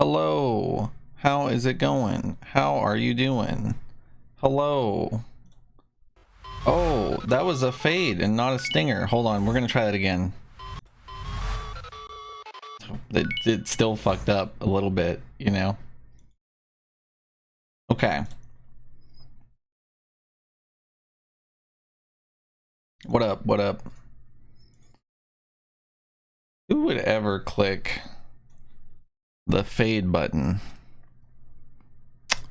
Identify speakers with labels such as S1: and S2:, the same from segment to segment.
S1: Hello. How is it going? How are you doing? Hello. Oh, that was a fade and not a stinger. Hold on, we're gonna try that again. It still fucked up a little bit, you know? Okay. What up? What up? Who would ever click the fade button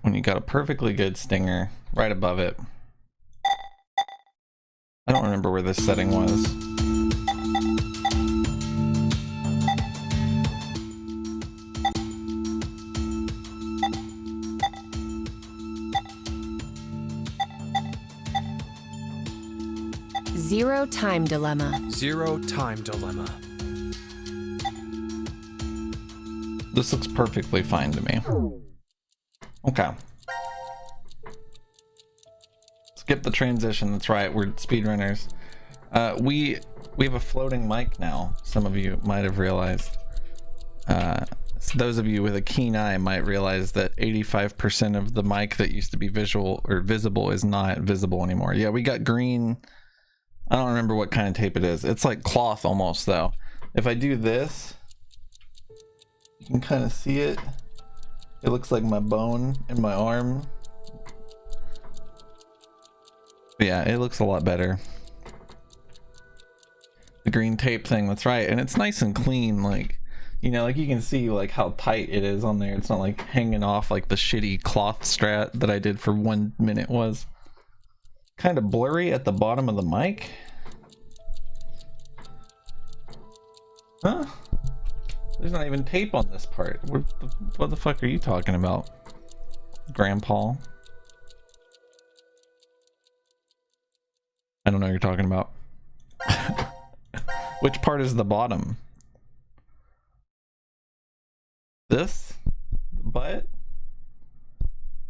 S1: when you got a perfectly good stinger right above it? I don't remember where this setting was.
S2: Zero time dilemma.
S3: Zero time dilemma.
S1: This looks perfectly fine to me. Okay. Skip the transition. That's right. We're speedrunners. We have a floating mic now. Some of you might have realized. So those of you with a keen eye might realize that 85% of the mic that used to be visual or visible is not visible anymore. Yeah, we got green. I don't remember what kind of tape it is. It's like cloth almost, though. If I do this, you can kind of see it. It looks like my bone in my arm. But yeah, it looks a lot better. The green tape thing, that's right. And it's nice and clean, like, you know, like you can see like how tight it is on there. It's not like hanging off like the shitty cloth strat that I did for 1 minute was. Kind of blurry at the bottom of the mic. Huh? There's not even tape on this part. What the fuck are you talking about, Grandpa? I don't know what you're talking about. Which part is the bottom? This? The butt?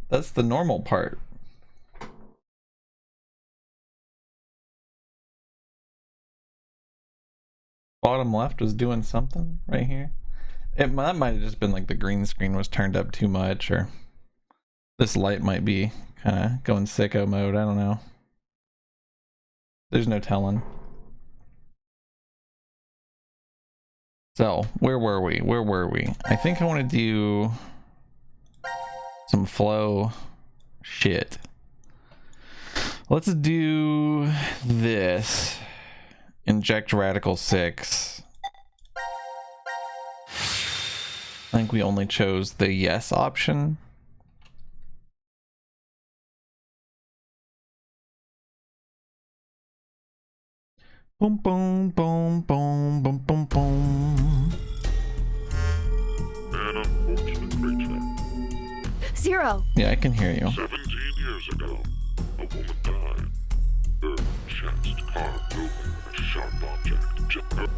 S1: That's the normal part. Bottom left was doing something right here. That might have just been like the green screen was turned up too much, or this light might be kind of going sicko mode. I don't know. There's no telling. So where were we? Where were we? I think I want to do some flow shit. Let's do this. Inject Radical 6. I think we only chose the yes option. Boom, boom, boom, boom, boom, boom, boom.
S4: An unfortunate creature.
S2: Zero.
S1: Yeah, I can hear you.
S4: 17 years ago, a woman died. Her chest carved open with a sharp object.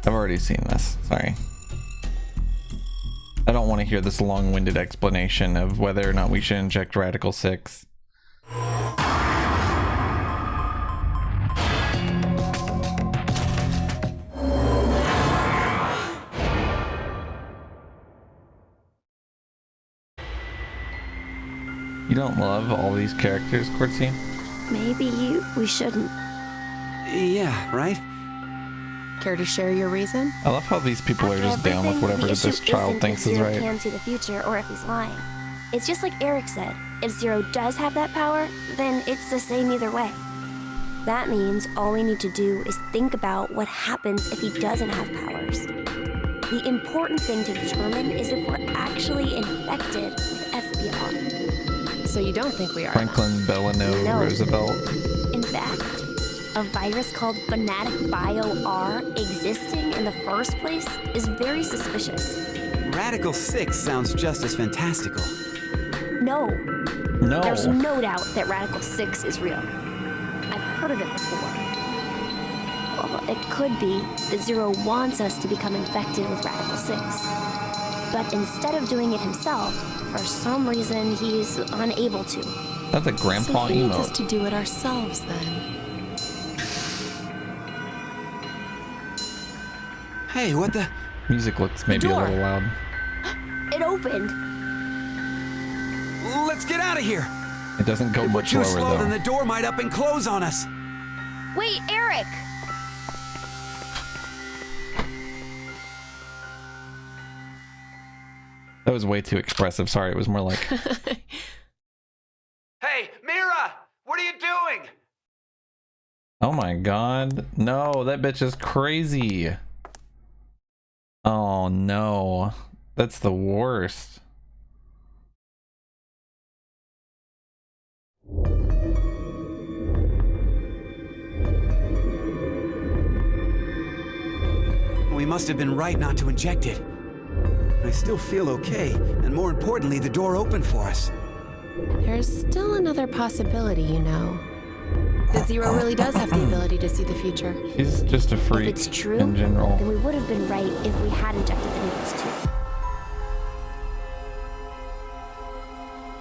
S1: I've already seen this. Sorry. I don't want to hear this long-winded explanation of whether or not we should inject Radical 6. You don't love all these characters, Quartzy?
S2: Maybe we shouldn't.
S3: Yeah, right?
S2: Care to share your reason?
S1: I love how these people are just down with whatever this child thinks is right.
S5: Can see the future or if he's lying. It's just like Eric said. If Zero does have that power, then it's the same either way. That means all we need to do is think about what happens if he doesn't have powers. The important thing to determine is if we're actually infected with FBR.
S2: So you don't think we are?
S1: Franklin Delano
S5: No.
S1: Roosevelt.
S5: In fact, a virus called Fanatic Bio R existing in the first place is very suspicious.
S3: Radical 6 sounds just as fantastical.
S5: No,
S1: No.
S5: there's no doubt that Radical 6 is real. I've heard of it before. Well, it could be that Zero wants us to become infected with Radical 6. But instead of doing it himself, for some reason he's unable to.
S1: That's a grandpa
S2: So he needs us
S1: emote.
S2: to do it ourselves then.
S3: Hey, what the?
S1: Music looks maybe a
S2: door.
S1: little loud.
S5: It opened.
S3: Let's get out of here.
S1: It doesn't go
S3: If we're
S1: much
S3: too
S1: lower
S3: slow, then
S1: though.
S3: the door might up and close on us.
S5: Wait, Eric!
S1: That was way too expressive. Sorry, it was more like.
S3: Hey, Mira! What are you doing?
S1: Oh my god. No, that bitch is crazy. Oh no. That's the worst.
S3: We must have been right not to inject it. I still feel okay, and more importantly, the door opened for us.
S2: There's still another possibility, you know. That Zero really does have the ability to see the future.
S1: She's just a
S5: If
S1: freak
S5: it's true,
S1: in general.
S5: then we would have been right if we had injected the needles too.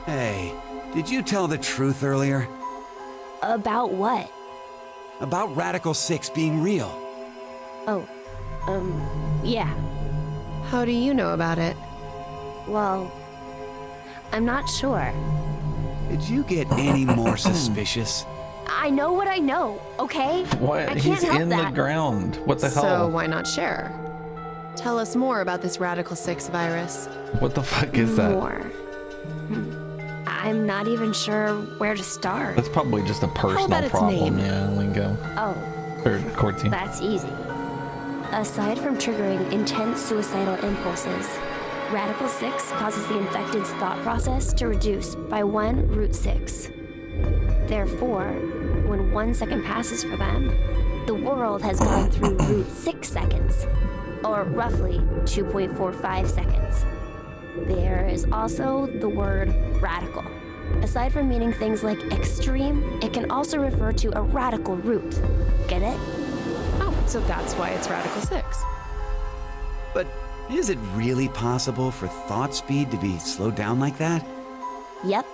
S3: Hey, did you tell the truth earlier?
S5: About what?
S3: About Radical 6 being real?
S5: Oh, yeah.
S2: How do you know about it?
S5: Well, I'm not sure.
S3: Did you get any more suspicious?
S5: I know what I know, okay?
S1: What?
S5: I can't
S1: He's
S5: help
S1: in
S5: that.
S1: the ground. What the
S2: So
S1: hell?
S2: why not share? Tell us more about this Radical 6 virus.
S1: What the fuck is that?
S5: More. I'm not even sure where to start.
S1: That's probably just a personal
S2: about its
S1: problem.
S2: name?
S1: Yeah, Lingo.
S5: Oh,
S1: Or Corti.
S5: that's easy. Aside from triggering intense suicidal impulses, Radical 6 causes the infected's thought process to reduce by 1√6. Therefore, when 1 second passes for them, the world has gone through √6 seconds, or roughly 2.45 seconds. There is also the word radical. Aside from meaning things like extreme, it can also refer to a radical root. Get it?
S2: Oh, so that's why it's Radical 6.
S3: But is it really possible for thought speed to be slowed down like that?
S5: Yep.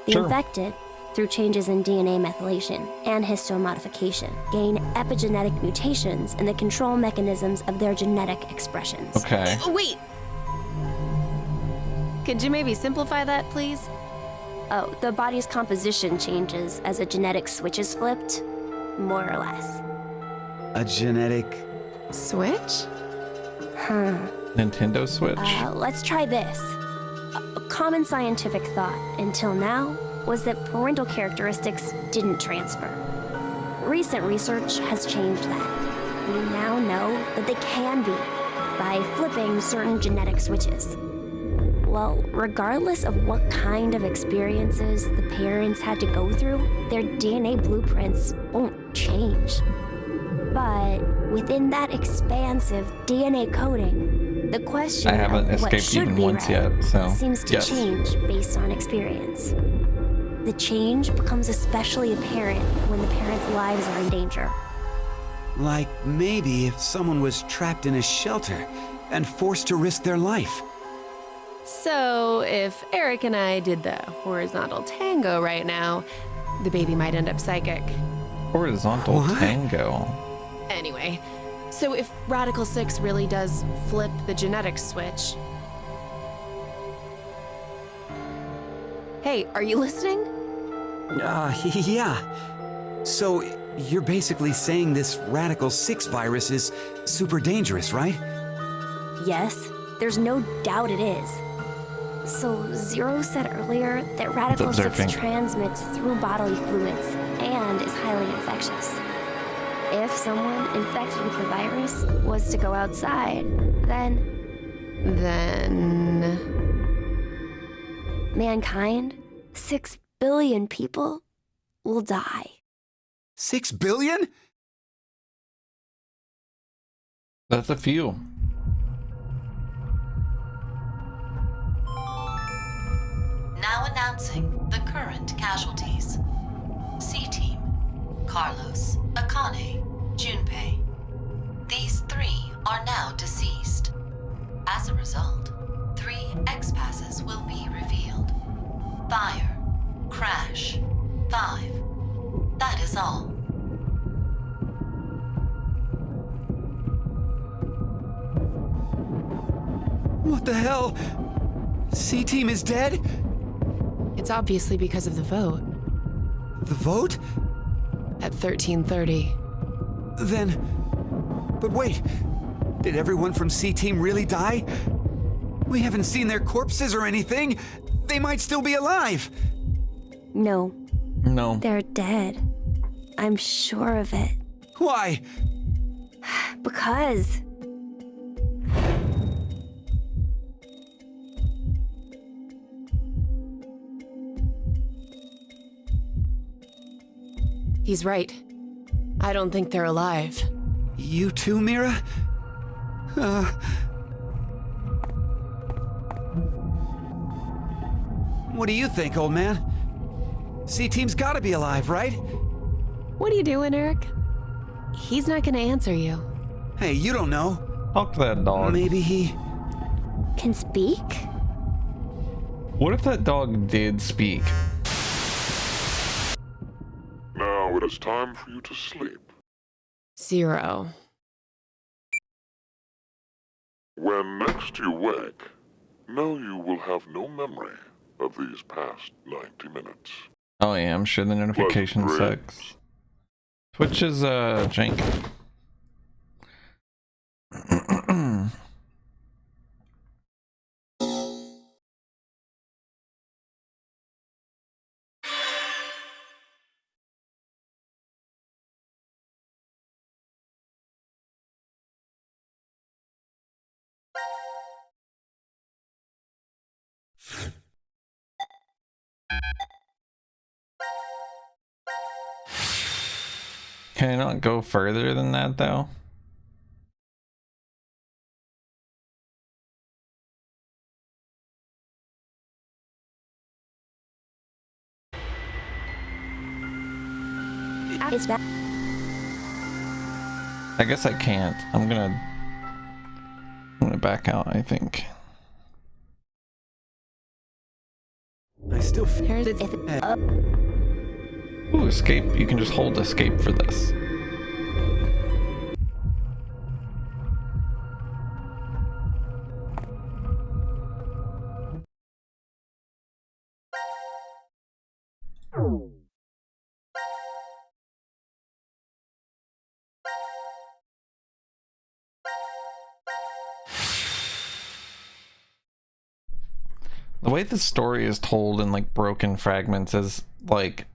S5: The
S1: Sure.
S5: infected, through changes in DNA methylation and histone-modification, gain epigenetic mutations in the control mechanisms of their genetic expressions.
S1: Okay.
S2: Wait! Could you maybe simplify that, please?
S5: Oh, the body's composition changes as a genetic switch is flipped, more or less.
S3: A genetic...
S2: Switch?
S1: Nintendo Switch.
S5: Let's try this. A common scientific thought until now was that parental characteristics didn't transfer. Recent research has changed that. We now know that they can be by flipping certain genetic switches. Well, regardless of what kind of experiences the parents had to go through, their DNA blueprints won't change. But within that expansive DNA coding, the question
S1: I haven't
S5: of what
S1: escaped
S5: should
S1: even
S5: be
S1: once
S5: read
S1: yet, so
S5: seems to
S1: yes.
S5: change based on experience. The change becomes especially apparent when the parents' lives are in danger.
S3: Like maybe if someone was trapped in a shelter and forced to risk their life.
S2: So, if Eric and I did the horizontal tango right now, the baby might end up psychic.
S1: Horizontal
S3: What?
S1: tango.
S2: Anyway, so if Radical 6 really does flip the genetic switch... Hey, are you listening?
S3: Yeah. So you're basically saying this Radical 6 virus is super dangerous, right?
S5: Yes, there's no doubt it is. So, Zero said earlier that Radical 6
S1: observing.
S5: transmits through bodily fluids and is highly infectious. If someone infected with the virus was to go outside, then mankind, 6 billion people, will die.
S3: 6 billion?
S1: That's a few.
S6: Now announcing the current casualties. C-Team, Carlos, Akane, Junpei. These 3 are now deceased. As a result, 3 X-passes will be revealed. Fire, crash, 5. That is all.
S3: What the hell? C-Team is dead?
S2: It's obviously because of the vote
S3: The vote?
S2: at 1330.
S3: Then... But wait, did everyone from C-Team really die? We haven't seen their corpses or anything. They might still be alive.
S5: No,
S1: No.
S5: they're dead. I'm sure of it.
S3: Why?
S5: Because...
S2: He's right. I don't think they're alive.
S3: You too, Mira? What do you think, old man? C-Team's gotta be alive, right?
S2: What are you doing, Eric? He's not gonna answer you.
S3: Hey, you don't know.
S1: Talk to that dog.
S3: Maybe he...
S5: Can speak?
S1: What if that dog did speak?
S4: Now it is time for you to sleep.
S2: 0.
S4: When next you wake, know you will have no memory of these past 90 minutes.
S1: Oh yeah, I'm sure the notification
S4: Pleasant
S1: sucks. Twitch is jank. Can I not go further than that though?
S5: It's back.
S1: I guess I can't. I'm gonna back out, I think.
S3: I still feel...
S2: There's
S1: Ooh, escape. You can just hold escape for this. The way the story is told in like broken fragments is like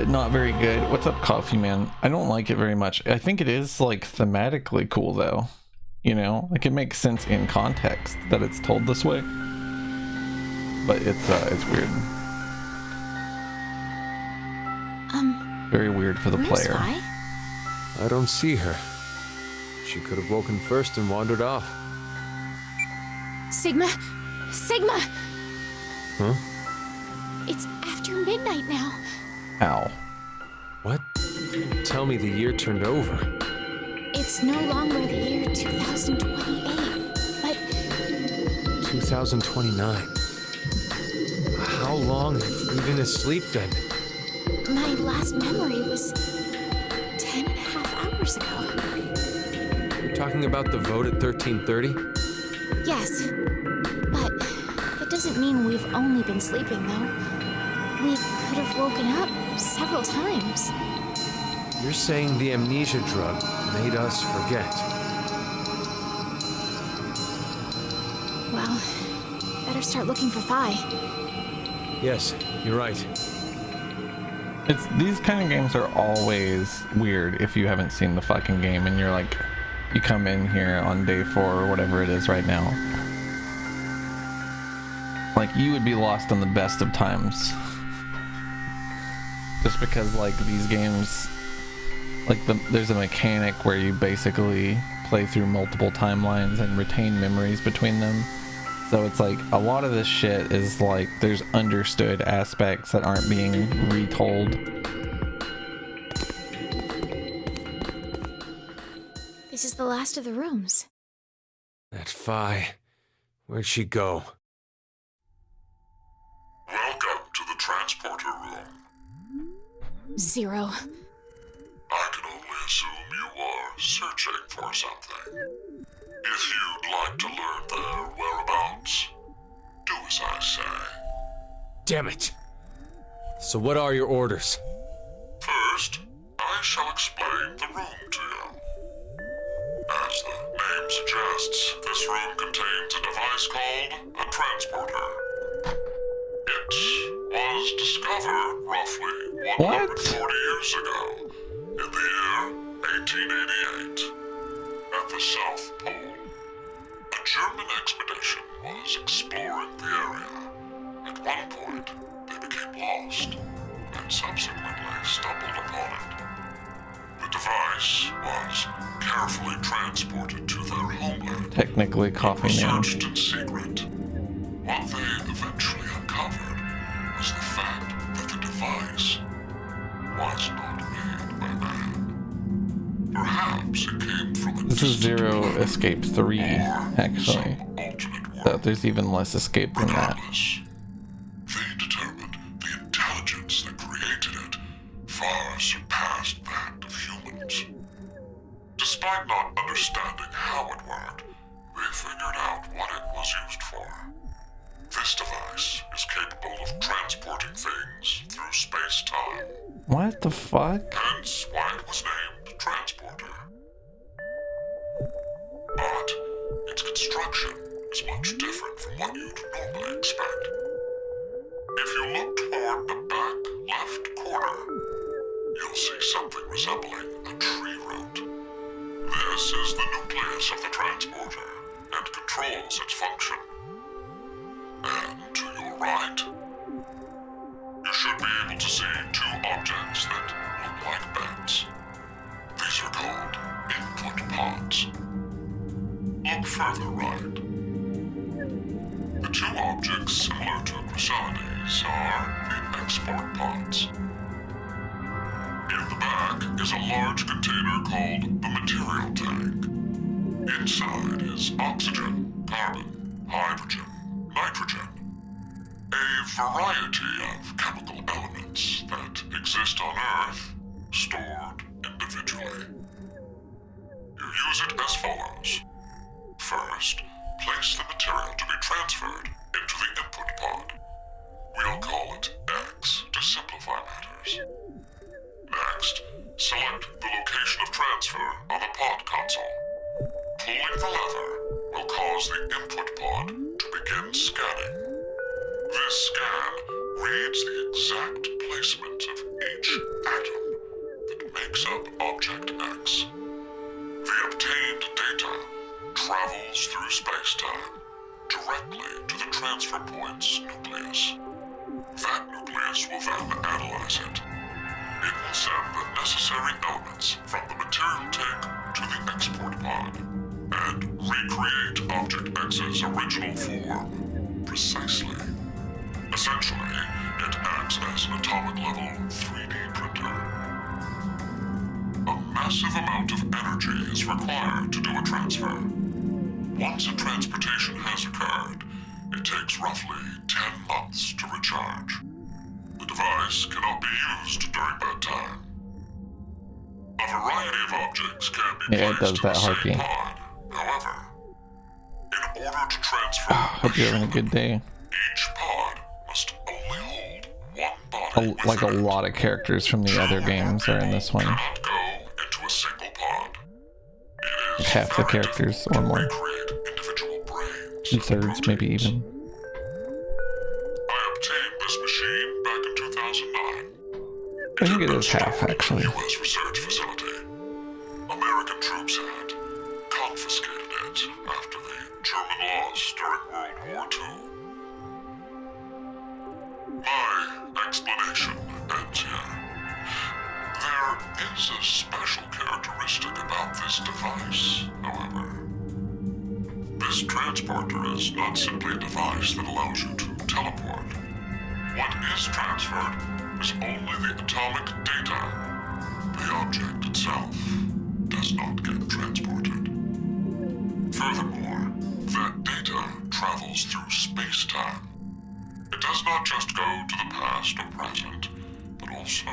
S1: not very good. What's up, Coffee Man? I don't like it very much. I think it is like thematically cool though. You know, like it makes sense in context that it's told this way. But it's weird. Very weird for the
S7: Where's
S1: player.
S7: Vi?
S8: I don't see her. She could have woken first and wandered off.
S7: Sigma! Sigma!
S8: Huh?
S7: It's after midnight now.
S1: Ow.
S8: What? Tell me the year turned over.
S7: It's no longer the year 2028, but
S8: 2029. How long have we been asleep then?
S7: my last memory was 10 and a half hours ago.
S8: You're talking about the vote at 1330?
S7: Yes, but that doesn't mean we've only been sleeping, though. We could have woken up several times.
S8: You're saying the amnesia drug made us forget.
S7: Well, better start looking for Vi.
S8: Yes, you're right.
S1: It's these kind of games are always weird if you haven't seen the fucking game and you're like, you come in here on day 4 or whatever it is right now. Like you would be lost on the best of times. Just because like these games, like there's a mechanic where you basically play through multiple timelines and retain memories between them. So it's like a lot of this shit is like there's understood aspects that aren't being retold.
S7: This is the last of the rooms.
S8: That Vi, where'd she go?
S4: Welcome to the transporter room.
S7: 0.
S4: I can only assume you are searching for something. If you'd like to learn their whereabouts, once. Do as I say.
S8: Damn it. So what are your orders?
S4: First, I shall explain the room to you. As the name suggests, this room contains a device called a transporter. It was discovered roughly 140 years ago, in the year 1888, at the South Pole. A German expedition was exploring the area. At one point, they became lost, and subsequently stumbled upon it. The device was carefully transported to their homeland.
S1: Technically coffee now.
S4: Researched in secret. What they eventually uncovered was the fact that the device was not made by man. Perhaps it came from a
S1: This is
S4: distant
S1: Zero
S4: planet,
S1: Escape 3,
S4: or
S1: actually.
S4: some alternate
S1: So
S4: world.
S1: there's even less escape than that.
S4: Regardless, they determined the intelligence that created it far surpassed that of humans. Despite not understanding how it worked, they figured out what it was used for. This device is capable of transporting things through space-time,
S1: What the fuck?
S4: hence why it was named Transporter. But its construction is much different from what you'd normally expect. If you look toward the back left corner, you'll see something resembling a tree root. This is the nucleus of the transporter and controls its function. And to your right, you should be able to see two objects that look like beds. These are called input pods. Look further right. The two objects similar to chrysalides are the export pods. In the back is a large container called the material tank. Inside is oxygen, carbon, hydrogen, nitrogen, a variety of chemical elements that exist on Earth, stored individually. You use it as follows. First, place the material to be transferred into the input pod. We'll call it X to simplify matters. Next, select the location of transfer on the pod console. Pulling the lever will cause the input pod to begin scanning. This scan reads the exact placement of each atom that makes up Object X. The obtained data travels through space-time directly to the transfer point's nucleus. That nucleus will then analyze it. It will send the necessary elements from the material tank to the export pod and recreate Object X's original form precisely. Essentially, it acts as an atomic-level 3D printer. A massive amount of energy is required to do a transfer. Once a transportation has occurred, it takes roughly 10 months to recharge. The device cannot be used during that time. A variety of objects can be
S1: Yeah, it does
S4: placed in
S1: that
S4: the same
S1: harpy.
S4: pod. However, in order to transfer
S1: Hope you're having a good day.
S4: each pod must only hold one body.
S1: Like a
S4: within it.
S1: lot of characters from the other games are in this one.
S4: Cannot go into a single pod. It is
S1: Half the
S4: very
S1: characters
S4: difficult
S1: or
S4: to
S1: more.
S4: recreate individual brains
S1: 2/3,
S4: and
S1: maybe
S4: proteins.
S1: even.
S4: I obtained this machine back in 2009.
S1: I think it
S4: had
S1: is
S4: been
S1: half,
S4: stored in a
S1: actually.
S4: U.S. research facility. American troops had confiscated it after the German loss during World War II. My explanation ends here. There is a special characteristic about this device, however. This transporter is not simply a device that allows you to teleport. What is transferred is only the atomic data. The object itself does not get transported. Furthermore, that data travels through space-time. It does not just go to the past or present, but also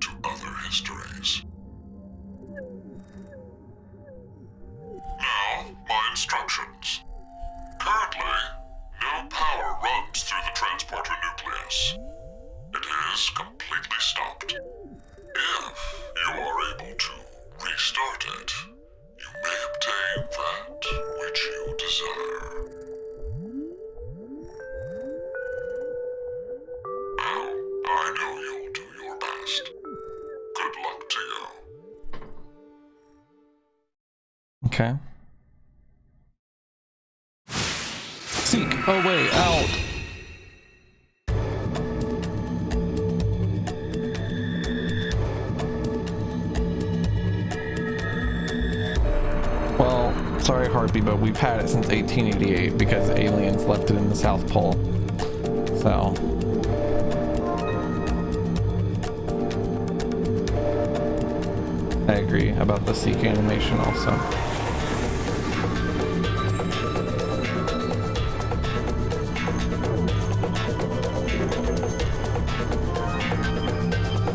S4: to other histories. Now, my instructions. Currently, started, you may obtain that which you desire. Now, I know you'll do your best. Good luck to you.
S1: Okay. Seek a way out. Well, sorry, Harpy, but we've had it since 1888 because aliens left it in the South Pole. So. I agree about the Seek animation also.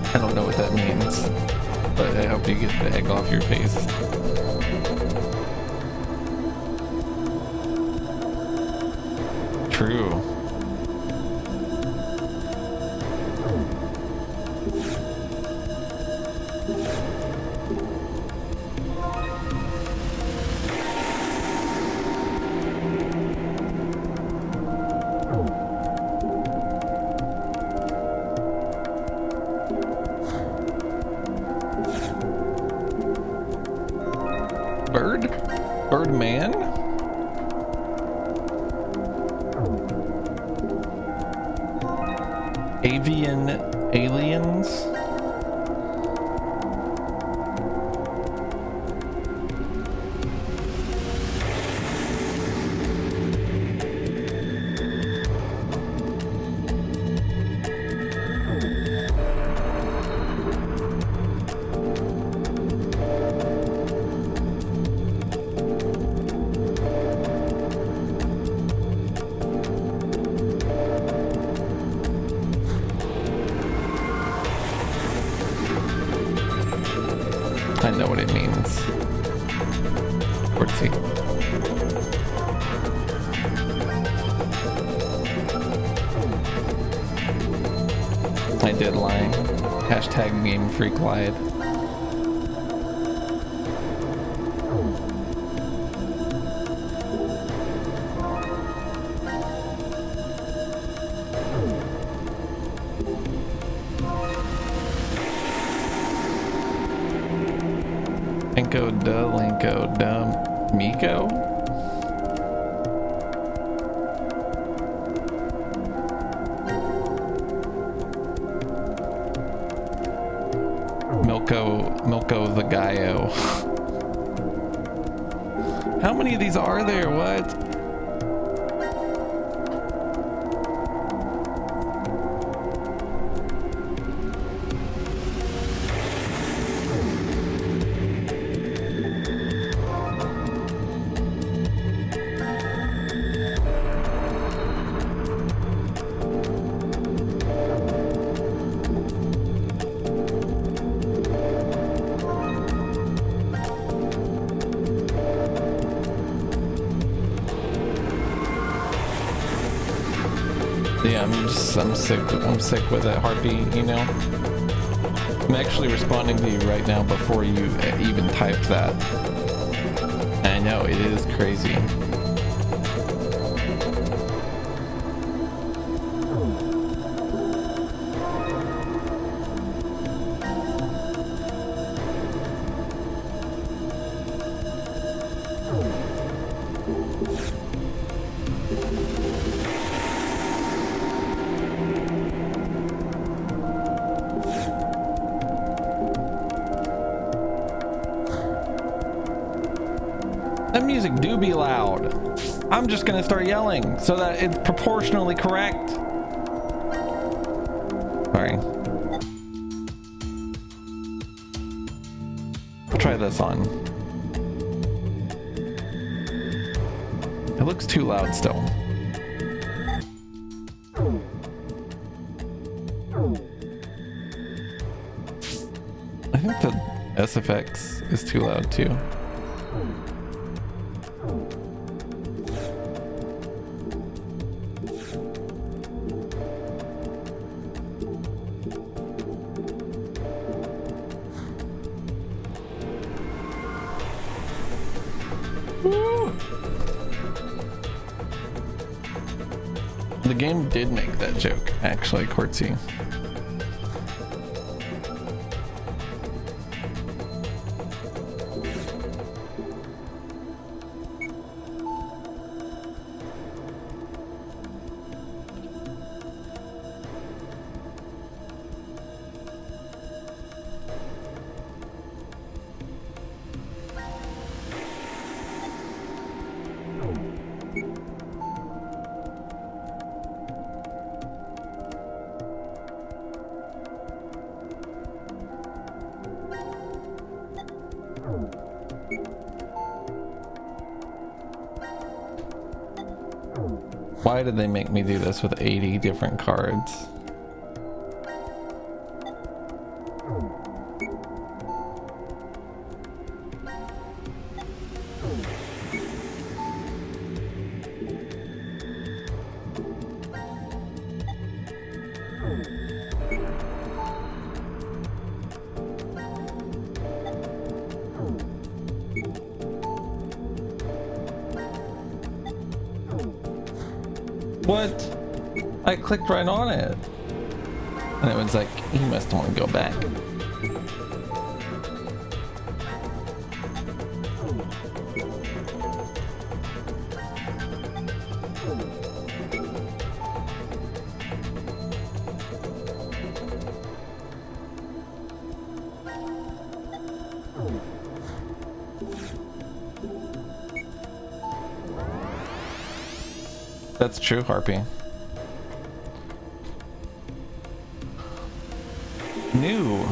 S1: I don't know what that means, but I hope you get the egg off your face. True. Birdman? Avian aliens? I know what it means. Quartzy. I did lie. Hashtag Game Freak lied. Linko da Linko da Miko? Milko the Gaio. How many of these are there? What? Yeah, I'm sick with it, Harpy, you know? I'm actually responding to you right now before you even typed that. I know, it is crazy. That music do be loud. I'm just gonna start yelling so that it's proportionally correct. Sorry. I'll try this on. It looks too loud still. I think the SFX is too loud too. Woo. The game did make that joke, actually, Quartzy. Why did they make me do this with 80 different cards? What? I clicked right on it. And it was like, you must want to go back. That's true, Harpy. New.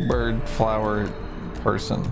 S1: Bird, flower, person.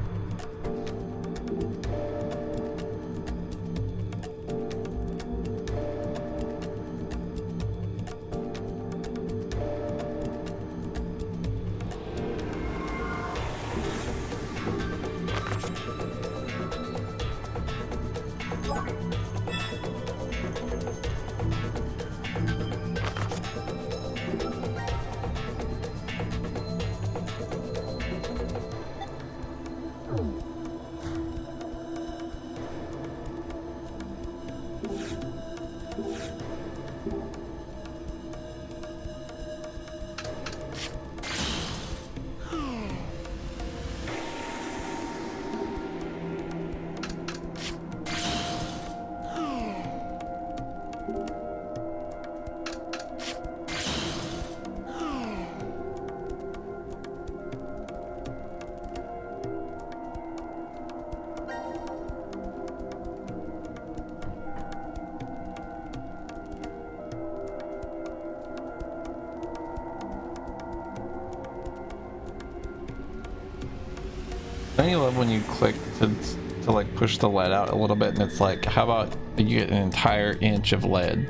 S1: Don't you love when you click to like push the lead out a little bit and it's like, how about you get an entire inch of lead?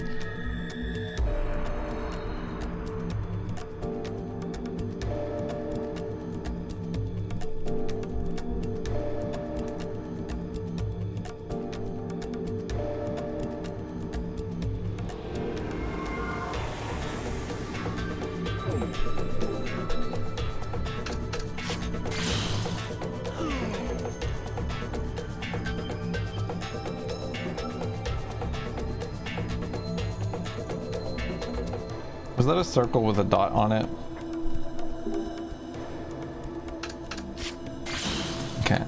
S1: Was that a circle with a dot on it? Okay.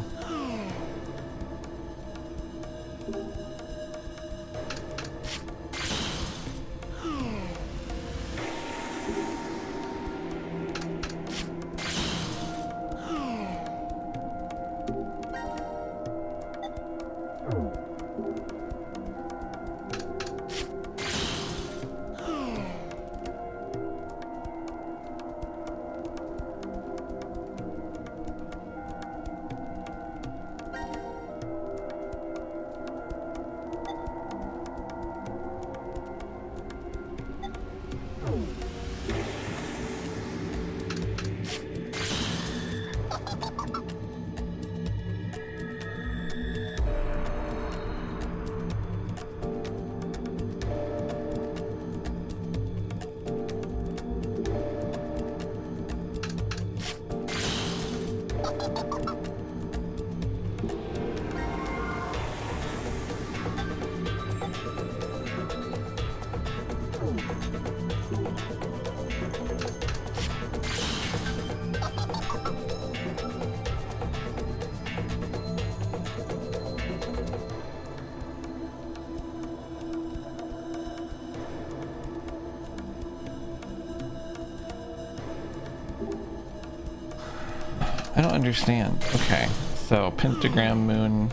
S1: I don't understand. Okay, so pentagram moon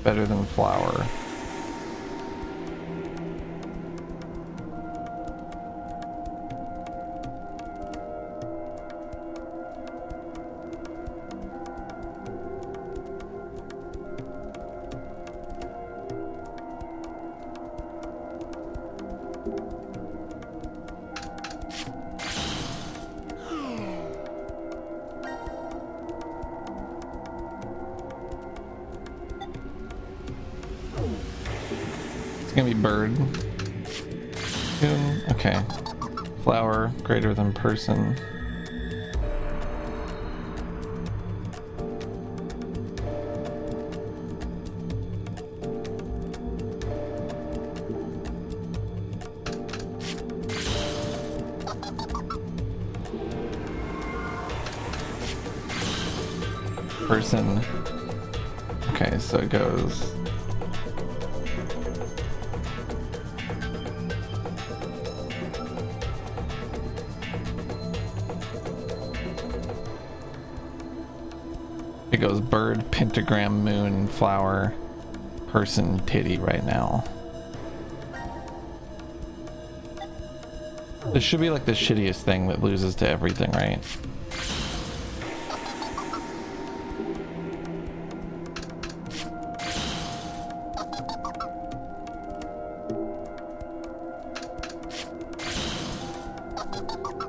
S1: better than flower. It's gonna be bird. Okay. Flower greater than person. Person. Okay, so it goes. It goes bird, pentagram, moon, flower, person, titty right now. This should be like the shittiest thing that loses to everything, right?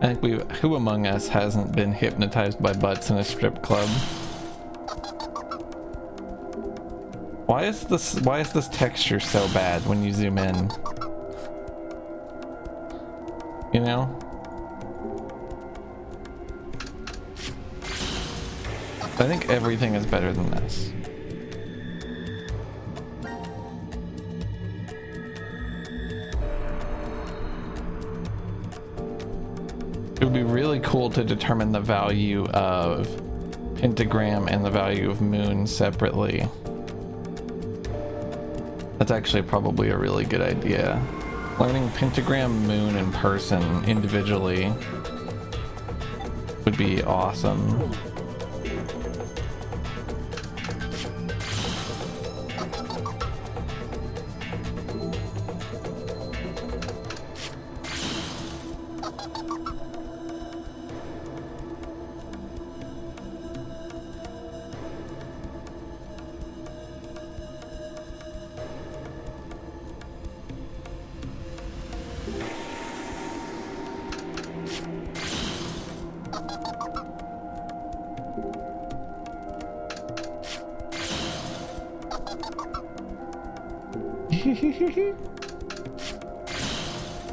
S1: I think who among us hasn't been hypnotized by butts in a strip club? Why is this texture so bad when you zoom in? You know? I think everything is better than this. It would be really cool to determine the value of pentagram and the value of moon separately. That's actually probably a really good idea. Learning pentagram, moon, and person individually would be awesome.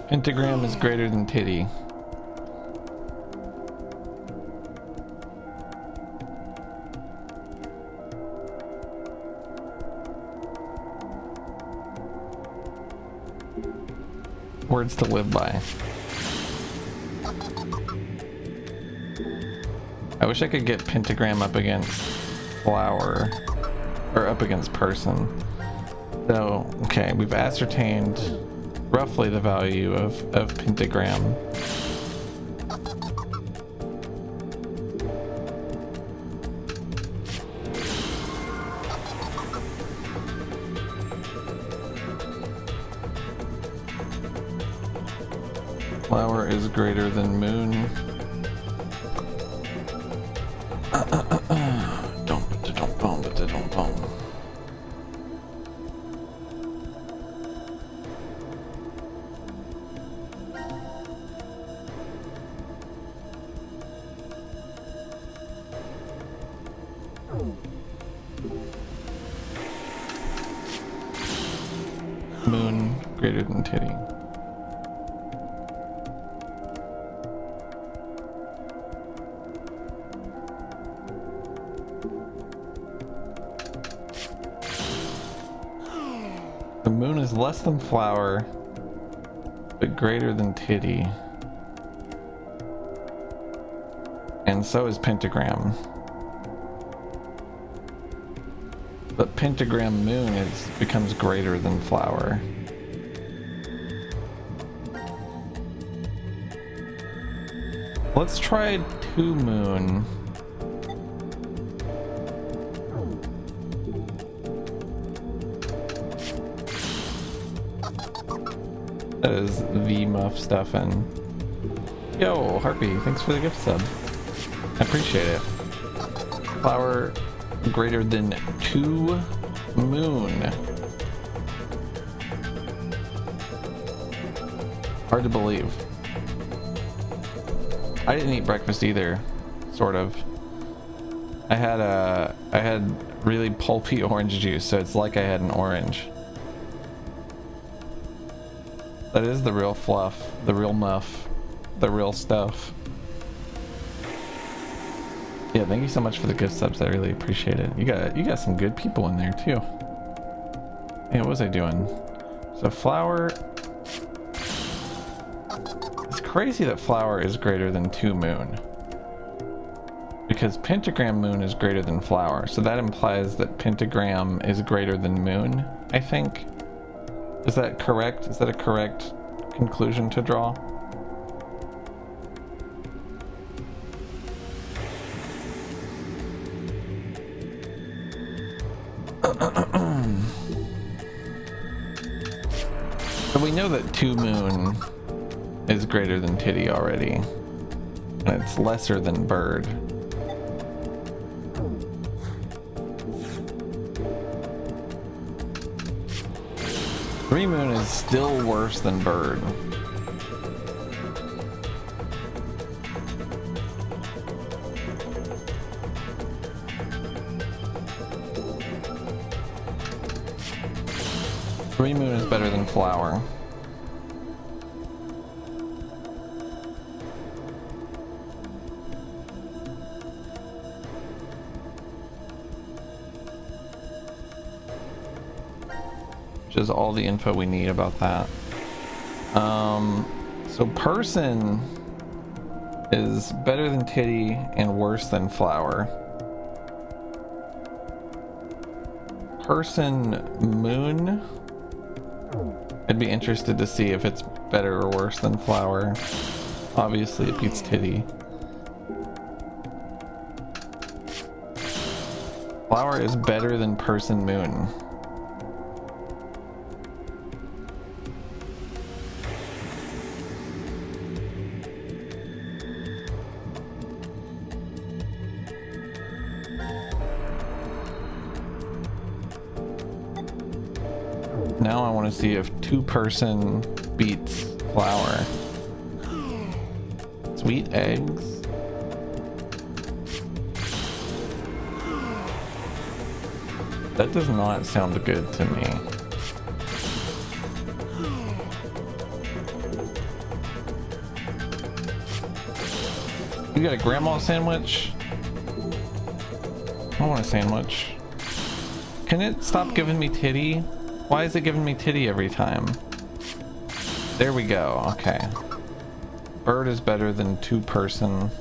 S1: Pentagram is greater than titty. Words to live by. I wish I could get pentagram up against flower, or up against person. So, okay, we've ascertained roughly the value of pentagram. Flower is greater than moon. greater than titty. The moon is less than flower, but greater than titty. And so is pentagram. But pentagram moon becomes greater than flower. Let's try 2 moon. That is the muff stuffin'. Yo, Harpy, thanks for the gift sub. I appreciate it. Flower greater than 2 moon. Hard to believe. I didn't eat breakfast either, sort of. I had really pulpy orange juice, so it's like I had an orange. That is the real fluff, the real muff, the real stuff. Yeah, thank you so much for the gift subs. I really appreciate it. You got some good people in there too. Hey, what was I doing? So flower. It's crazy that flower is greater than 2 moon. Because pentagram moon is greater than flower. So that implies that pentagram is greater than moon, I think. Is that correct? Is that a correct conclusion to draw? So we know that 2 moon is greater than titty already, and it's lesser than bird. Three moon is still worse than bird. Three moon is better than flower. Which is all the info we need about that. So person is better than titty and worse than flower. Person moon, I'd be interested to see if it's better or worse than flower. Obviously it beats titty. Flower is better than person moon. Now I want to see if 2-person beats flower. Sweet eggs. That does not sound good to me. You got a grandma sandwich? I want a sandwich. Can it stop giving me titty? Why is it giving me titty every time? There we go. Okay. Bird is better than 2-person.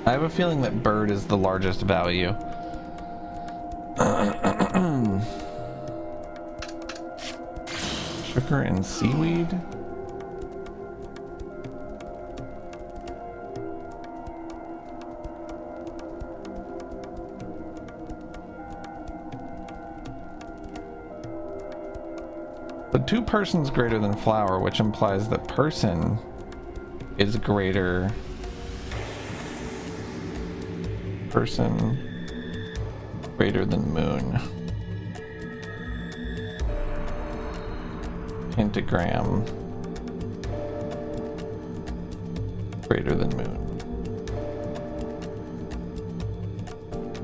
S1: I have a feeling that bird is the largest value. Sugar and seaweed? But 2-person's greater than flower, which implies that person is greater. Person greater than moon. Pentagram greater than moon.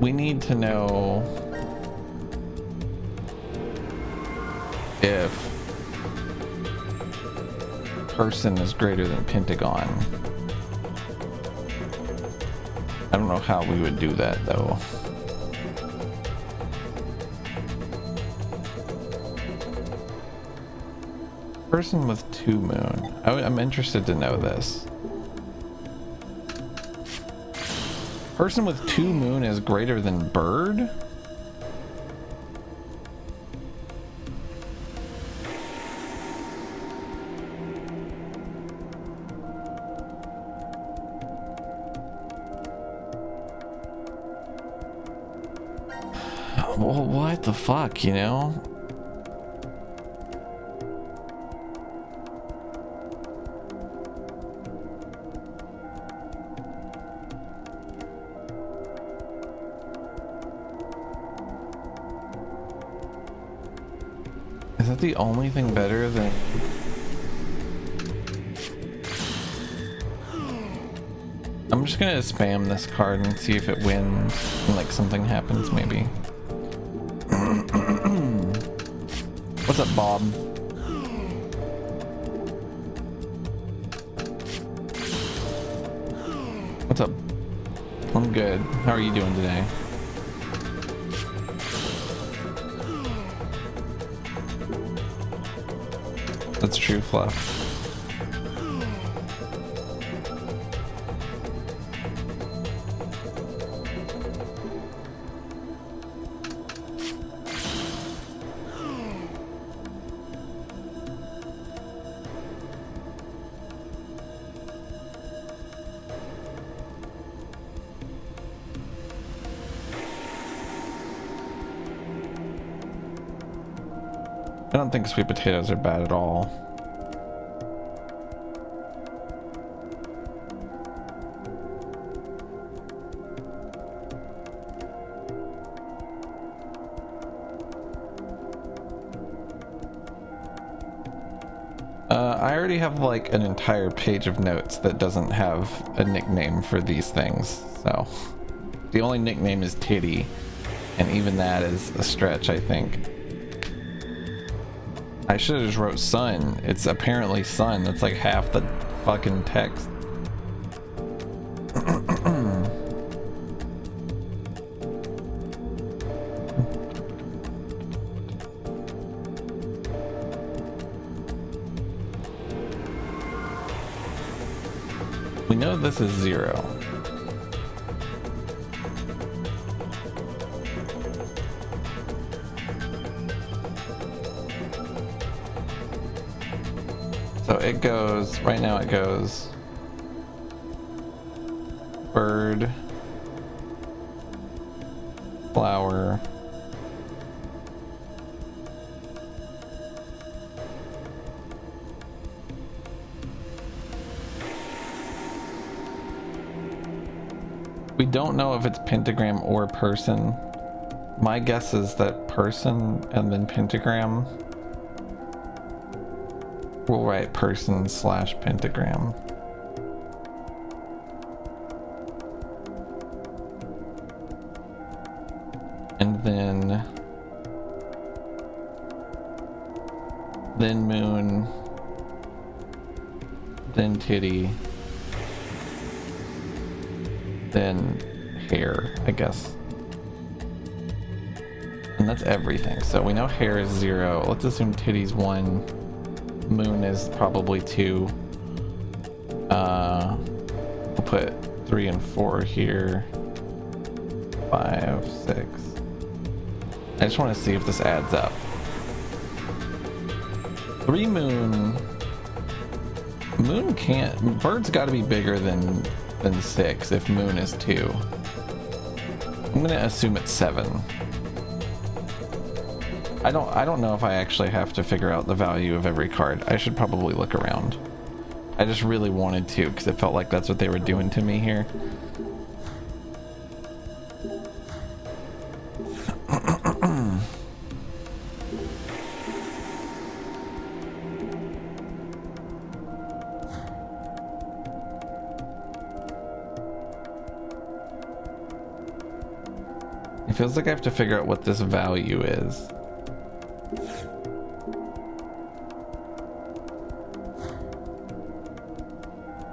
S1: we need to know if person is greater than pentagon. I don't know how we would do that though. Person with 2 moon. I'm interested to know this. Person with 2 moon is greater than bird? Well, what the fuck, you know? Is that the only thing better than... I'm just gonna spam this card and see if it wins and like something happens maybe. What's up, Bob? What's up? I'm good. How are you doing today? That's true, Fluff. I don't think sweet potatoes are bad at all. I already have like an entire page of notes that doesn't have a nickname for these things, so the only nickname is Titty, and even that is a stretch, I think. I should have just wrote sun. It's apparently sun. That's like half the fucking text. We know this is 0. So it goes, right now it goes bird, flower, we don't know if it's pentagram or person. My guess is that person and then pentagram. We'll write person / pentagram. And then moon, then titty, then hair, I guess. And that's everything. So we know hair is 0. Let's assume titty's 1. Moon is probably 2. We'll put 3 and 4 here. 5, 6. I just want to see if this adds up. 3 moon. Moon can't. Bird's got to be bigger than 6 if moon is 2. I'm gonna assume it's 7. I don't know if I actually have to figure out the value of every card. I should probably look around. I just really wanted to because it felt like that's what they were doing to me here. feels like I have to figure out what this value is.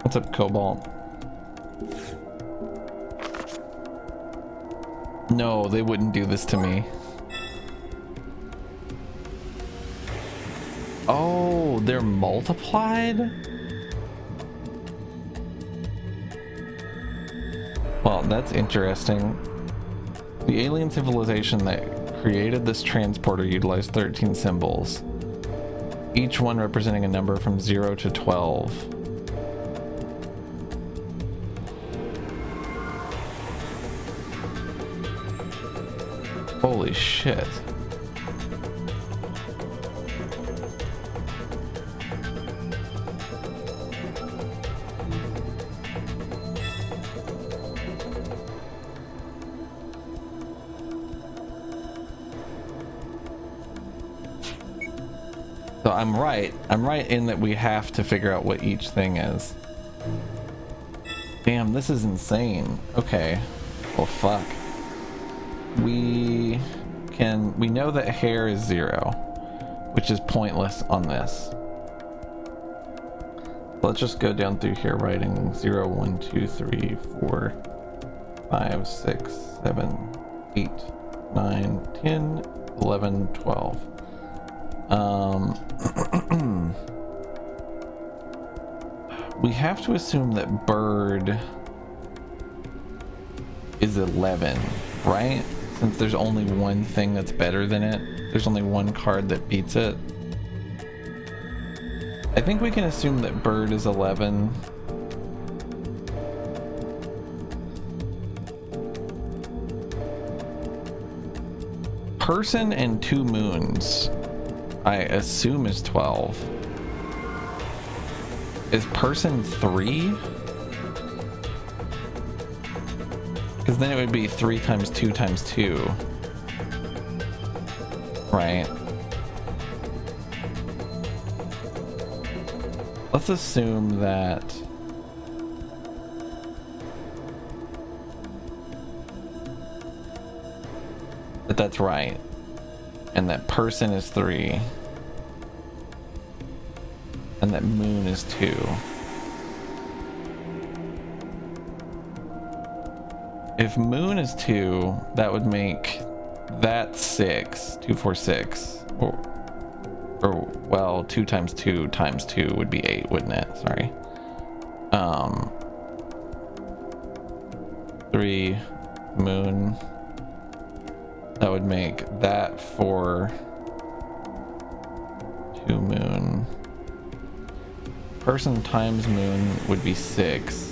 S1: What's up, Cobalt? No, they wouldn't do this to me. Oh, they're multiplied? Well, that's interesting. The alien civilization that created this transporter utilized 13 symbols, each one representing a number from 0 to 12. Holy shit. So I'm right in that we have to figure out what each thing is. Damn, this is insane. Okay. Well, fuck. We know that hair is 0, which is pointless on this. Let's just go down through here writing 0, 1, 2, 3, 4, 5, 6, 7, 8, 9, 10, 11, 12. We have to assume that bird is 11, right? Since there's only one thing that's better than it, there's only one card that beats it. I think we can assume that bird is 11. Person and 2 moons, I assume, is 12. Is person 3? Because then it would be 3 times 2 times 2. Right? Let's assume that that's right. And that person is 3. And that moon is 2. If moon is 2, that would make that 6. 2, 4, 6. Or well, 2 times 2 times 2 would be 8, wouldn't it? Sorry. 3 moon. That would make that 4. 2 moon. Person times moon would be 6.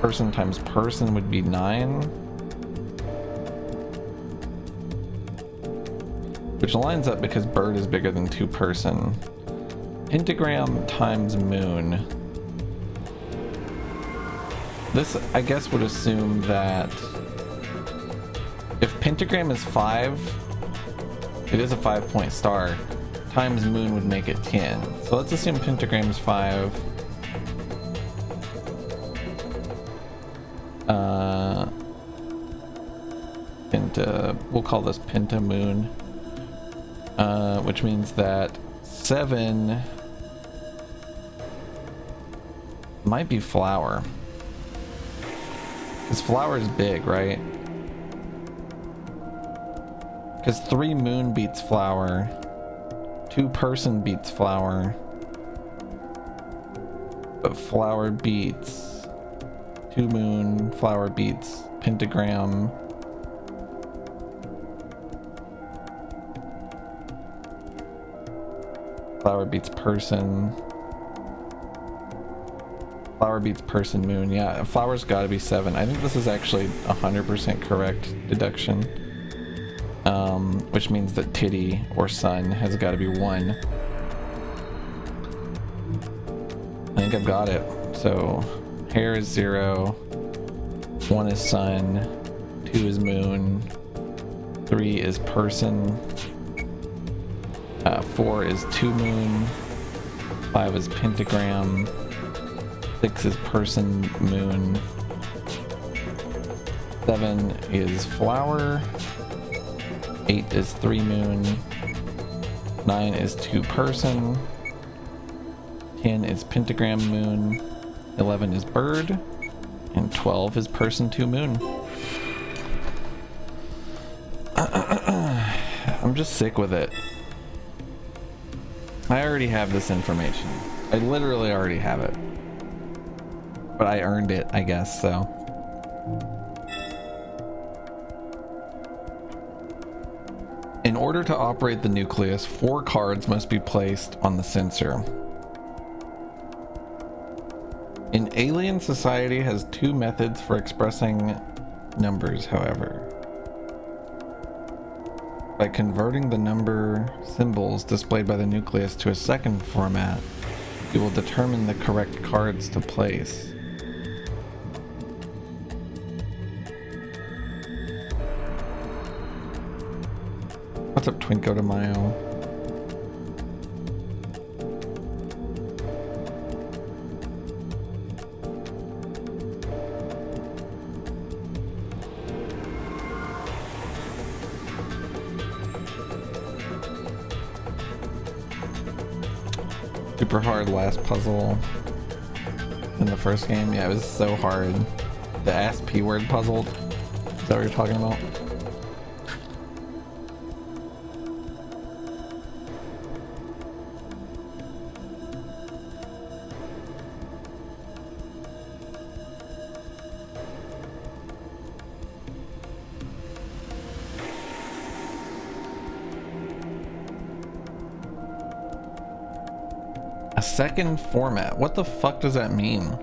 S1: Person times person would be 9. Which lines up because bird is bigger than 2 person. Pentagram times moon. This, I guess, would assume that if pentagram is 5, it is a 5-point star, times moon would make it 10. So let's assume pentagram is 5. We'll call this penta moon, which means that 7 might be flower, because flower is big, right? Because 3 moon beats flower, 2 person beats flower, but flower beats 2 moon, flower beats pentagram. Flower beats person. Flower beats person moon. Yeah, flower's got to be 7. I think this is actually 100% correct deduction. Which means that titty or sun has got to be 1. I think I've got it. So hair is 0. 1 is sun. 2 is moon. 3 is person. 4 is 2 moon. 5 is pentagram. 6 is person, moon. 7 is flower. 8 is 3 moon. 9 is 2 person. 10 is pentagram moon. 11 is bird. And 12 is person 2 moon. I'm just sick with it. I already have this information. I literally already have it. But I earned it, I guess, so. In order to operate the nucleus, 4 cards must be placed on the sensor. An alien society has 2 methods for expressing numbers, however. By converting the number symbols displayed by the nucleus to a second format, you will determine the correct cards to place. What's up, Twinko de Mayo? Super hard last puzzle in the first game. Yeah, it was so hard. The ass P-word puzzle. Is that what you're talking about? A second format? What the fuck does that mean?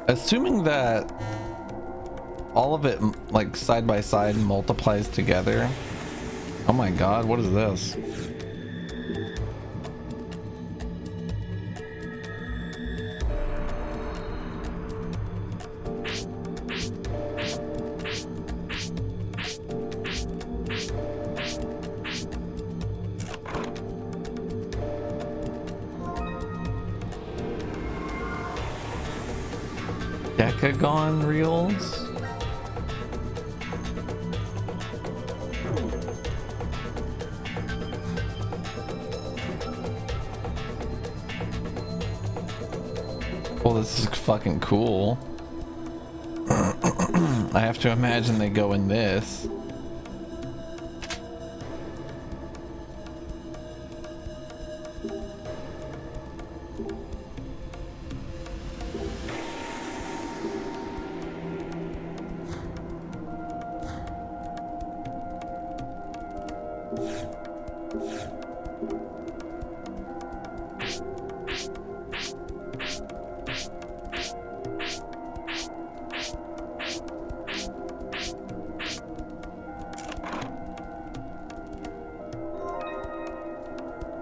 S1: Assuming that all of it like side by side multiplies together. Oh my god, what is this? Decagon reels? Well, this is fucking cool. I have to imagine they go in this.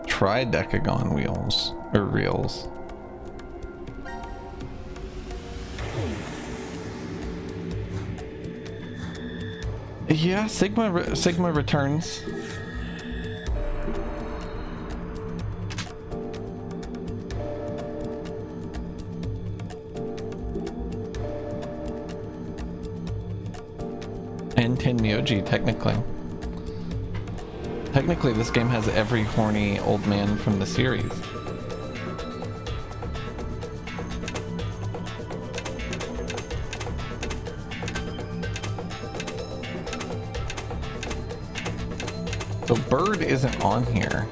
S1: Tri-decagon wheels or reels. Yeah, Sigma returns. And 10 Myoji, technically. Technically, this game has every horny old man from the series. So Bird isn't on here.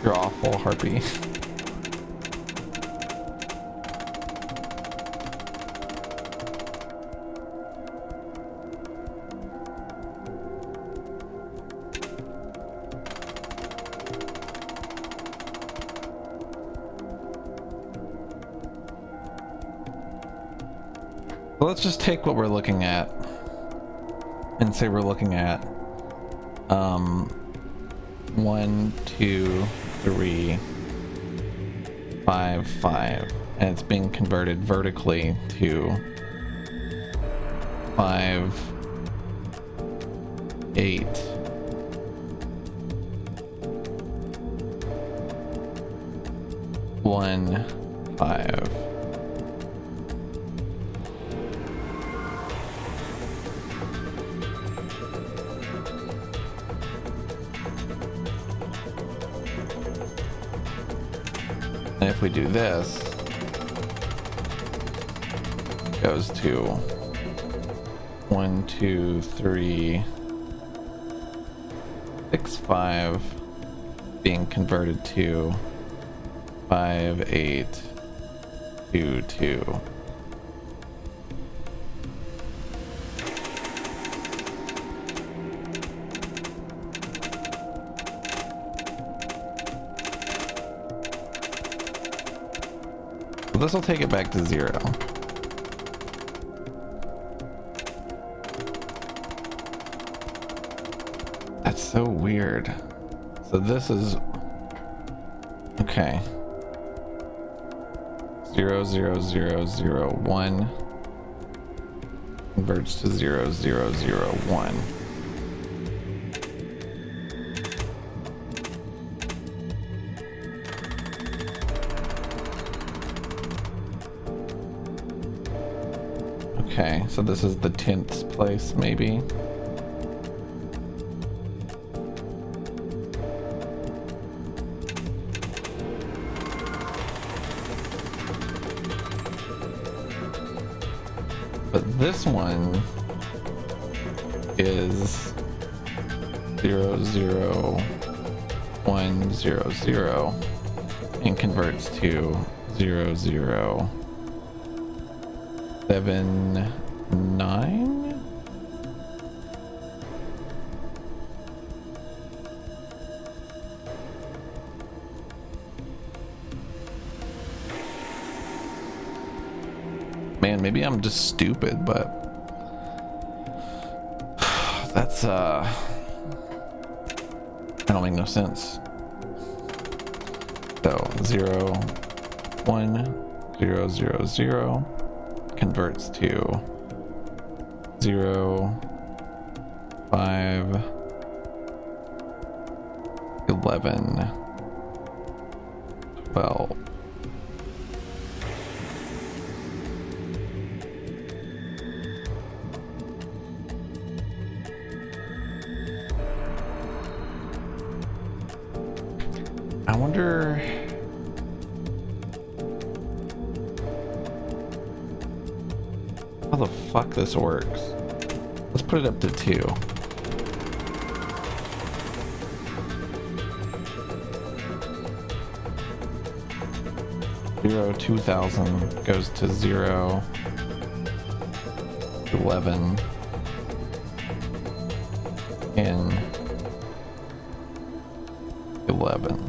S1: You're awful, Harpy. So let's just take what we're looking at and say we're looking at 1, 2, 3, 5, 5, and it's being converted vertically to 5, 8, 1, 5. And if we do this, it goes to 1, 2, 3, 6, 5, being converted to 5, 8, 2, 2. This will take it back to 0. That's so weird. So this is okay. 0, 0, 0, 0, 1 converts to 0, 0, 0, 1. Okay, so this is the 10th place, maybe. But this one is 0, 0, 1, 0, 0 and converts to 0, 0, 7, 9. Man, maybe I'm just stupid, but that's that don't make no sense. So 0, 1, 0, 0, 0 converts to 0, 5, 11, 12. I wonder how the fuck this works. Let's put it up to 2. Zero 2000 goes to 0, 11, and 11.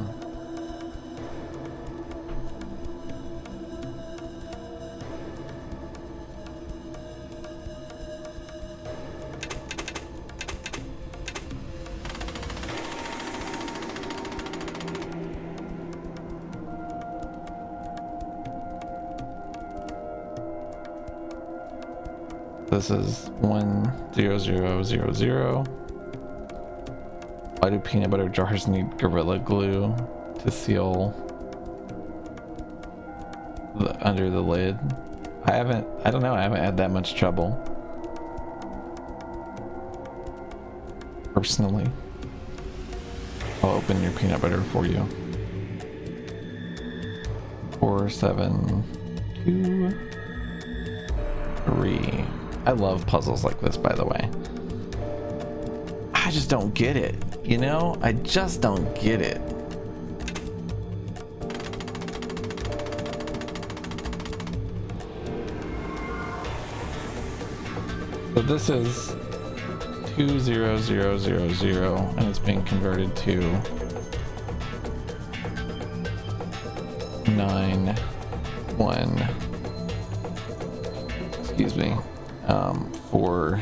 S1: This is 1, 0, 0, 0, 0. Why do peanut butter jars need Gorilla Glue to seal under the lid? I don't know, I haven't had that much trouble. Personally. I'll open your peanut butter for you. 4, 7, 2, 3. I love puzzles like this, by the way. I just don't get it, you know? I just don't get it. So this is 2, 0, 0, 0, 0, and it's being converted to 9, 1. excuse me, for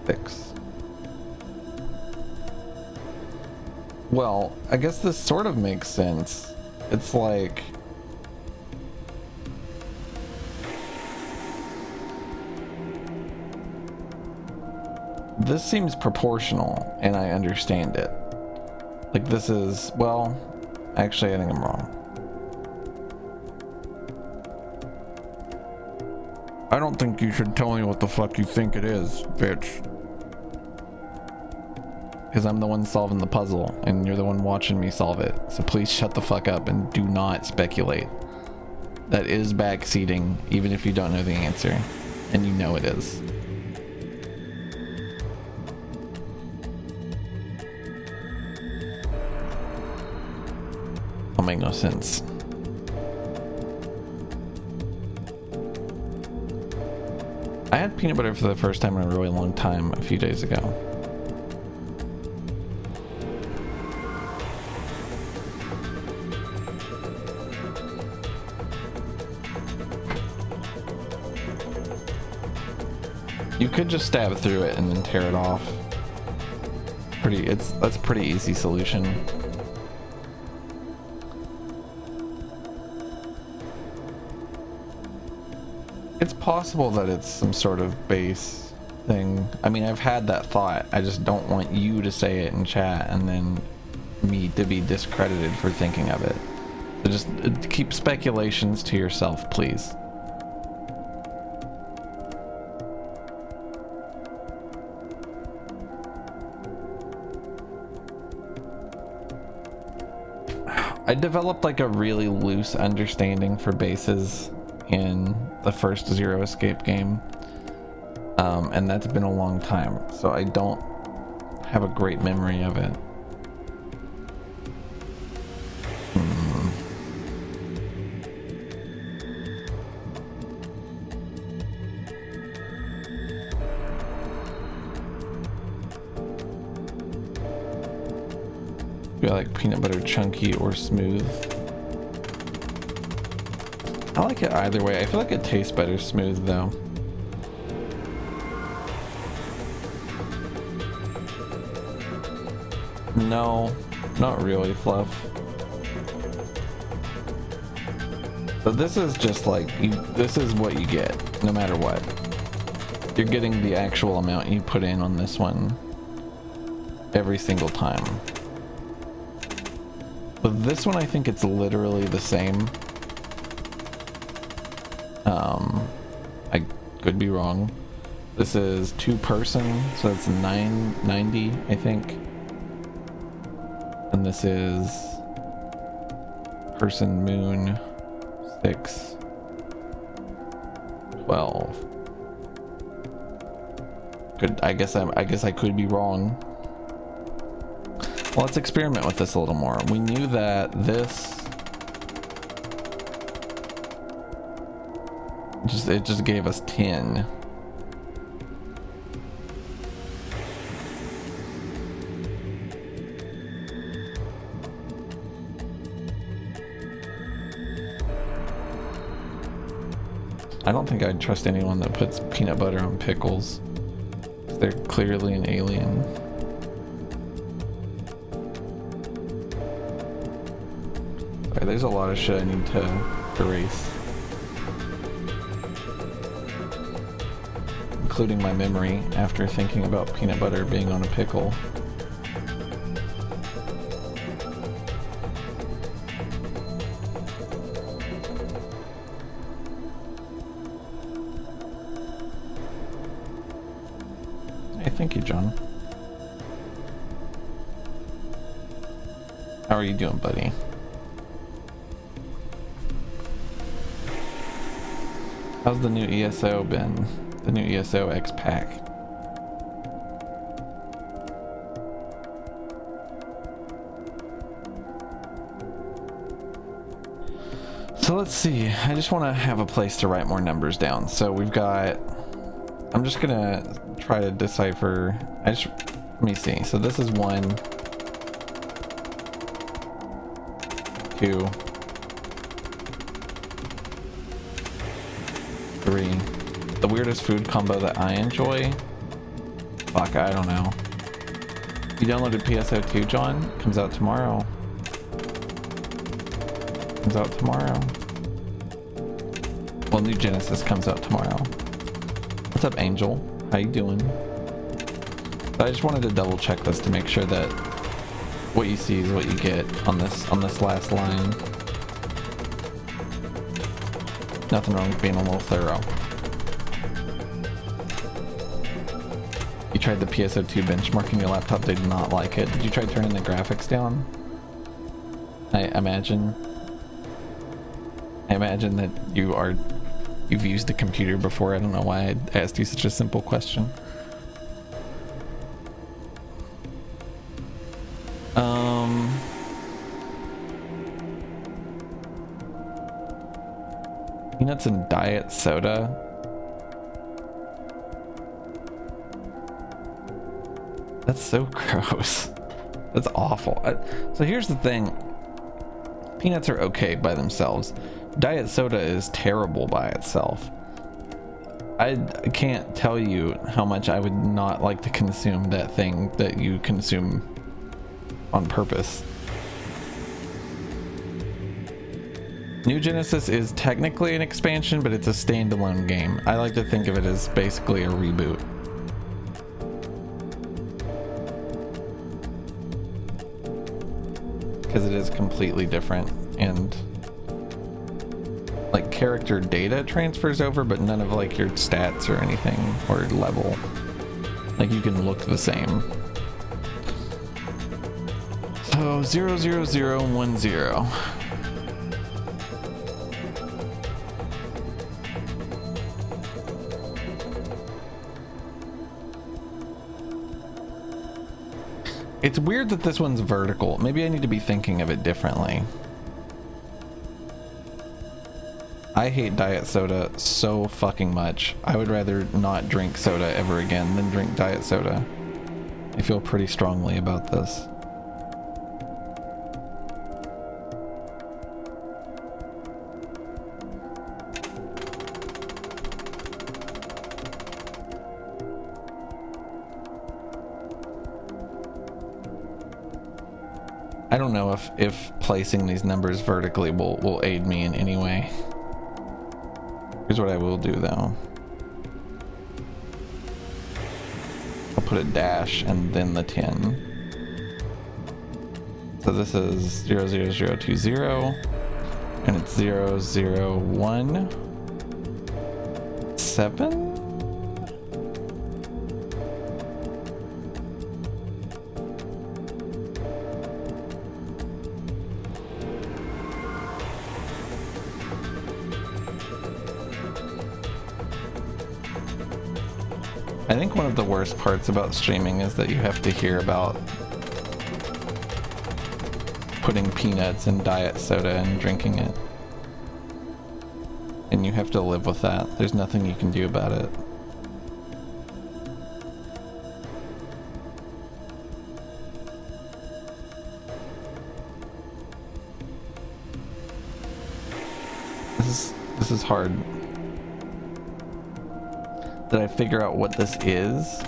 S1: 6. Well, I guess this sort of makes sense. It's like this seems proportional, and I understand it. Like this is, well, actually I think I'm wrong. I don't think you should tell me what the fuck you think it is, bitch. Because I'm the one solving the puzzle, and you're the one watching me solve it. So please shut the fuck up and do not speculate. That is backseating, even if you don't know the answer. And you know it is. It'll make no sense. I had peanut butter for the first time in a really long time a few days ago. You could just stab through it and then tear it off. That's a pretty easy solution. It's possible that it's some sort of base thing. I mean, I've had that thought. I just don't want you to say it in chat and then me to be discredited for thinking of it. So just keep speculations to yourself, please. I developed like a really loose understanding for bases in the first Zero Escape game, and that's been a long time, so I don't have a great memory of it. Do I like peanut butter chunky or smooth? I like it either way. I feel like it tastes better smooth though. No, not really, Fluff. But this is just like, this is what you get, no matter what. You're getting the actual amount you put in on this one every single time. But this one, I think it's literally the same. I could be wrong. This is 2-person, so it's $9.90, I think. And this is person moon 6 12. I guess I could be wrong. Well, let's experiment with this a little more. We knew that this it just gave us 10. I don't think I'd trust anyone that puts peanut butter on pickles. They're clearly an alien. Sorry, there's a lot of shit I need to erase. Including my memory after thinking about peanut butter being on a pickle. Hey, thank you, John. How are you doing, buddy? How's the new ESO been? The new ESO X pack. So let's see. I just want to have a place to write more numbers down. So we've got. I'm just gonna try to decipher. Let me see. So this is 1, 2, 3. The weirdest food combo that I enjoy? Fuck, I don't know. You downloaded PSO2, John? Comes out tomorrow. Comes out tomorrow. Well, New Genesis comes out tomorrow. What's up, Angel? How you doing? But I just wanted to double check this to make sure that what you see is what you get on this last line. Nothing wrong with being a little thorough. You tried the PSO2 benchmarking your laptop, they did not like it. Did you try turning the graphics down? I imagine that you've used a computer before. I don't know why I asked you such a simple question. Peanuts and diet soda. That's so gross. That's awful. So here's the thing. Peanuts are okay by themselves. Diet soda is terrible by itself. I can't tell you how much I would not like to consume that thing that you consume on purpose. New Genesis is technically an expansion, but it's a standalone game. I like to think of it as basically a reboot. Because it is completely different, and like character data transfers over, but none of like your stats or anything or level. Like you can look the same. So 00010. It's weird that this one's vertical. Maybe I need to be thinking of it differently. I hate diet soda so fucking much. I would rather not drink soda ever again than drink diet soda. I feel pretty strongly about this. I don't know if placing these numbers vertically will aid me in any way. Here's what I will do though. I'll put a dash and then the 10. So this is 00020 and it's 0017. I think one of the worst parts about streaming is that you have to hear about putting peanuts in diet soda and drinking it. And you have to live with that. There's nothing you can do about it. This is hard. Did I figure out what this is?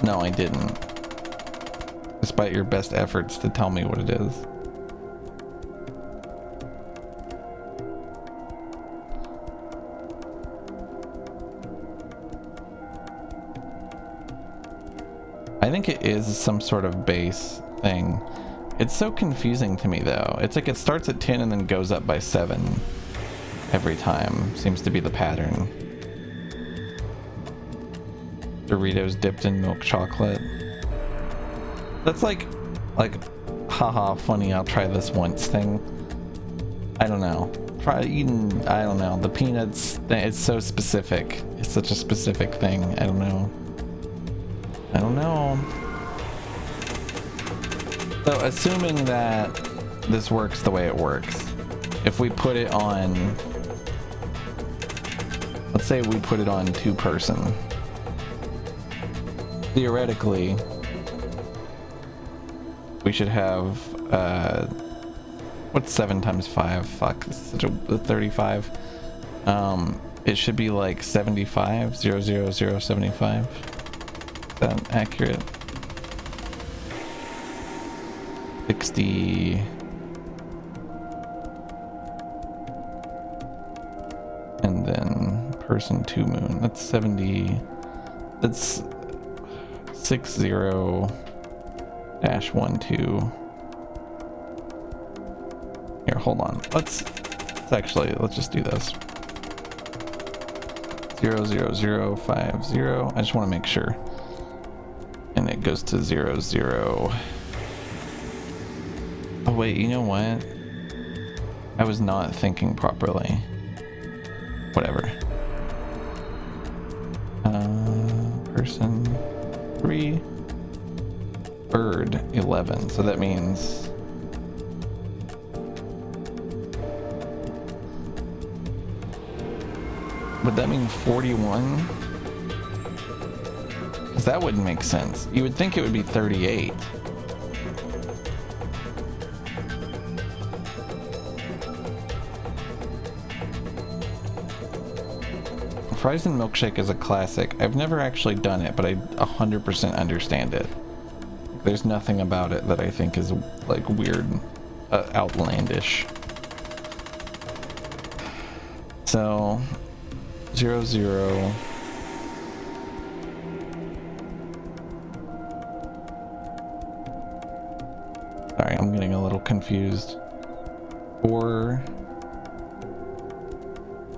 S1: No, I didn't. Despite your best efforts to tell me what it is. I think it is some sort of base thing. It's so confusing to me though. It's like it starts at 10 and then goes up by 7 every time. Seems to be the pattern. Doritos dipped in milk chocolate. That's like haha funny, I'll try this once thing. I don't know. Try eating, I don't know, the peanuts, it's so specific. It's such a specific thing. I don't know. I don't know. So assuming that this works the way it works, if we put it on, let's say we put it on 2-person. Theoretically, we should have, what's 7 times 5? Fuck, this is such a 35. it should be like 75, 00075. Is that accurate? 60. And then person 2 moon. That's 70. That's 60-12. Here, hold on. Let's just do this. 00050. I just want to make sure. And it goes to 00. Oh wait, you know what? I was not thinking properly. Whatever. Person 3. Bird 11. So that means would that mean 41? Because that wouldn't make sense. You would think it would be 38. Fries and milkshake is a classic. I've never actually done it, but I 100% understand it. There's nothing about it that I think is like weird, outlandish. So 00. Sorry, I'm getting a little confused. 4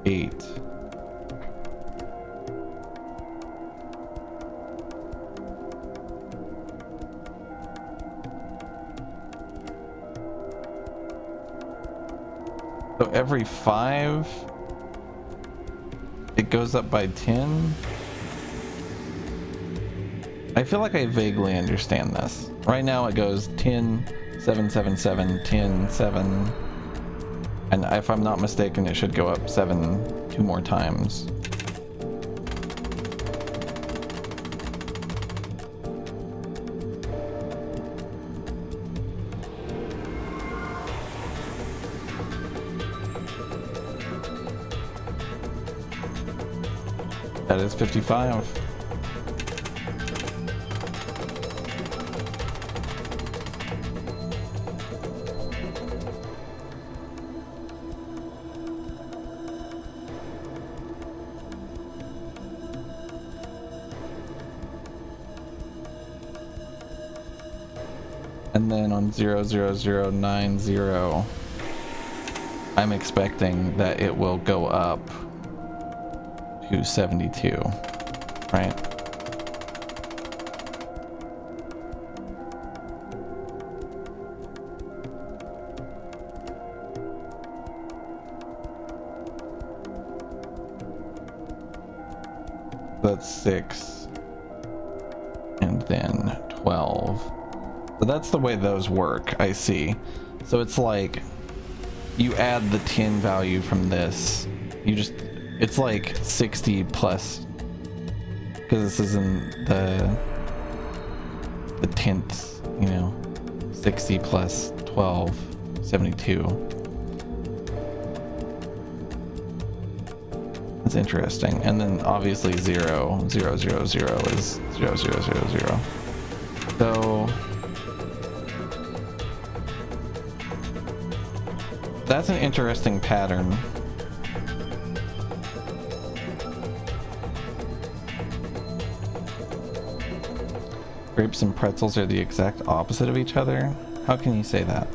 S1: 8. So every 5, it goes up by 10. I feel like I vaguely understand this. Right now it goes 10, 7, 7, 7, 10, 7. And if I'm not mistaken, it should go up 7 2 more times. That is 55. And then on 00090, I'm expecting that it will go up to 72, right? That's 6 and then 12. So that's the way those work, I see. So it's like you add the 10 value from this, it's like 60 plus, because this is in the 10th, 60 plus 12, 72. That's interesting. And then obviously 0, 0, 0, 0 is 0, 0, 0, 0. So that's an interesting pattern. Grapes and pretzels are the exact opposite of each other? How can you say that?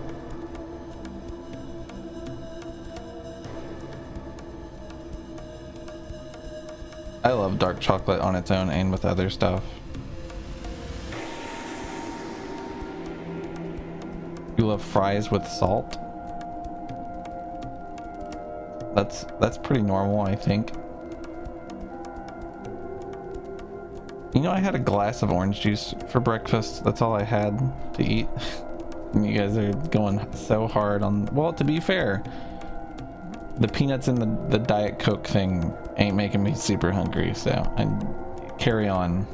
S1: I love dark chocolate on its own and with other stuff. You love fries with salt? That's pretty normal, I think. I had a glass of orange juice for breakfast. That's all I had to eat. And you guys are going so hard on... Well, to be fair, the peanuts in the Diet Coke thing ain't making me super hungry, so I carry on.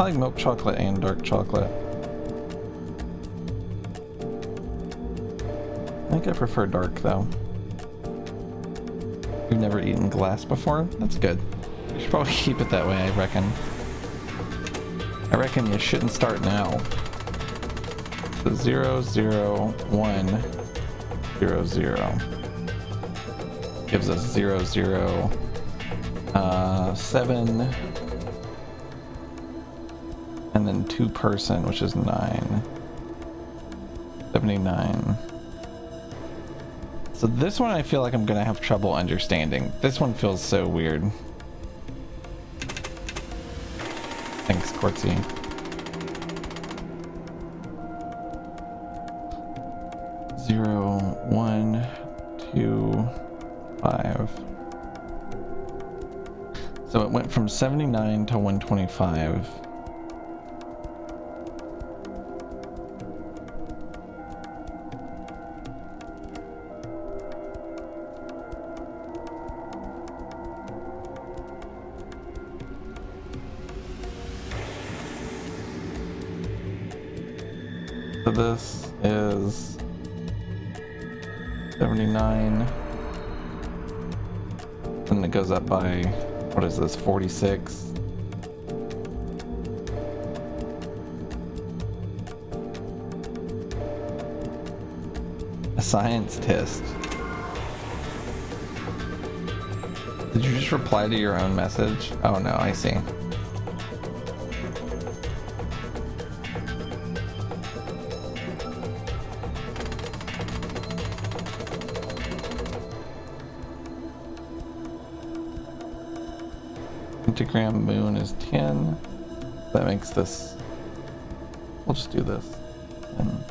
S1: I like milk chocolate and dark chocolate. I think I prefer dark though. You've never eaten glass before? That's good. You should probably keep it that way, I reckon. I reckon you shouldn't start now. So 0, 0, 1, 0, 0. Gives us 0, 0, 7. And then 2 person, which is 9. 79. So this one I feel like I'm gonna have trouble understanding. This one feels so weird. Thanks, Quartzy. Zero, 1, 2, 5. So it went from 79 to 125. So this is 79, and it goes up by, what is this, 46? A science test. Did you just reply to your own message? Oh no, I see. Pentagram moon is 10. That makes this. We'll just do this. And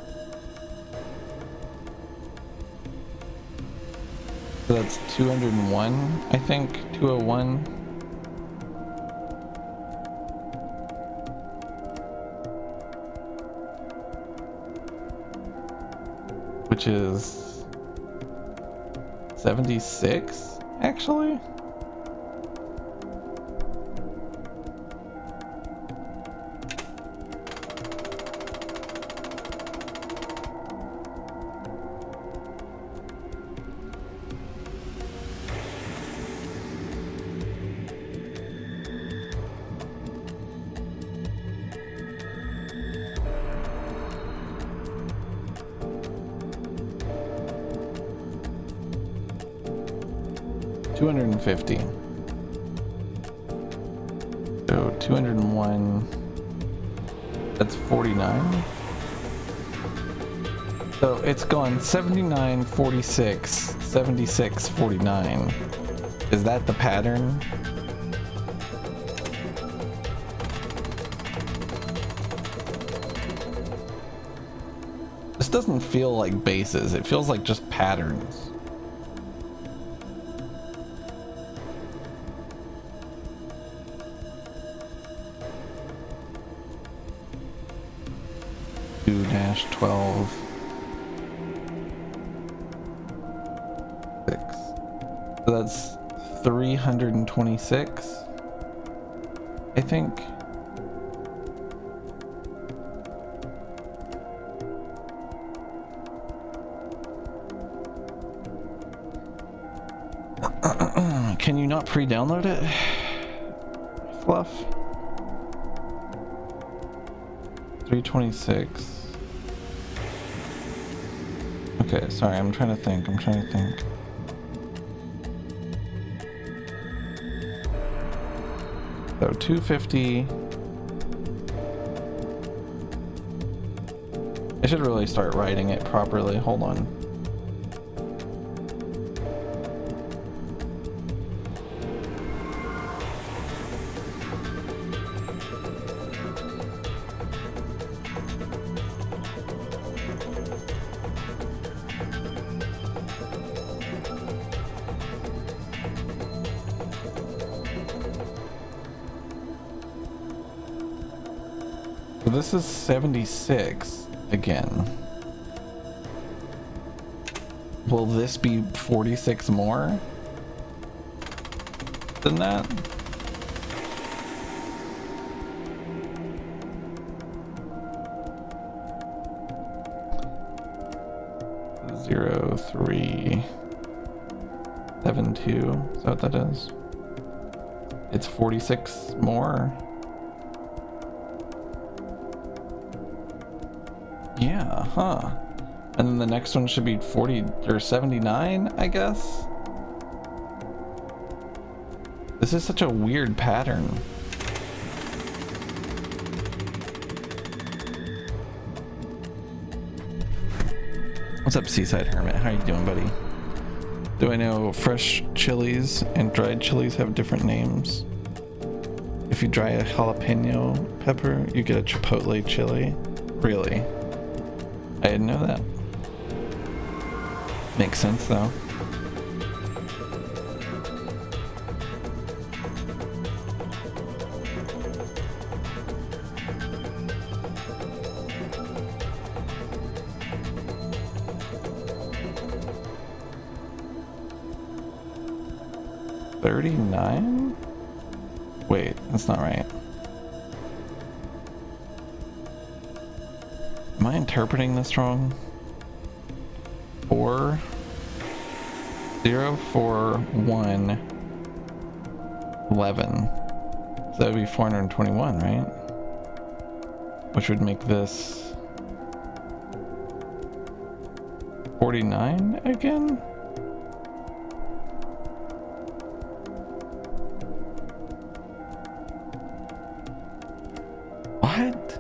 S1: so that's 201, I think. 201. Which is 76, actually. $250. So 201. That's 49. So it's gone 79, 46, 76, 49. Is that the pattern? This doesn't feel like bases. It feels like just patterns. -12 6. So that's 326, I think. Can you not pre-download it, Fluff? 326. Okay, sorry, I'm trying to think. So 250. I should really start writing it properly. Hold on. This is 76 again. Will this be 46 more than that? 0372. Is that what that is? It's 46 more. Yeah, huh. And then the next one should be 40 or 79, I guess. This is such a weird pattern. What's up, Seaside Hermit? How you doing, buddy? Do I know fresh chilies and dried chilies have different names? If you dry a jalapeno pepper, you get a chipotle chili. Really? I didn't know that. Makes sense, though. $39? Wait, that's not right. Am I interpreting this wrong? 4 0 4 1 11. So that would be 421, right? Which would make this 49 again? What?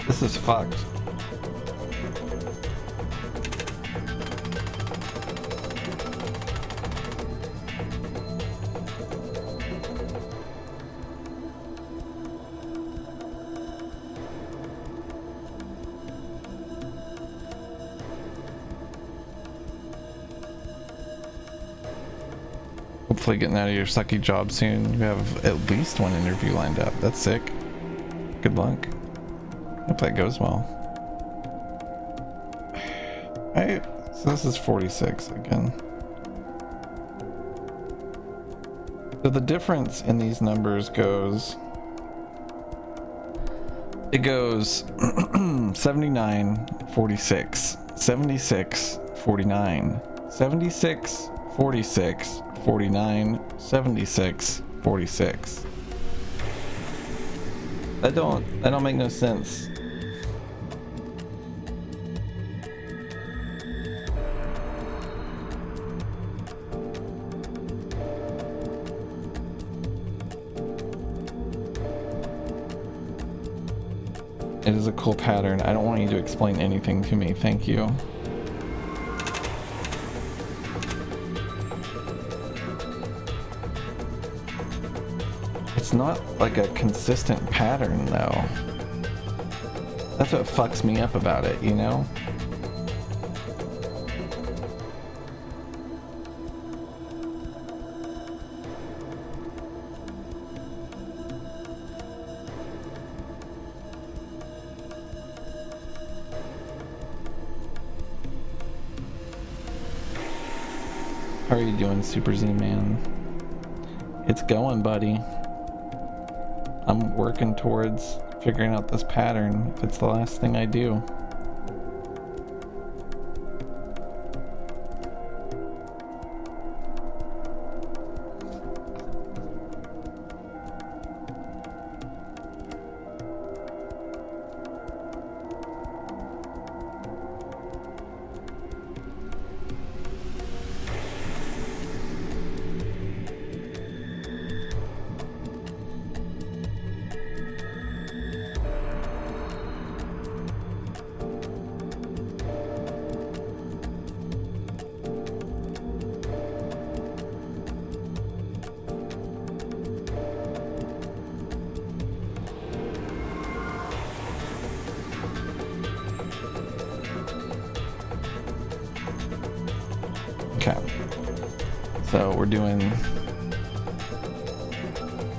S1: This is fucked. Hopefully getting out of your sucky job soon. You have at least one interview lined up. That's sick. Good luck. Hope that goes well. So this is 46 again. So the difference in these numbers goes... It goes 79, 46, 76, 49, 76, 46, 49, 76, 46. That don't make no sense. It is a cool pattern. I don't want you to explain anything to me. Thank you. It's not like a consistent pattern, though. That's what fucks me up about it, you know? How are you doing, Super Z-Man? It's going, buddy. I'm working towards figuring out this pattern if it's the last thing I do. So we're doing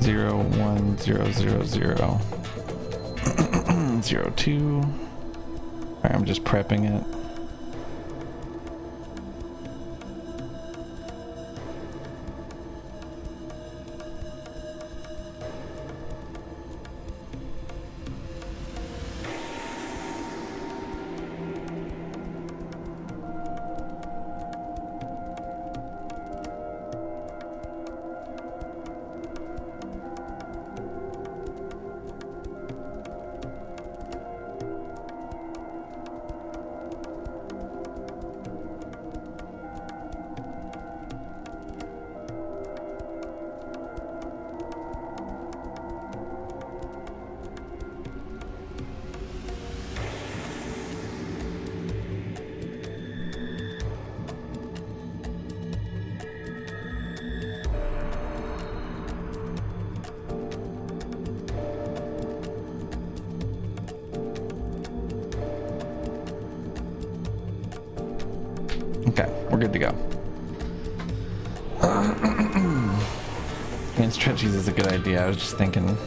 S1: 0, 1, 0, 0, 0, 0, 2. Alright, I'm just prepping it. Okay, we're good to go. I mean, stretchies is a good idea. I was just thinking.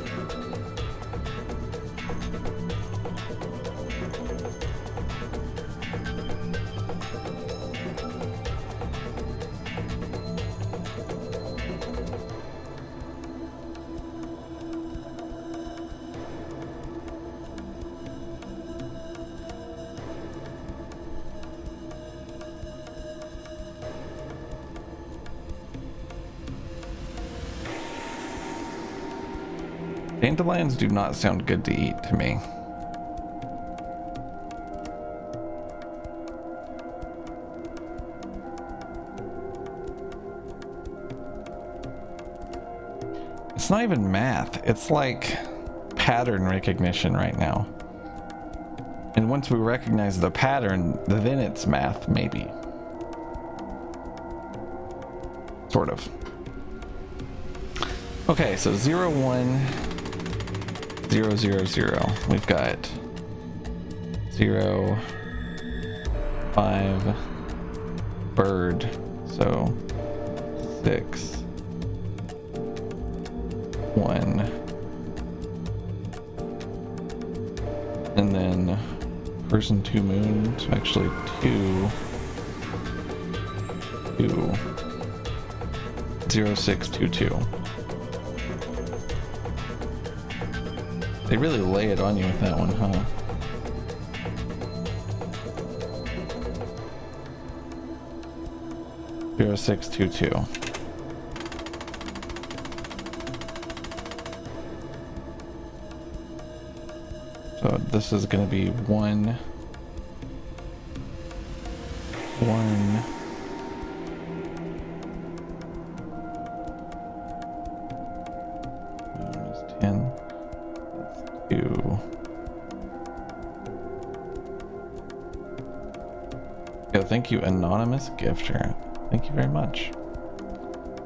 S1: Dandelions do not sound good to eat to me. It's not even math. It's like pattern recognition right now. And once we recognize the pattern, then it's math, maybe. Sort of. Okay, so 0, 1, 0, 0, 0. We've got 0, 5, bird, so 6, 1, and then person 2 moon, so actually 2, 2, 0, 6, 2, 2. They really lay it on you with that one, huh? Zero, 6, 2, 2. So this is going to be 1, 1. Is 10. Yeah, thank you, anonymous gifter. Thank you very much.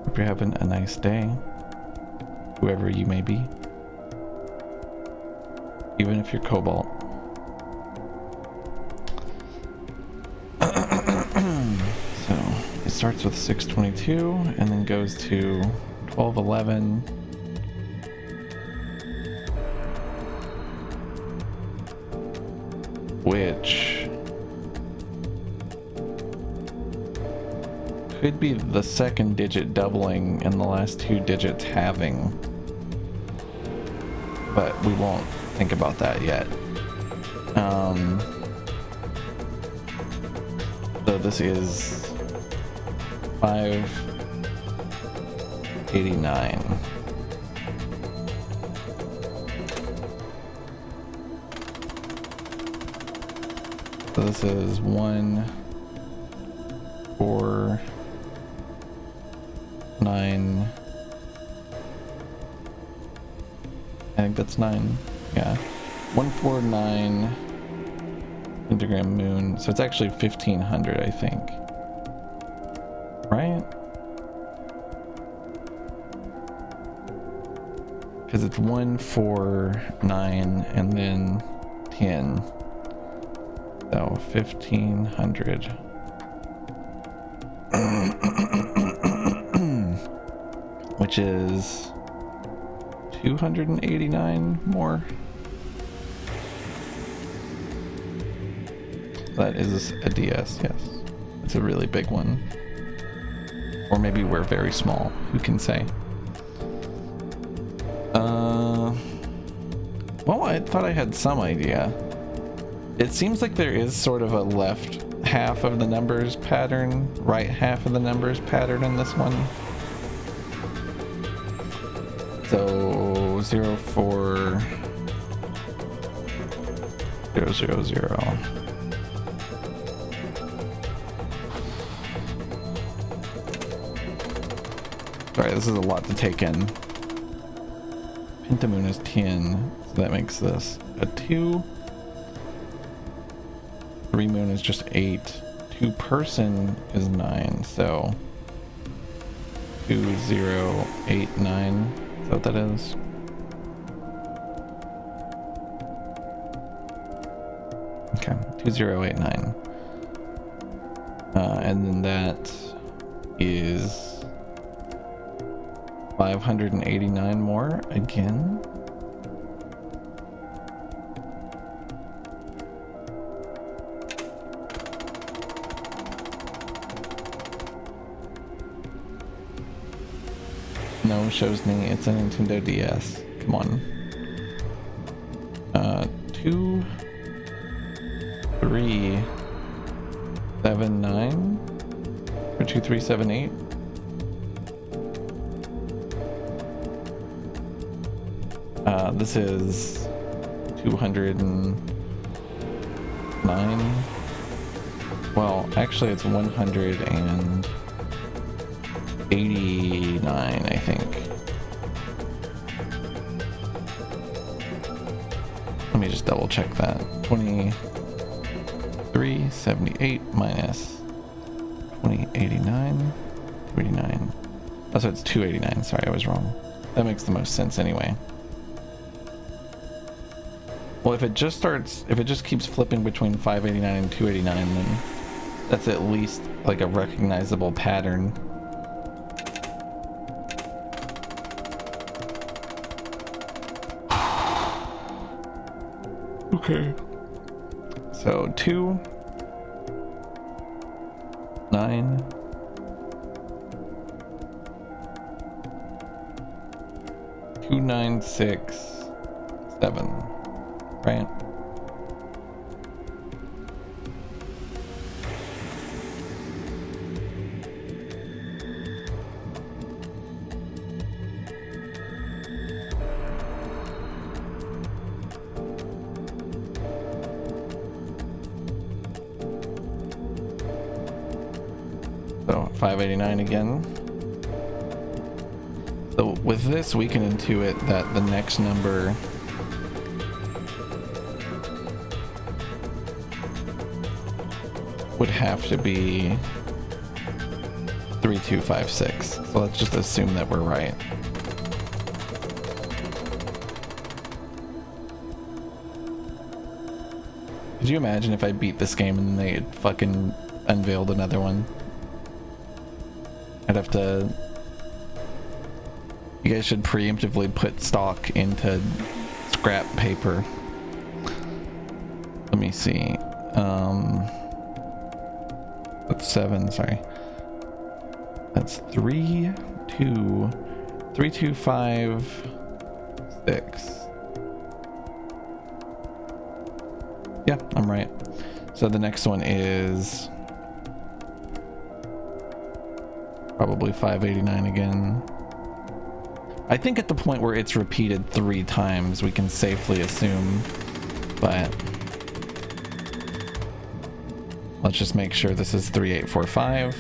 S1: Hope you're having a nice day, whoever you may be, even if you're Cobalt. So it starts with 622 and then goes to 1211. Which could be the second digit doubling and the last 2 digits halving, but we won't think about that yet. So this is 589. So this is 1, 4, 9. I think that's 9. Yeah. 149 pentagram moon. So it's actually 1500, I think. Right? Because it's 1, 4, 9, and then 10. So 1500. which is 289 more. That is a DS, yes. It's a really big one. Or maybe we're very small, who can say? Well, I thought I had some idea. It seems like there is sort of a left half of the numbers pattern, right half of the numbers pattern in this one. So 04 000. Sorry, this is a lot to take in. Pentamoon is 10, so that makes this a 2. 3 moon is just 8. 2 person is 9, so 2089. Is that what that is? Okay, 2089. And then that is 589 more again. No, shows me it's a Nintendo DS. Come on. 2 3 7 9 or 2 3 7 8. This is 209. Well, actually it's 189, I think. Let me just double check that. 2378 minus 2089, 289. Oh, so it's 289. Sorry, I was wrong. That makes the most sense anyway. Well, if it just keeps flipping between 589 and 289, then that's at least like a recognizable pattern. Okay. So 2 9 2967, right? So 589 again. So with this, we can intuit that the next number would have to be 3256. So let's just assume that we're right. Could you imagine if I beat this game and then they fucking unveiled another one? I'd have to... You guys should preemptively put stock into scrap paper. Let me see. That's 7, sorry. That's 3 2 3 2 5 6. Yeah, I'm right. So the next one is probably 589 again. I think at the point where it's repeated 3 times, we can safely assume, but let's just make sure this is 3845.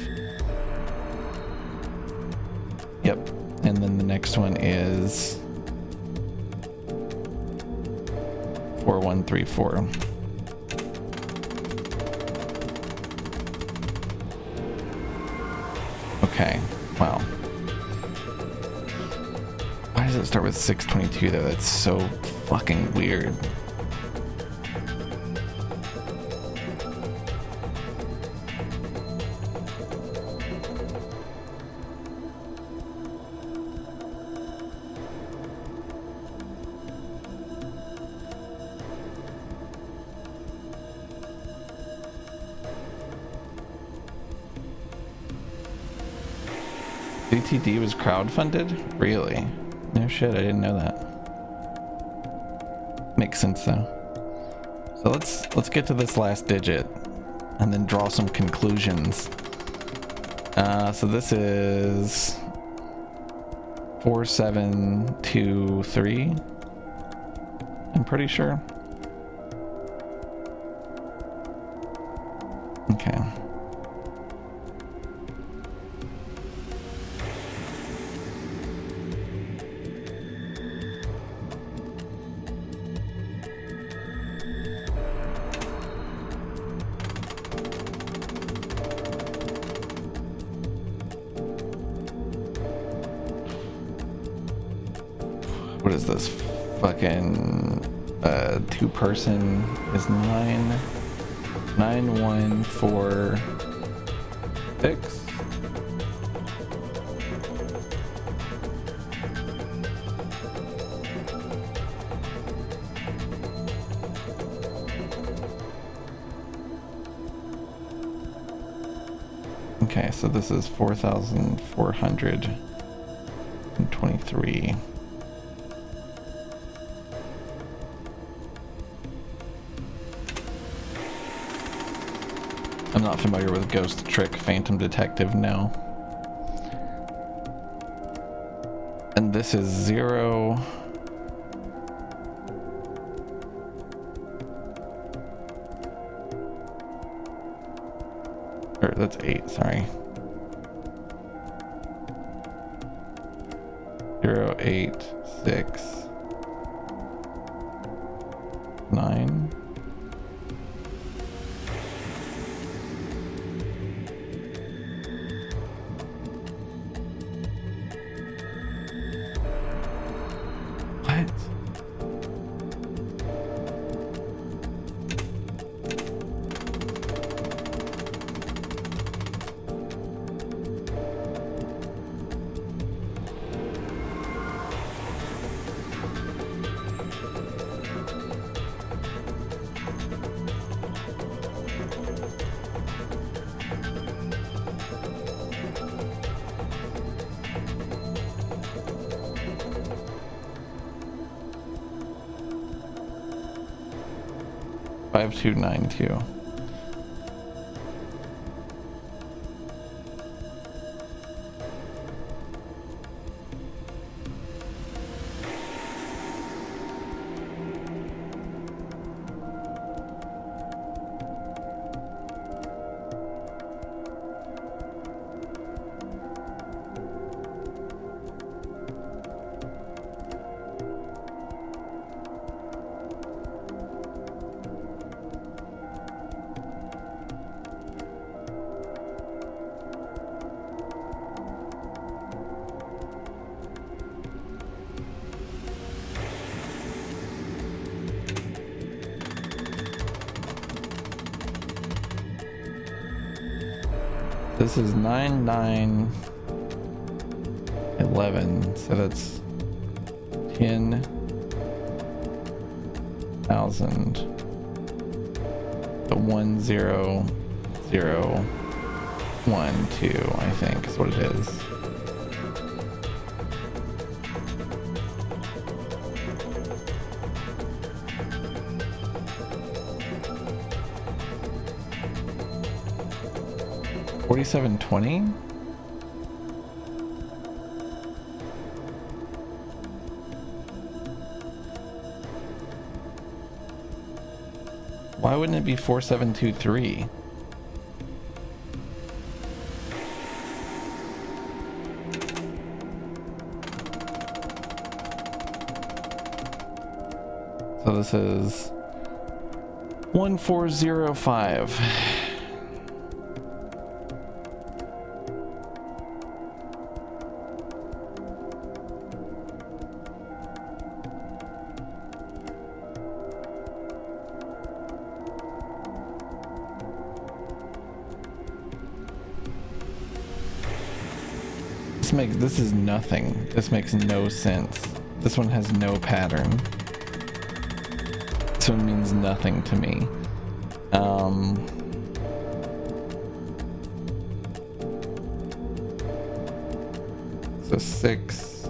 S1: Yep. And then the next one is 4134. Okay. Wow. Why does it start with 622 though? That's so fucking weird. ZTD was crowdfunded? Really? No shit, I didn't know that. Makes sense though. So let's get to this last digit and then draw some conclusions. So this is 4723. I'm pretty sure. Okay. What is this? Fucking 2-person is 9146. Okay, so this is 4,423. I'm not familiar with Ghost Trick Phantom Detective now. And this is 0. Or that's 8, sorry. 0, 8, 6, 9. What? Five, 2, 9, 2. This is 9, 9, 11, so that's 10,000. The 1, 0, 0, 1, 2, I think is what it is. $47.20? Why wouldn't it be 4723? So this is 1405. This is nothing. This makes no sense. This one has no pattern. This one means nothing to me. So 6,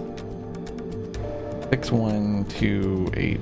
S1: 6, 1, 2, 8.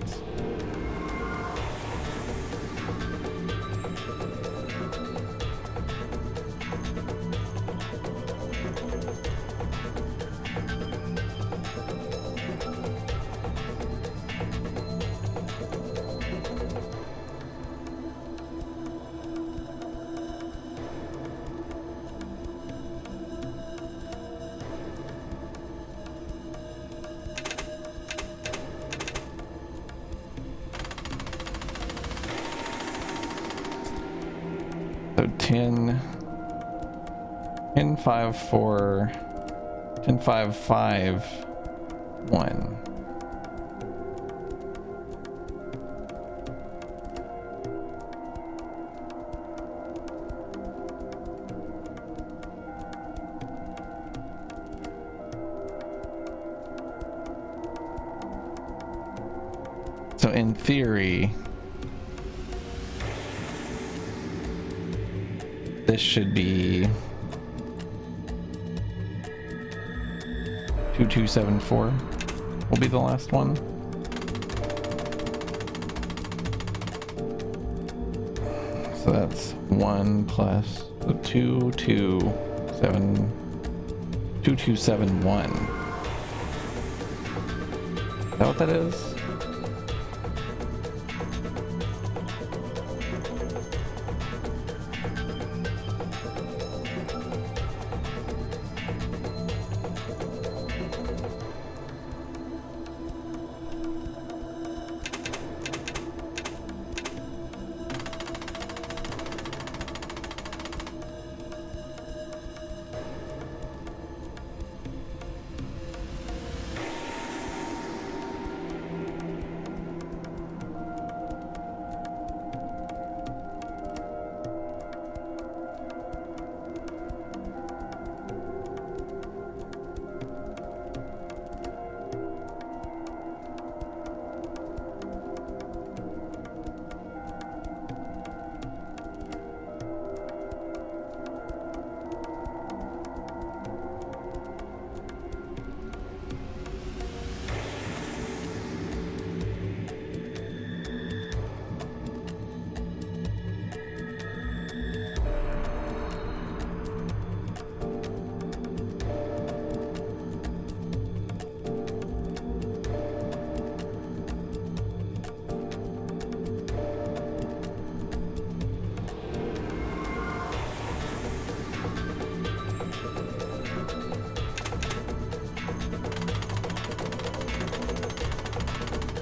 S1: So 10, 10, 5, 4, 10, 5, 5, 1. So in theory, this should be 2274 will be the last one. So that's 1 plus 2271. Is that what that is?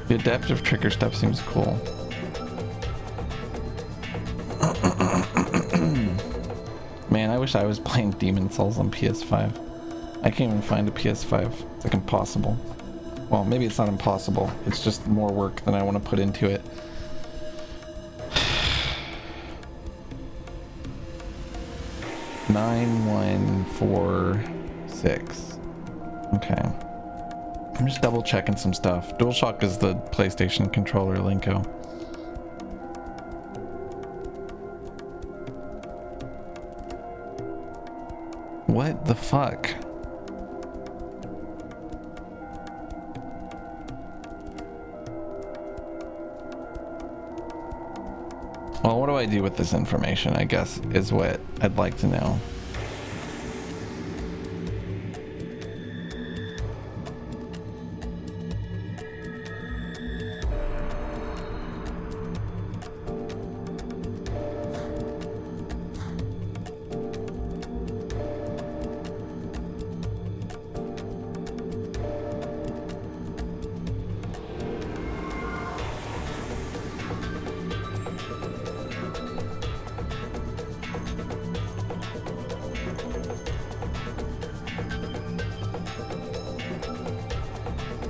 S1: The adaptive trigger stuff seems cool. Man, I wish I was playing Demon Souls on PS5. I can't even find a PS5. It's like impossible. Well, maybe it's not impossible. It's just more work than I want to put into it. Nine, 1, 4, 6. Okay. I'm just double checking some stuff. DualShock is the PlayStation controller, Linko. What the fuck? Well, what do I do with this information, I guess, is what I'd like to know.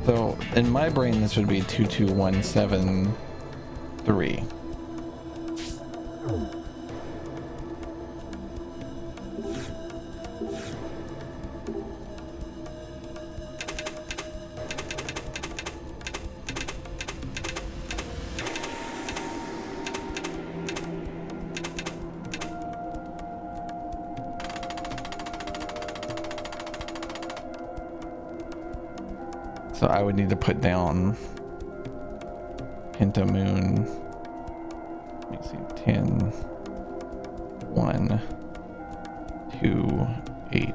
S1: So in my brain, this would be 22173. So I would need to put down Pentamoon. Let me see, 10, 1, 2, 8.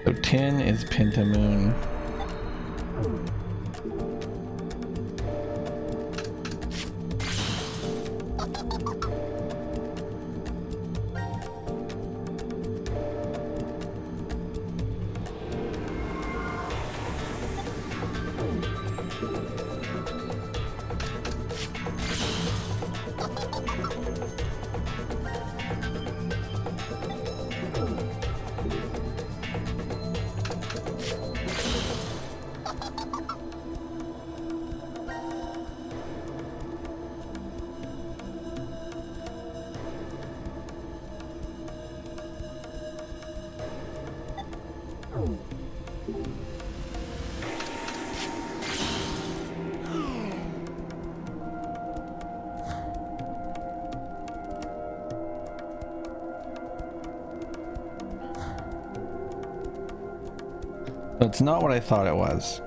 S1: So 10 is Pentamoon. It's not what I thought it was.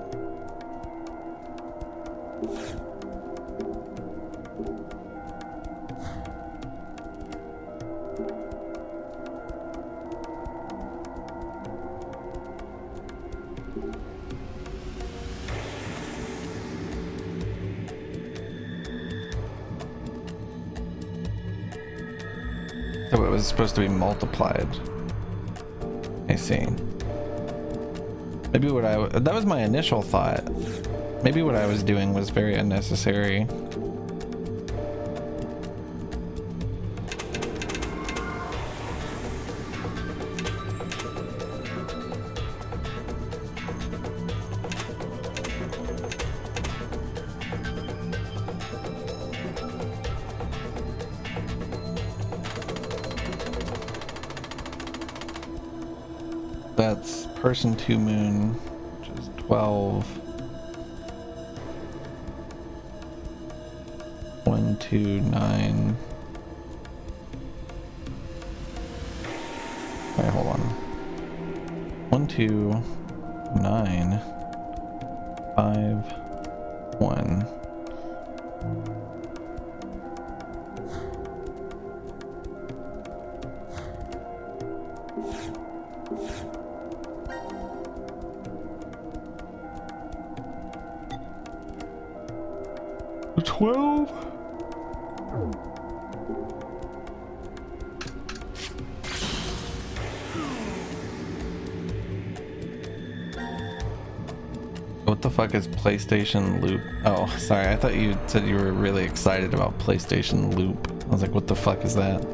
S1: So it was supposed to be multiplied. I see. Maybe that was my initial thought. Maybe what I was doing was very unnecessary. That's person 2 moon, which is 12. 1, 2, 9. Wait, hold on. 1, 2, 9, 5, 1. What the fuck is PlayStation Loop? Oh, sorry. I thought you said you were really excited about PlayStation Loop. I was like, what the fuck is that?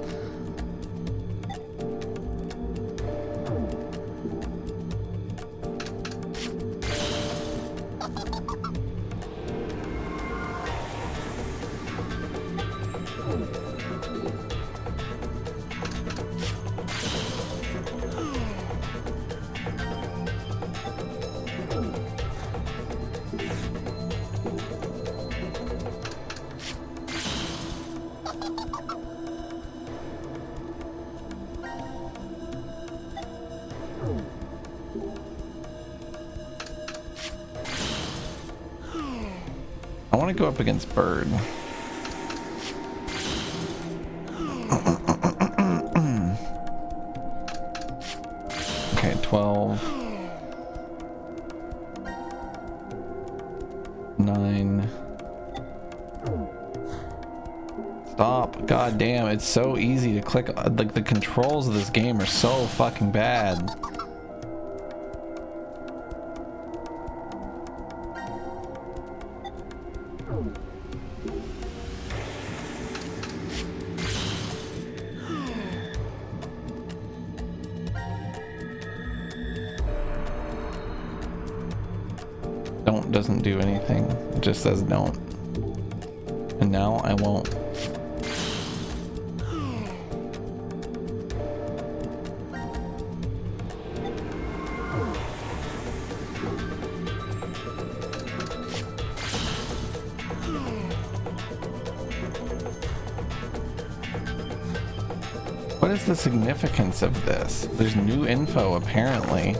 S1: I want to go up against Bird. Okay, 12. 9. Stop. God damn, it's so easy to click. Like, the controls of this game are so fucking bad. Don't doesn't do anything. It just says don't. And now I won't. What is the significance of this? There's new info apparently.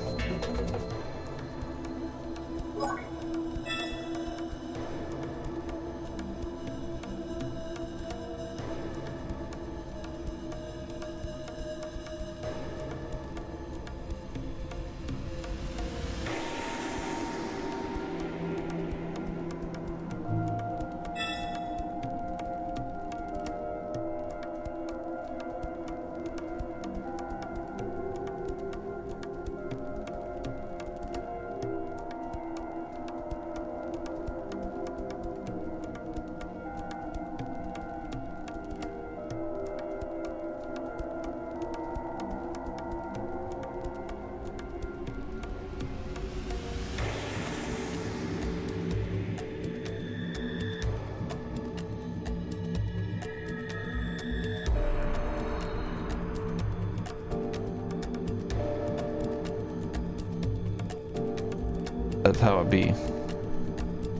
S1: That's how it be.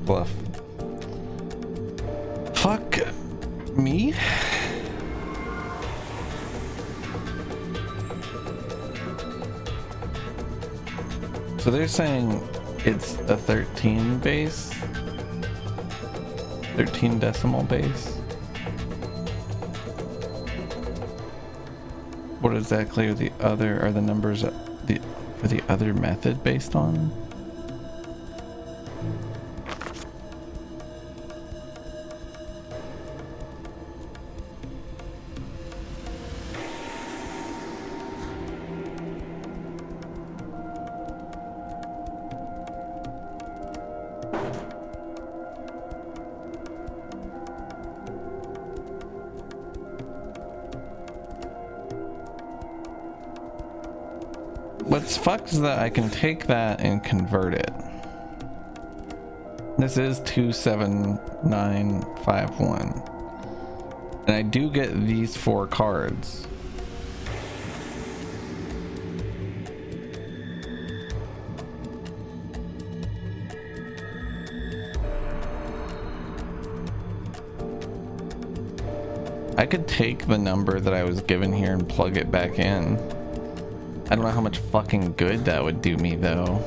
S1: Bluff. Fuck me. So they're saying it's a 13 base, 13 decimal base. What exactly are the numbers for the other method based on? What's fucked is that I can take that and convert it. This is 27951. And I do get these 4 cards. I could take the number that I was given here and plug it back in. I don't know how much fucking good that would do me though.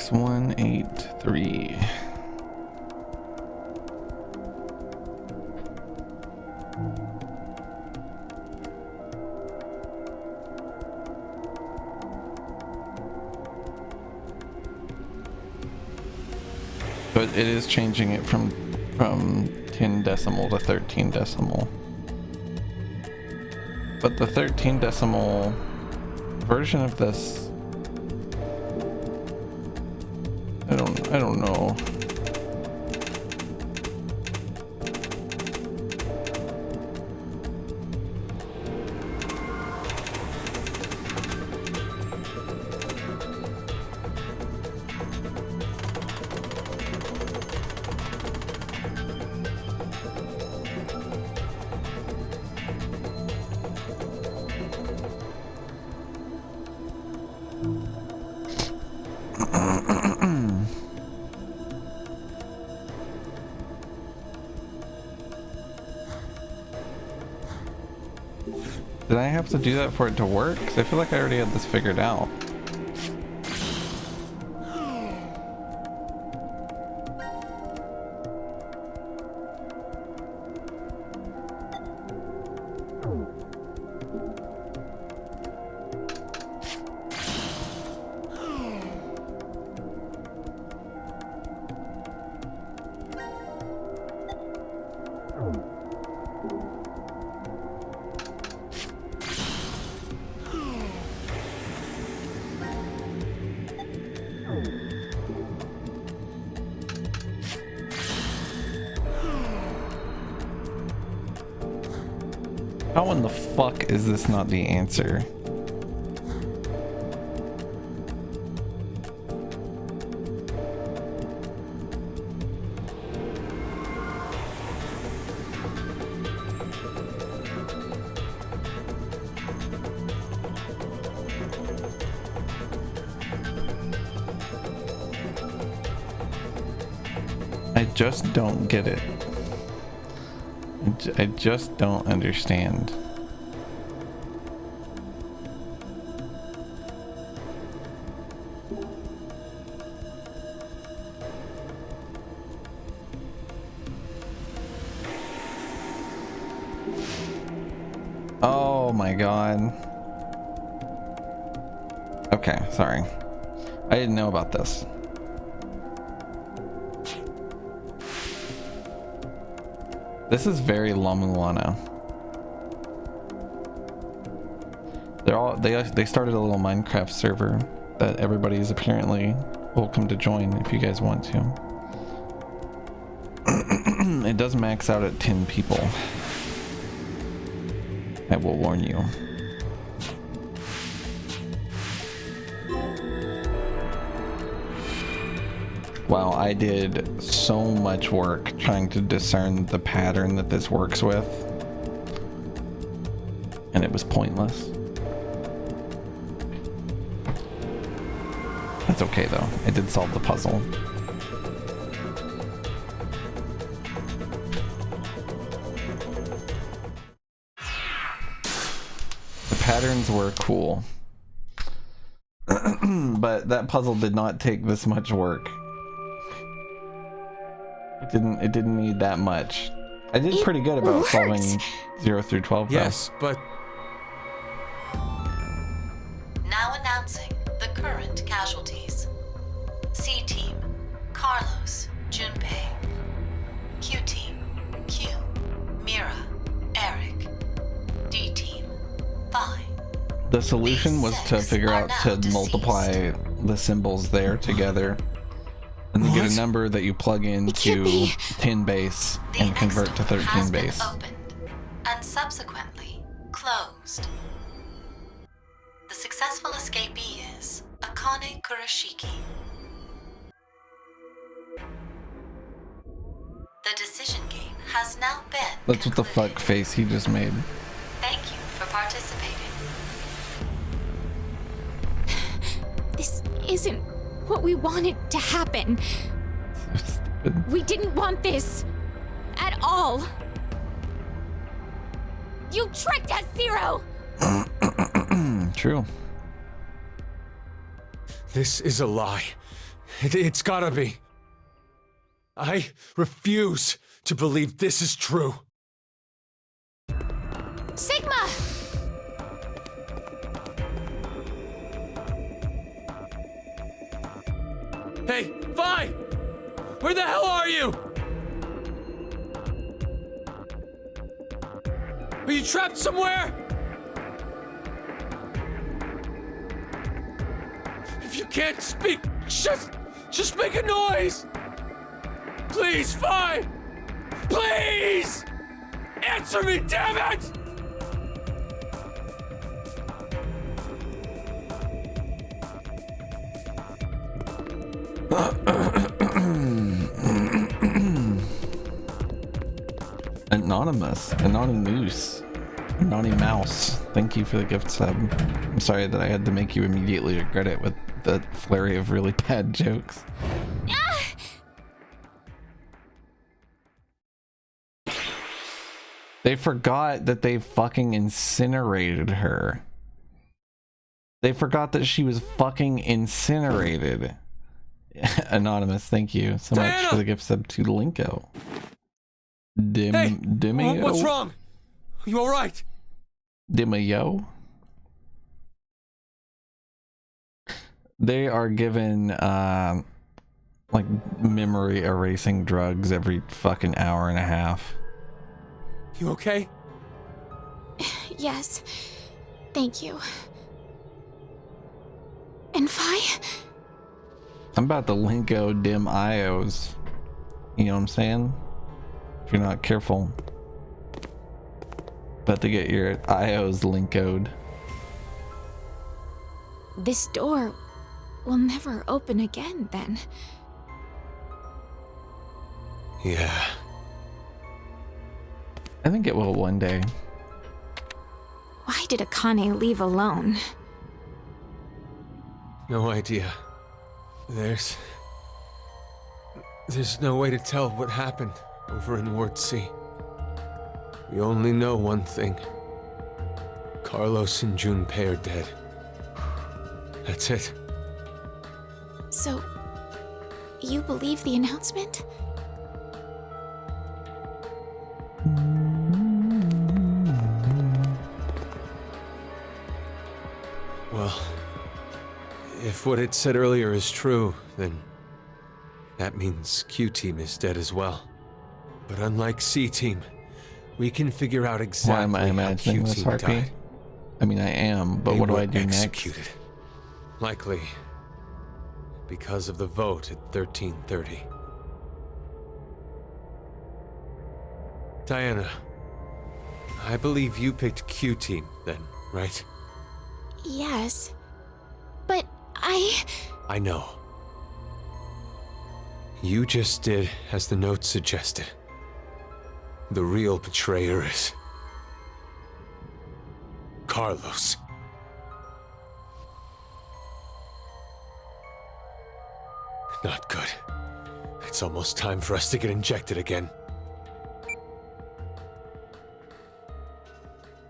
S1: X183. But it is changing it from 10 decimal to 13 decimal. But the 13 decimal version of this, I don't know. Did I have to do that for it to work? 'Cause I feel like I already had this figured out. How in the fuck is this not the answer? I just don't get it. I just don't understand. Oh my god. Okay, sorry. I didn't know about this. This is very La Mulana. They started a little Minecraft server that everybody is apparently welcome to join if you guys want to. It does max out at 10 people. I will warn you. Wow, I did so much work trying to discern the pattern that this works with, and it was pointless. That's okay though, I did solve the puzzle. The patterns were cool. But that puzzle did not take this much work. It didn't need that much. I did pretty good about solving 0 through 12 though.
S8: Yes, but
S6: Now announcing the current casualties. C Team, Carlos, Junpei. Q Team, Q, Mira, Eric. D Team, Vi.
S1: The solution was to figure out to multiply the symbols there together and then get a number that you plug into 10 base and convert to 13 base.
S6: Opened and subsequently closed. The successful escapee is Akane Kurashiki. The decision game has now been
S1: That's what the
S6: concluded.
S1: fuck face he just made.
S6: Thank you for participating.
S7: This isn't what we wanted to happen.
S1: So stupid.
S7: We didn't want this at all. You tricked us, Zero!
S1: True.
S8: this is a lie. It's gotta be. I refuse to believe this is true.
S7: Sigma!
S8: Hey, Vi! Where the hell are you? Are you trapped somewhere? If you can't speak, just make a noise! Please, Vi! Please! Answer me, damn it!
S1: Anonymous, Mouse. Thank you for the gift sub. I'm sorry that I had to make you immediately regret it with the flurry of really bad jokes. They forgot that they fucking incinerated her. They forgot that she was fucking incinerated. Anonymous, thank you so much
S8: Diana!
S1: for the gift sub to Linko.
S8: Hey,
S1: Dimio?
S8: what's wrong? You all right?
S1: Dimio? They are given like memory erasing drugs every fucking hour and a half.
S8: You okay?
S7: Yes. Thank you. And Vi?
S1: I'm about to Linko dim IOs. You know what I'm saying? If you're not careful. About to get your IO's link code.
S7: This door will never open again, then.
S8: Yeah.
S1: I think it will one day.
S7: Why did Akane leave alone?
S8: No idea. There's no way to tell what happened over in Ward C. We only know one thing. Carlos and Junpei are dead. That's it.
S7: So, you believe the announcement?
S8: Well, if what it said earlier is true, then that means Q-Team is dead as well. But unlike C-Team, we can figure out
S1: Why
S8: exactly
S1: am I
S8: how
S1: imagining this,
S8: Q-Team
S1: Harpy?
S8: died.
S1: I mean, I am, but
S8: They
S1: what do
S8: were
S1: I do
S8: executed.
S1: next?
S8: Likely because of the vote at 1330. Diana, I believe you picked Q-Team then, right?
S7: Yes. But I
S8: know. You just did as the note suggested. The real betrayer is Carlos. Not good. It's almost time for us to get injected again.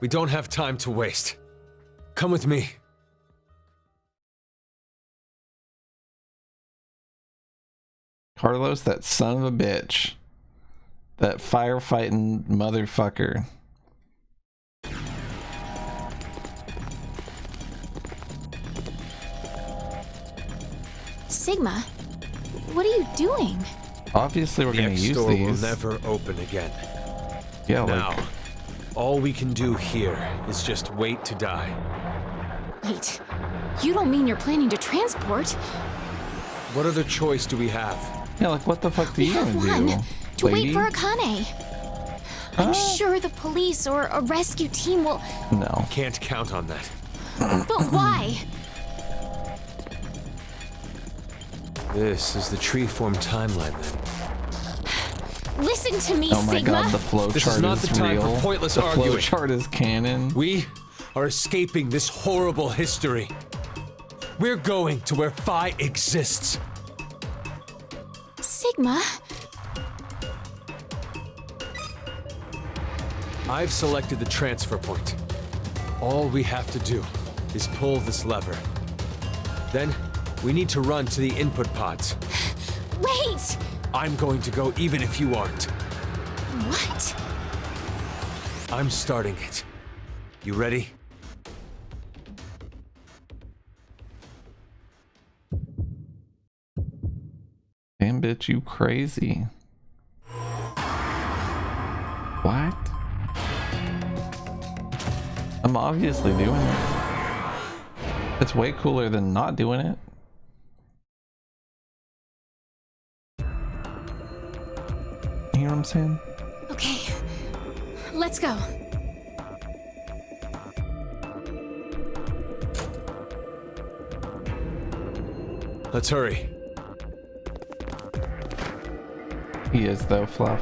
S8: We don't have time to waste. Come with me.
S1: Carlos, that son of a bitch. That firefighting motherfucker.
S7: Sigma, what are you doing?
S1: Obviously, we're
S8: The
S1: gonna use
S8: X-Store will
S1: these.
S8: never open again.
S1: Yeah,
S8: Now,
S1: like,
S8: all we can do here is just wait to die.
S7: Wait, you don't mean you're planning to transport?
S8: What other choice do we have?
S1: yeah, like what the fuck do
S7: We
S1: you
S7: have
S1: gonna
S7: one,
S1: do,
S7: to
S1: lady?
S7: wait for Akane. I'm sure the police or a rescue team will...
S1: No.
S8: Can't count on that.
S7: But why?
S8: This is the tree-form timeline then.
S7: Listen to me,
S1: Oh my
S7: Sigma.
S1: god, the flow
S8: This
S1: chart
S8: is not
S1: is
S8: the time for
S1: real.
S8: pointless
S1: the flow
S8: arguing.
S1: chart is canon.
S8: We are escaping this horrible history. We're going to where Phi exists.
S7: Sigma,
S8: I've selected the transfer point. All we have to do is pull this lever. Then, we need to run to the input pods.
S7: wait!
S8: I'm going to go even if you aren't.
S7: What?
S8: I'm starting it. You ready?
S1: Damn bitch, you crazy. What? I'm obviously doing it. It's way cooler than not doing it. You hear what I'm saying?
S7: Okay, let's go.
S8: Let's hurry.
S1: He is though, Fluff.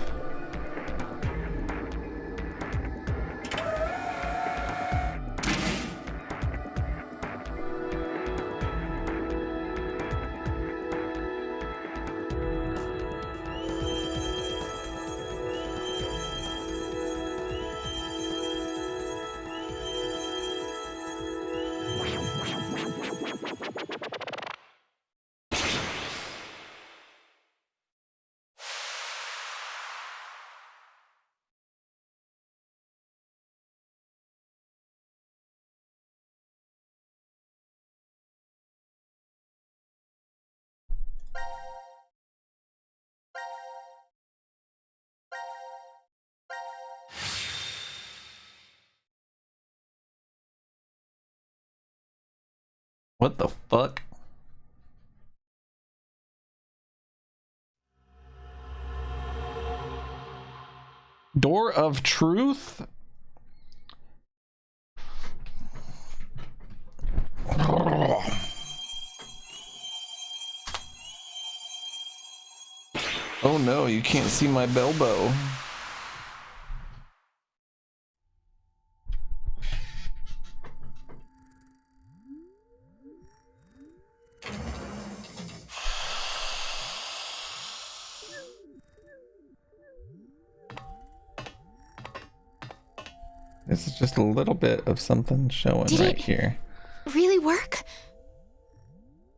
S1: What the fuck? Door of Truth? Oh no, you can't see my Bilbo. This is just a little bit of something showing right here.
S7: Really work?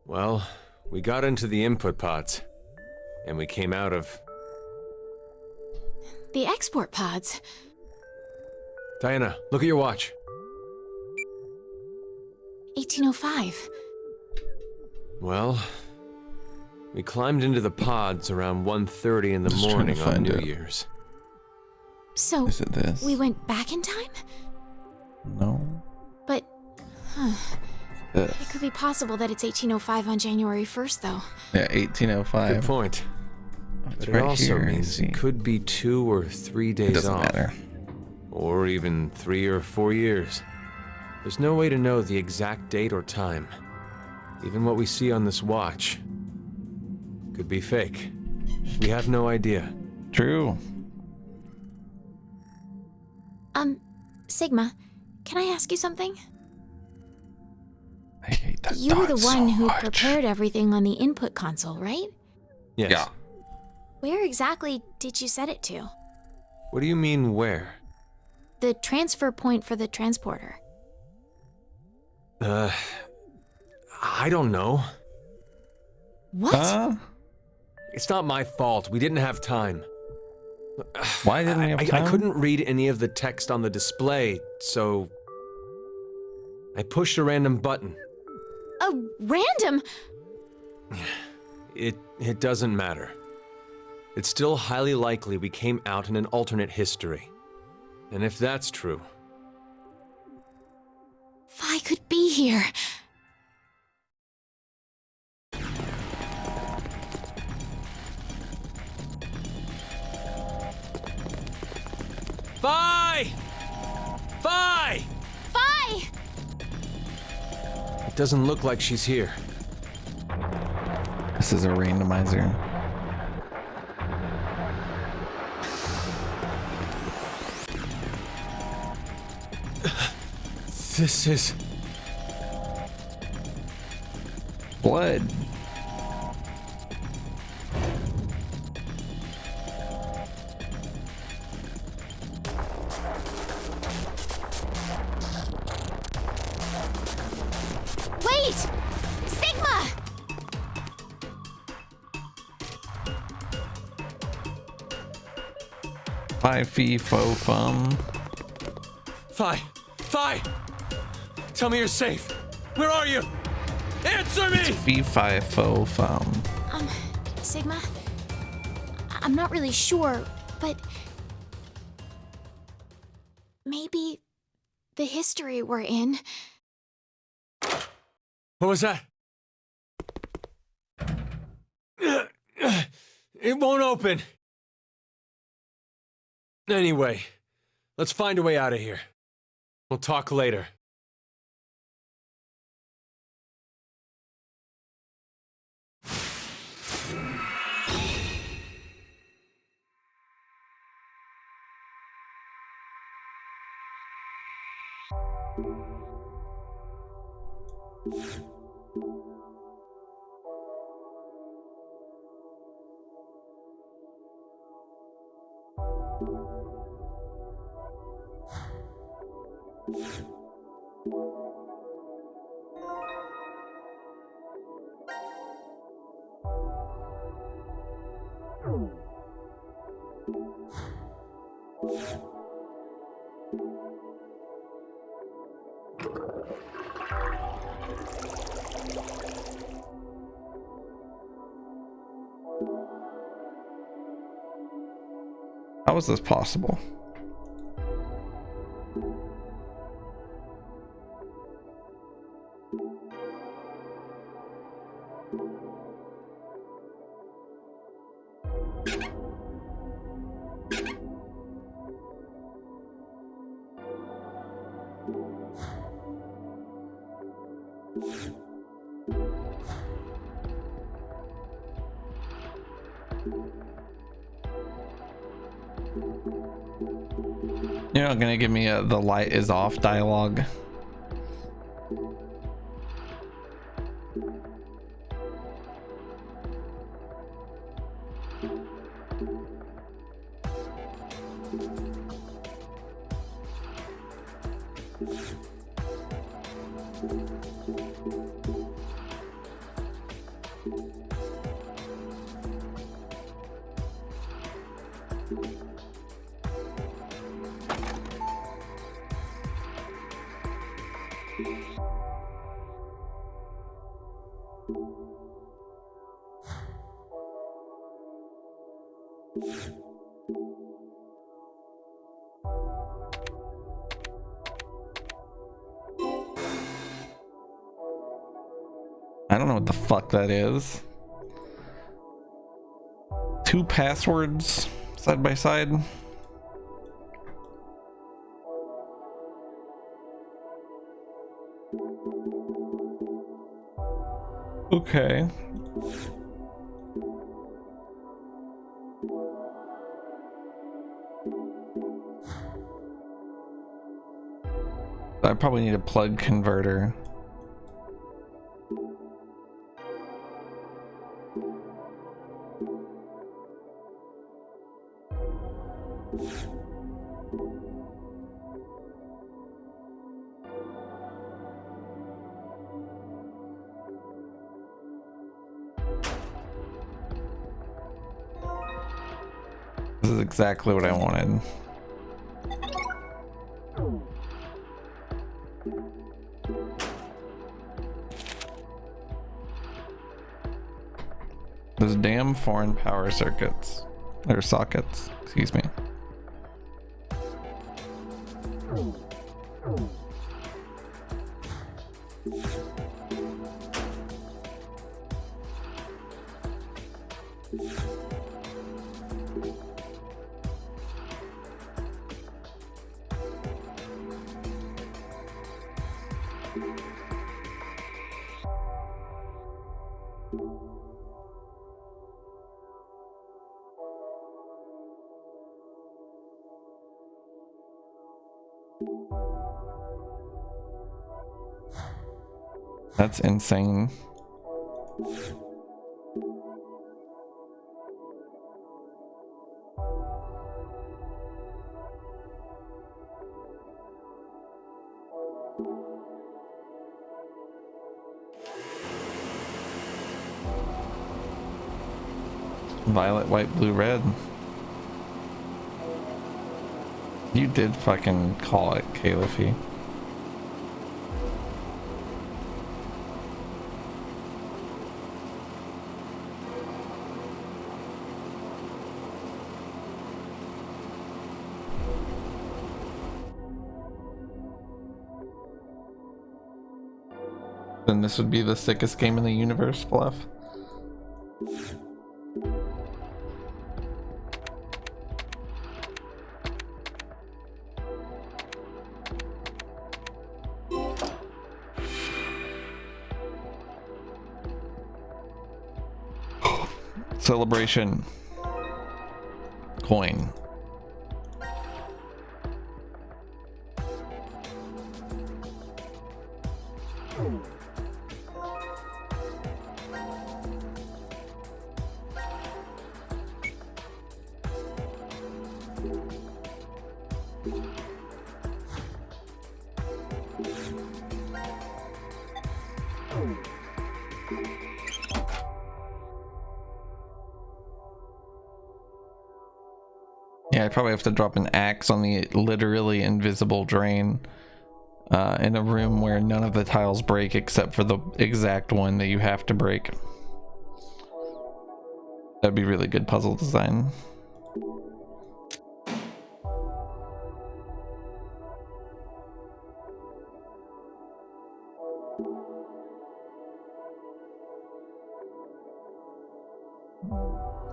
S8: Well, we got into the input pods, and we came out of...
S7: The export pods.
S8: Diana, look at your watch.
S7: 1805.
S8: Well, we climbed into the pods around 1:30 in the
S1: Just trying to
S8: morning on
S1: find
S8: New
S1: it.
S8: Year's.
S7: So,
S1: Is it this?
S7: we went back in time?
S1: No.
S7: But,
S1: This.
S7: it could be possible that it's 1805 on January 1st, though.
S1: Yeah, 1805.
S8: Good point.
S1: It's
S8: But
S1: right
S8: it also
S1: here,
S8: means
S1: see?
S8: it could be 2 or 3 days
S1: It doesn't
S8: off.
S1: matter.
S8: Or even 3 or 4 years. There's no way to know the exact date or time. Even what we see on this watch could be fake. We have no idea.
S1: True.
S7: Sigma, can I ask you something?
S1: I hate that
S7: You were the
S1: dot
S7: one
S1: so
S7: who
S1: much.
S7: prepared everything on the input console, right?
S8: Yes.
S1: Yeah.
S7: Where exactly did you set it to?
S8: What do you mean where?
S7: The transfer point for the transporter.
S8: I don't know.
S7: What?
S8: It's not my fault. We didn't have time.
S1: Why didn't we have
S8: I
S1: time?
S8: couldn't read any of the text on the display, so I pushed a random button.
S7: A random?
S8: It doesn't matter. It's still highly likely we came out in an alternate history. And if that's true,
S7: Phi could be here.
S8: Phi! Phi!
S7: Phi!
S8: It doesn't look like she's here.
S1: This is a randomizer.
S8: This is...
S1: Blood.
S7: Wait! Sigma!
S1: Fi fee fo fum.
S8: Phi! Phi! Tell me you're safe. Where are you? Answer me!
S1: Fee fi fo fum.
S7: Sigma? I'm not really sure, but... maybe the history we're in...
S8: What was that? It won't open. Anyway, let's find a way out of here. We'll talk later.
S1: How is this possible? You're not gonna give me the light is off dialogue. I don't know what the fuck that is. 2 passwords side by side. Okay. I probably need a plug converter. This is exactly what I wanted. Those damn foreign power circuits, or sockets, excuse me. That's insane. Violet, white, blue, red. You did fucking call it, Caliphy. Then this would be the sickest game in the universe, Fluff. Celebration. Coin. Yeah, I probably have to drop an axe on the literally invisible drain in a room where none of the tiles break except for the exact one that you have to break. That'd be really good puzzle design.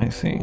S1: I see.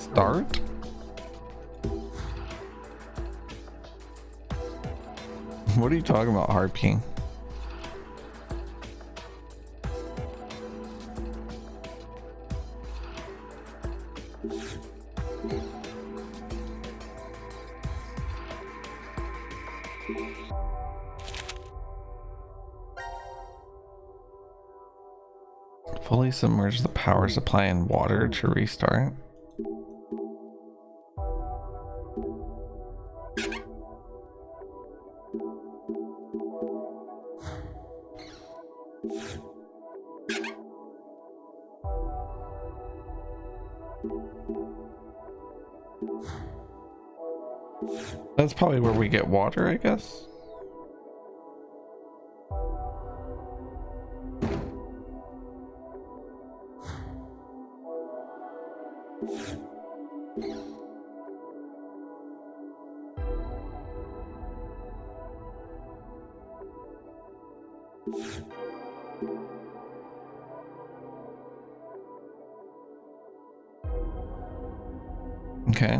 S1: Restart? What are you talking about, Harpy? Fully submerge the power supply in water to restart. That's probably where we get water, I guess. Okay.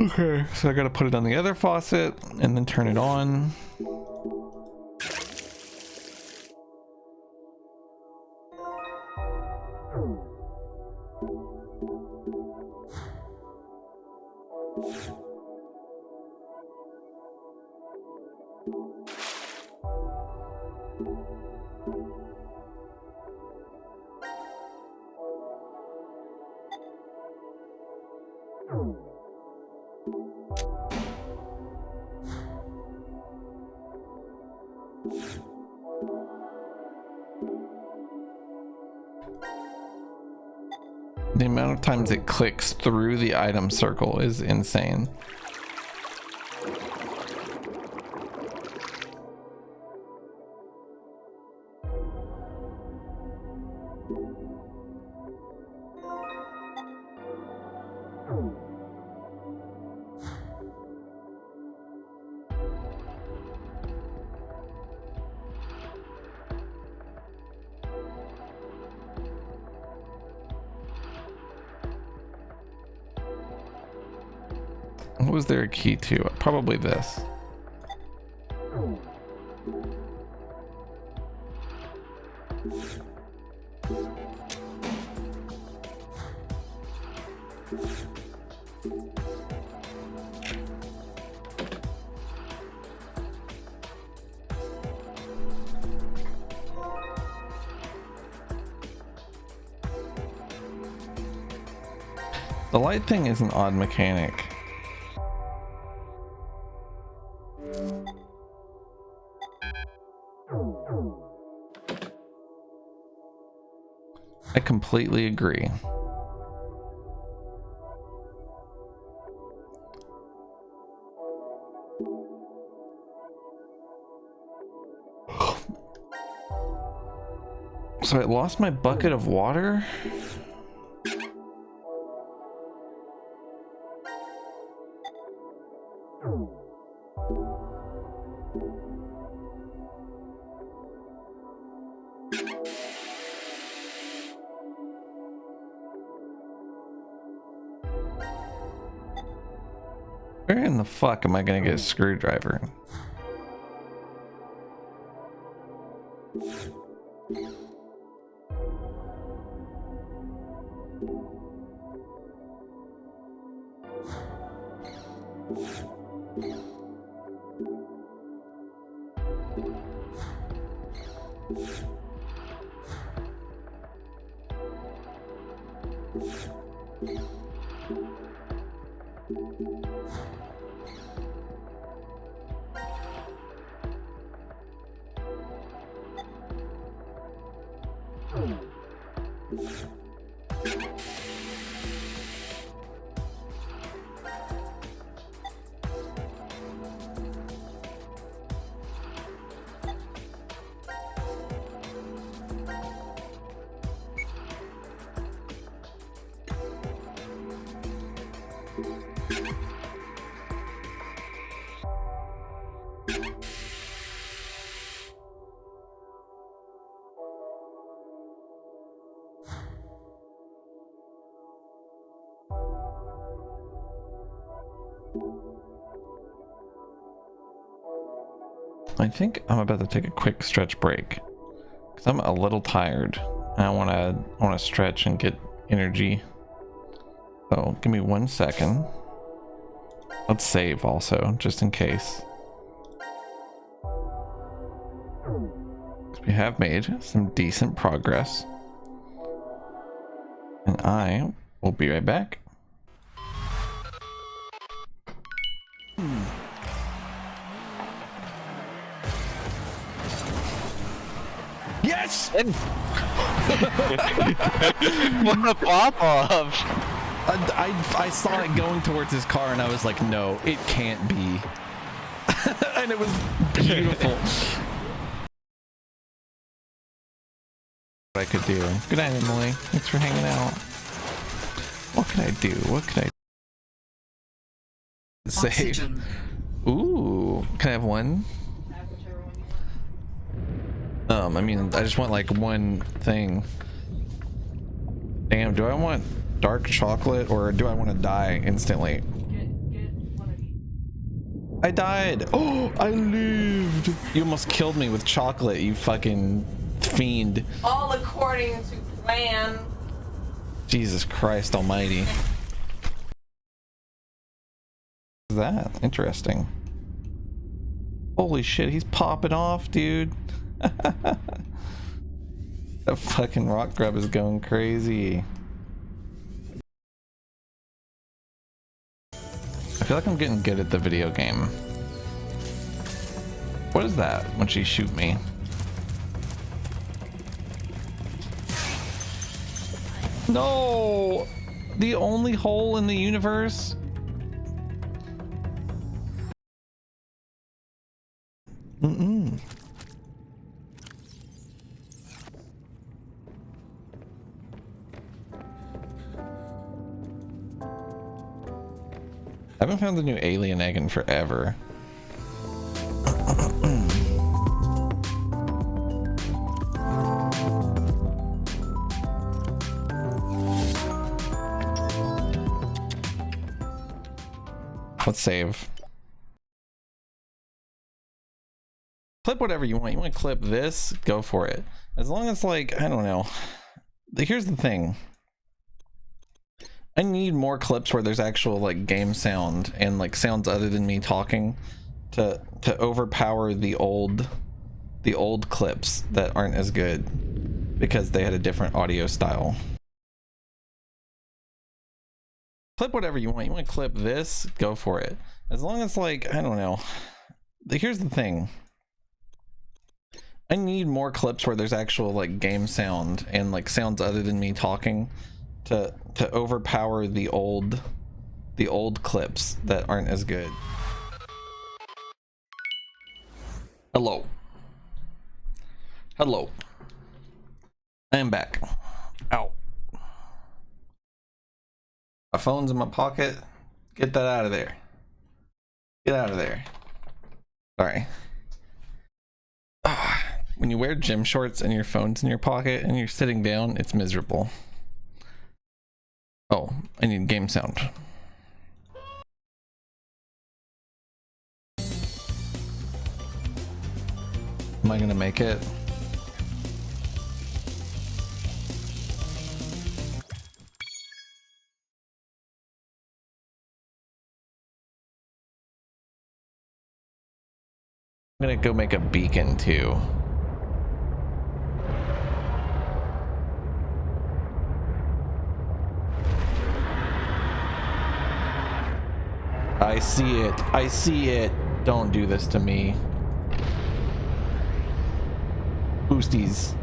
S1: Okay, so I gotta put it on the other faucet and then turn it on. The amount of times it clicks through the item circle is insane. What was there a key to? Probably this. The light thing is an odd mechanic. I completely agree. So I lost my bucket of water? Where in the fuck am I gonna get a screwdriver? I think I'm about to take a quick stretch break because I'm a little tired. I want to stretch and get energy. So give me 1 second. Let's save also, just in case. We have made some decent progress. And I will be right back. Yes!
S9: What a pop off!
S1: I saw it going towards his car and I was like, no, it can't be. And it was beautiful. What I could do. Good night, Emily. Thanks for hanging out. What can I do? What can I save?
S10: Oxygen.
S1: Ooh, can I have one? I mean, I just want like one thing. Damn, do I want dark chocolate or do I want to die instantly? I died. Oh, I lived. You almost killed me with chocolate, you fucking fiend.
S10: All according to plan.
S1: Jesus Christ almighty. What is that? Interesting. Holy shit, he's popping off, dude. That fucking rock grub is going crazy. I feel like I'm getting good at the video game. What is that when she shoot me? No! The only hole in the universe? Mm-mm. I haven't found the new alien egg in forever. Let's save. Clip whatever you want. You want to clip this? Go for it. As long as, like, I don't know. Here's the thing. I need more clips where there's actual like game sound and like sounds other than me talking to overpower the old clips that aren't as good because they had a different audio style. Clip whatever you want. You want to clip this? Go for it. As long as, like, I don't know. Here's the thing. I need more clips where there's actual like game sound and like sounds other than me talking to overpower the old clips that aren't as good. Hello. Hello. I am back. Ow. My phone's in my pocket. Get that out of there. Get out of there. Sorry. When you wear gym shorts and your phone's in your pocket and you're sitting down, it's miserable. Oh, I need game sound. Am I gonna make it? I'm gonna go make a beacon too. I see it. I see it. Don't do this to me. Boosties.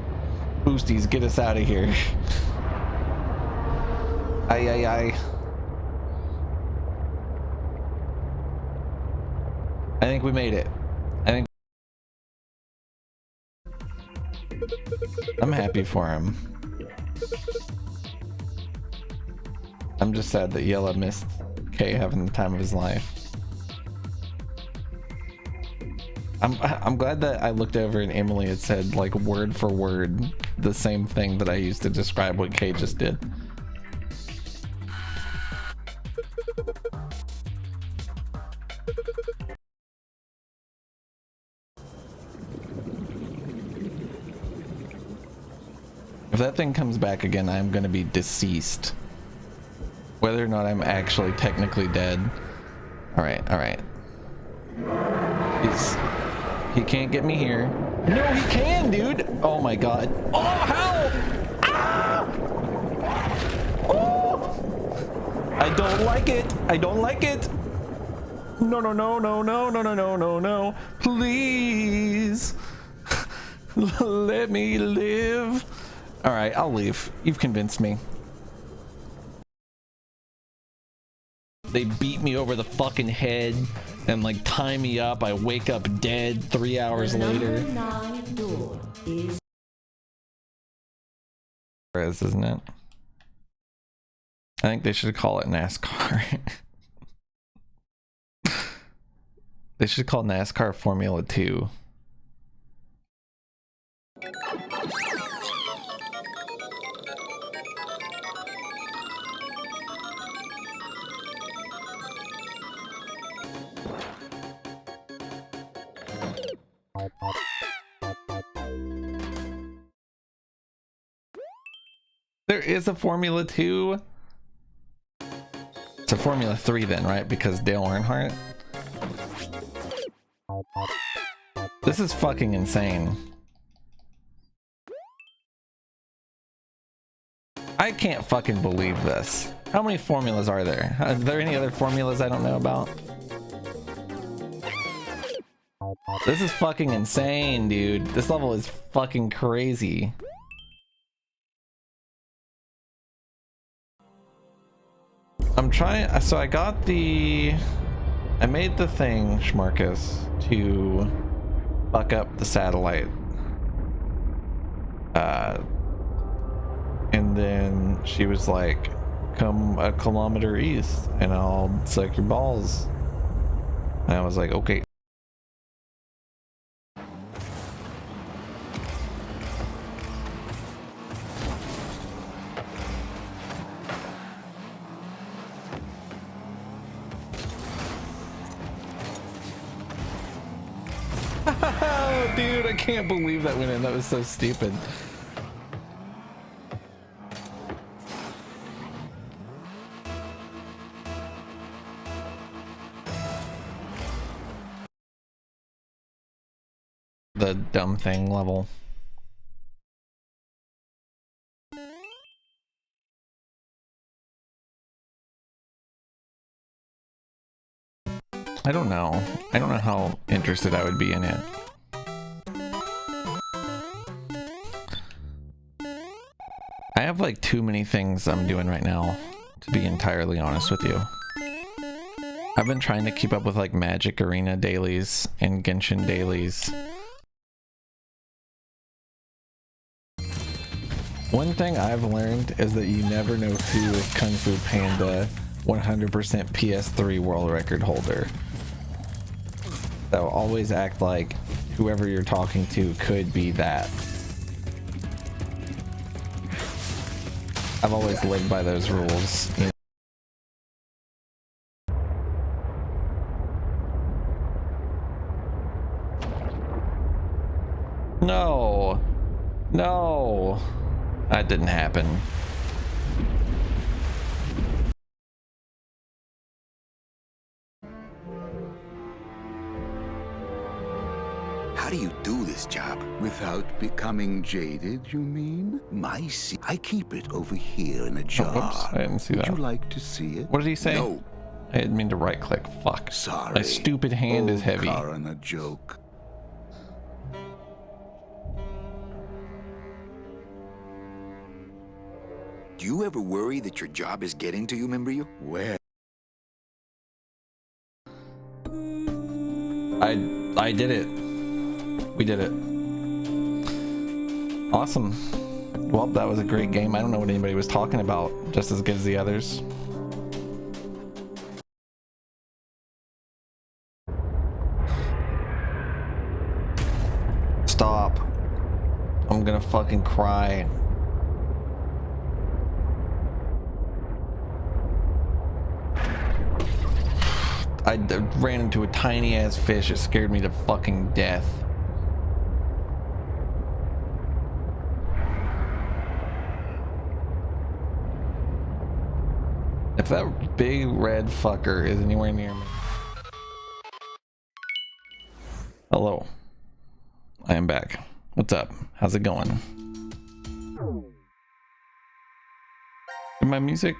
S1: Boosties, get us out of here. Aye, aye, aye. I think we made it. I think I'm happy for him. I'm just sad that Yella missed Kay having the time of his life. I'm glad that I looked over and Emily had said like word for word the same thing that I used to describe what Kay just did. If that thing comes back again, I'm gonna be deceased. Whether or not I'm actually technically dead. Alright, alright. He can't get me here. No, he can, dude! Oh my god. Oh, how? Ah! Oh! I don't like it. I don't like it. No, no, no, no, no, no, no, no, no, no. Please. Let me live. Alright, I'll leave. You've convinced me. They beat me over the fucking head and like tie me up. I wake up dead 3 hours later. Isn't it? I think they should call it NASCAR. They should call NASCAR Formula 2. There is a Formula 2. It's a Formula 3 then, right? Because Dale Earnhardt. This is fucking insane. I can't fucking believe this. How many formulas are there? Are there any other formulas I don't know about? This is fucking insane, dude. This level is fucking crazy. I'm trying, so I got the, I made the thing, Schmarkus, to fuck up the satellite. And then she was like, come a kilometer east and I'll suck your balls. And I was like, okay. Oh, dude, I can't believe that went in. That was so stupid. The dumb thing level. I don't know. I don't know how interested I would be in it. I have like too many things I'm doing right now, to be entirely honest with you. I've been trying to keep up with like Magic Arena dailies and Genshin dailies. One thing I've learned is that you never know who is Kung Fu Panda 100% PS3 world record holder. So always act like whoever you're talking to could be that. I've always lived by those rules. You know? No. No. That didn't happen.
S11: How do you do this job? Without becoming jaded, you mean? My seed. I keep it over here in a jar.
S1: Oh, oops, I didn't see that.
S11: Would you like to see it?
S1: What did he say?
S11: No.
S1: I didn't mean to right click. Fuck.
S11: Sorry.
S1: My stupid hand is
S11: Old
S1: heavy.
S11: car and a joke. Do you ever worry that your job is getting to you, Membrio? Well,
S1: I did it. We did it. Awesome. Well, that was a great game. I don't know what anybody was talking about. Just as good as the others. Stop. I'm gonna fucking cry. I ran into a tiny ass fish. It scared me to fucking death. If that big red fucker is anywhere near me. Hello. I am back. What's up? How's it going? My music?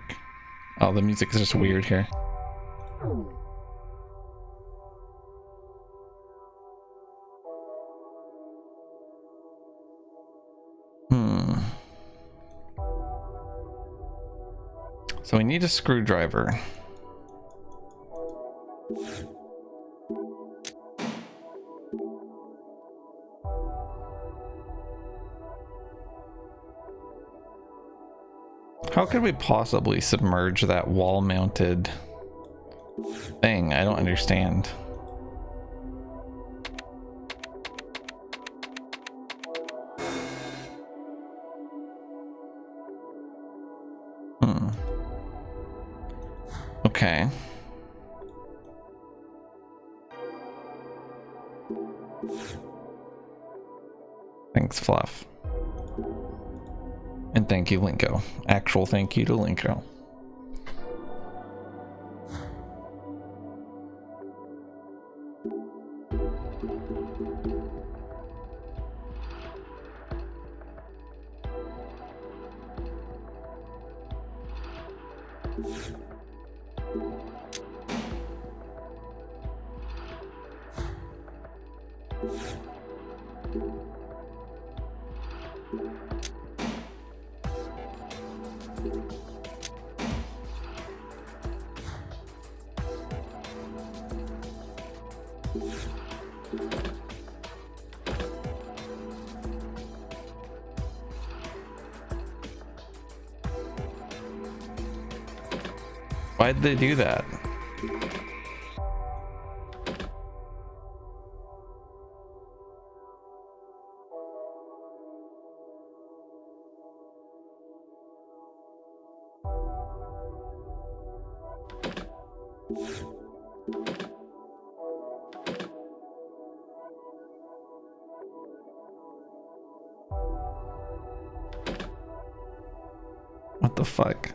S1: Oh, the music is just weird here. So we need a screwdriver. How could we possibly submerge that wall-mounted thing? I don't understand. Okay. Thanks, Fluff. And thank you, Linko. Actual thank you to Linko. Why'd they do that? What the fuck?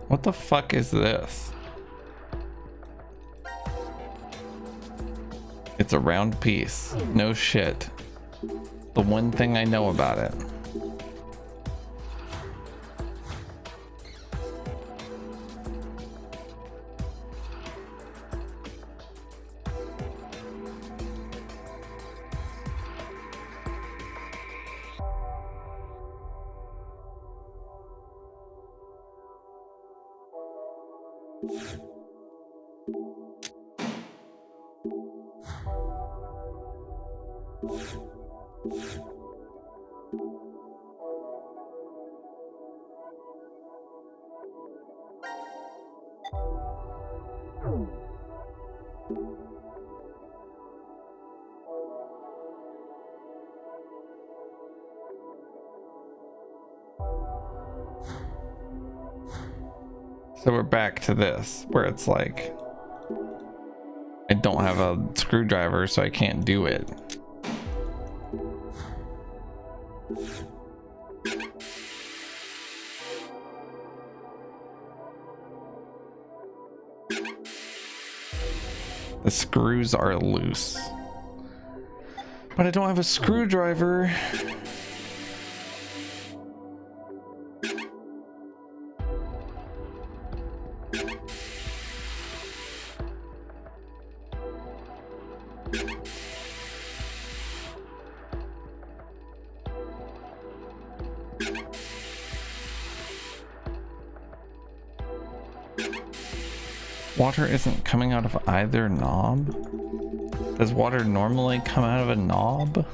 S1: What the fuck is this? It's a round piece. No shit. The one thing I know about it. So we're back to this, where it's like, I don't have a screwdriver, so I can't do it. The screws are loose. But I don't have a screwdriver. Water isn't coming out of either knob? Does water normally come out of a knob?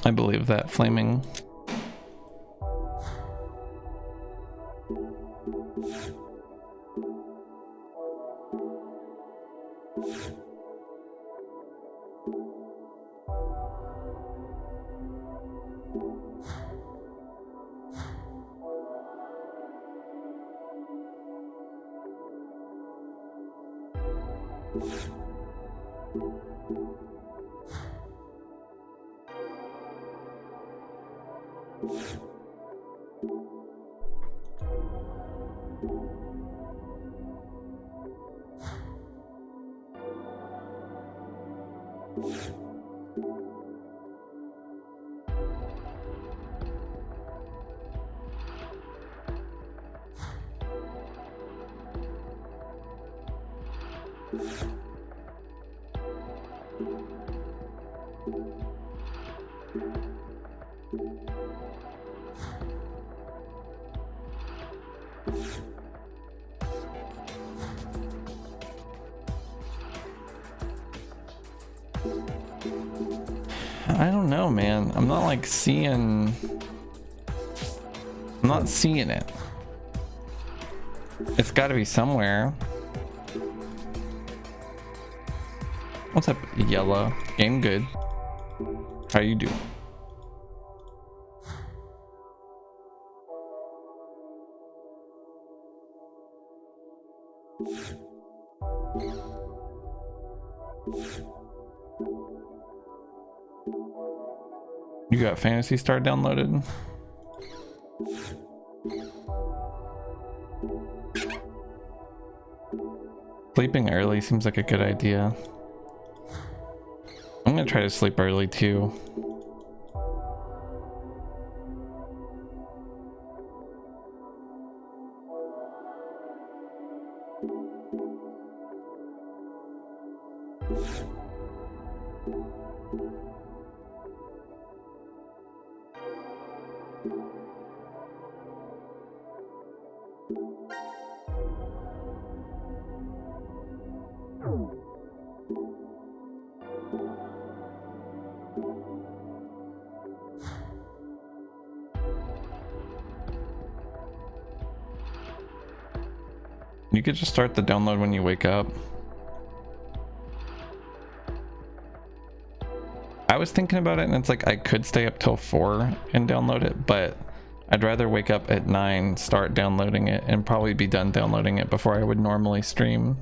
S1: I believe that, Flaming. I don't know, man. I'm not like seeing... I'm not seeing it. It's got to be somewhere. What's up, Yellow? Game good. How you doing? You got Phantasy Star downloaded? Sleeping early seems like a good idea. I'm gonna try to sleep early too. You could just start the download when you wake up. I was thinking about it and it's like I could stay up till 4 and download it, but I'd rather wake up at 9, start downloading it, and probably be done downloading it before I would normally stream.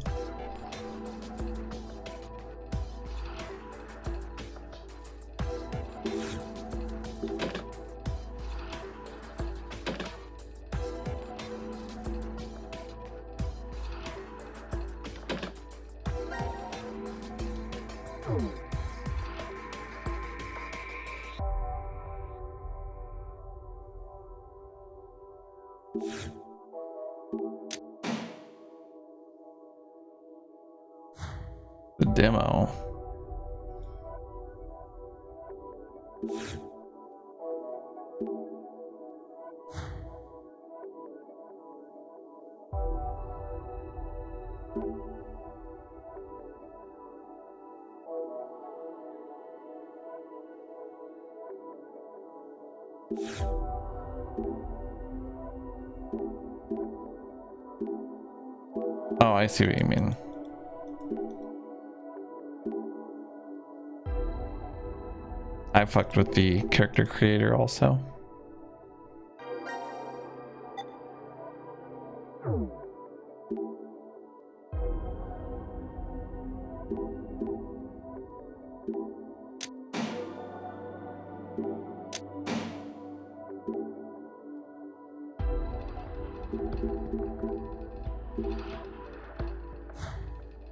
S1: The demo. Oh, I see what you mean. I fucked with the character creator also.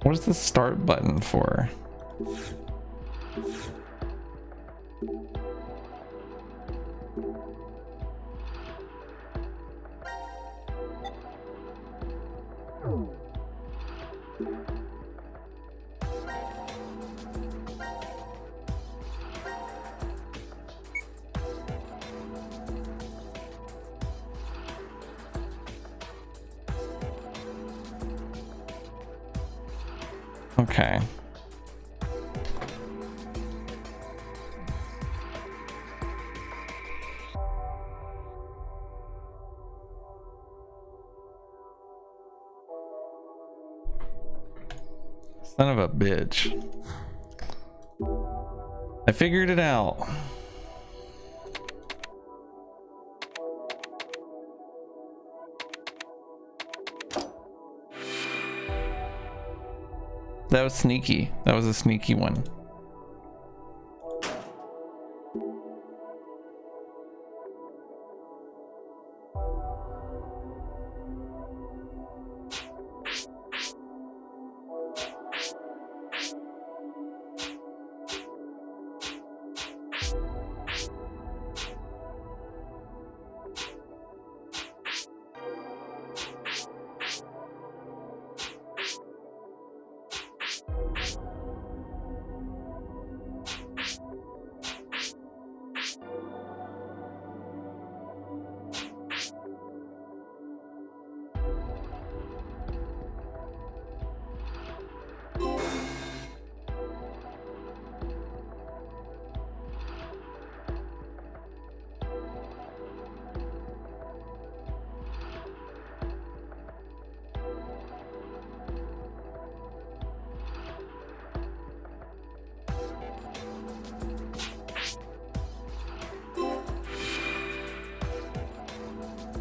S1: What is the start button for? Okay. Son of a bitch. I figured it out. That was sneaky. That was a sneaky one.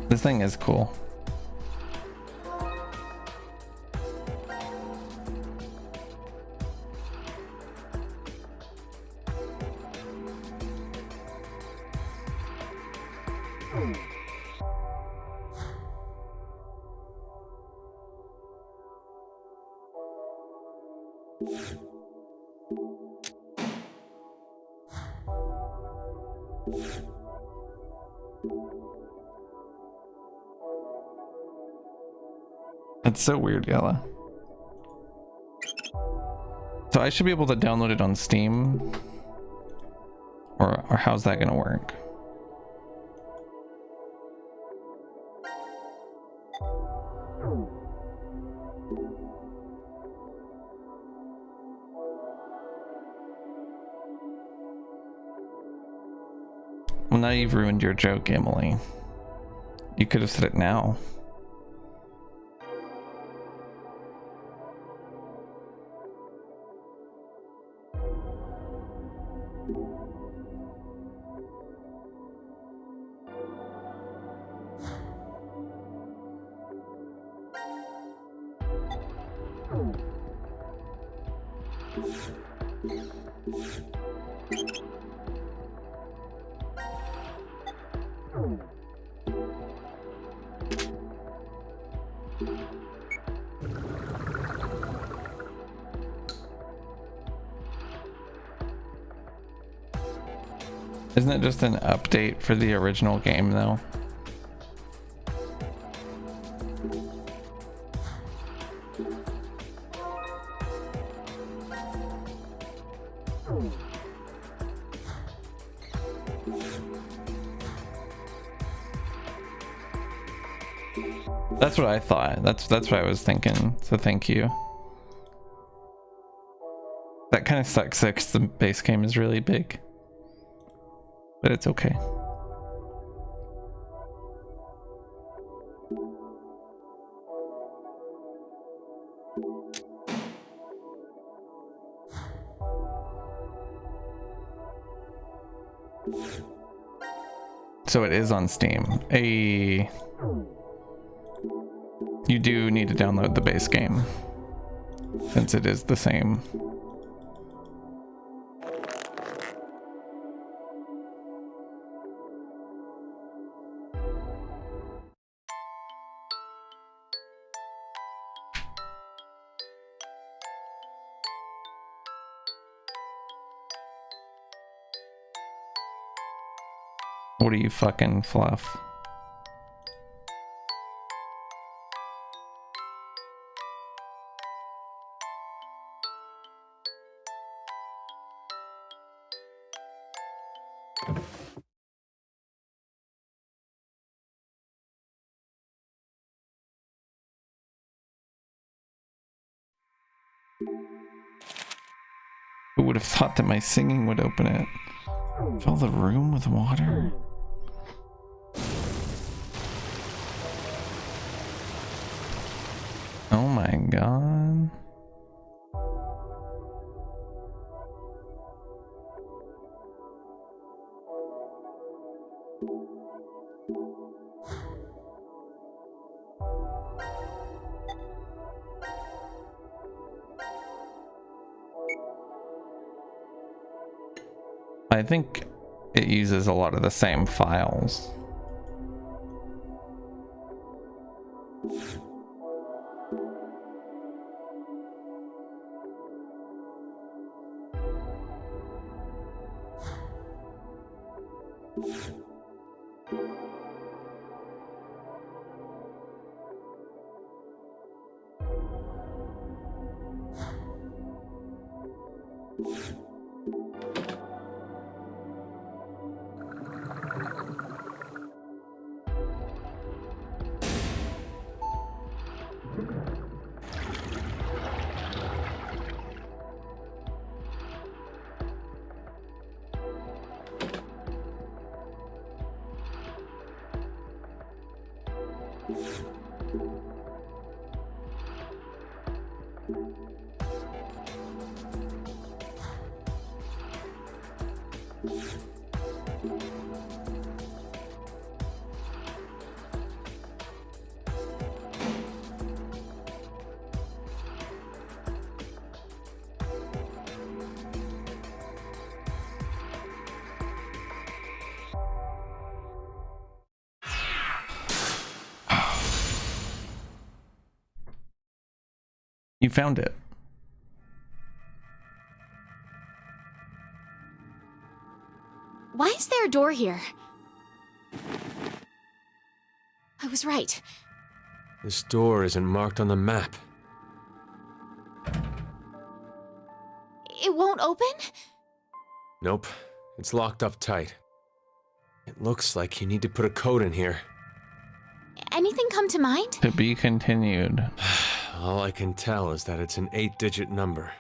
S1: This thing is cool. It's so weird, Yella. So I should be able to download it on Steam, or how's that gonna work? Well, now you've ruined your joke, Emily. You could have said it now. Isn't it just an update for the original game though? That's what I thought. That's what I was thinking. So thank you. That kind of sucks because the base game is really big. But it's okay. So it is on Steam. You do need to download the base game since it is the same. What are you fucking fluff? Who would have thought that my singing would open it? Fill the room with water? Oh my god. I think it uses a lot of the same files. You found it.
S7: Why is there a door here? I was right.
S8: This door isn't marked on the map.
S7: It won't open?
S8: Nope. It's locked up tight. It looks like you need to put a code in here.
S7: Anything come to mind?
S1: To be continued.
S8: All I can tell is that it's an 8-digit number.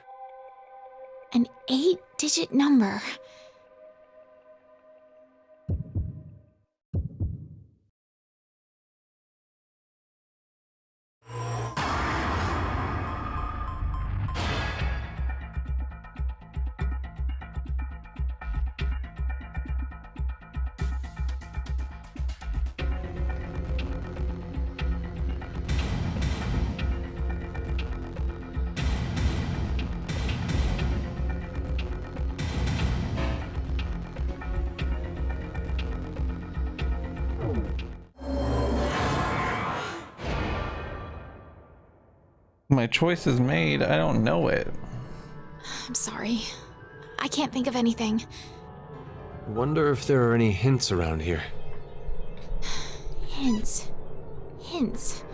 S7: An 8-digit number.
S1: My choice is made. I don't know it.
S7: I'm sorry. I can't think of anything.
S8: Wonder if there are any hints around here.
S7: Hints. Hints.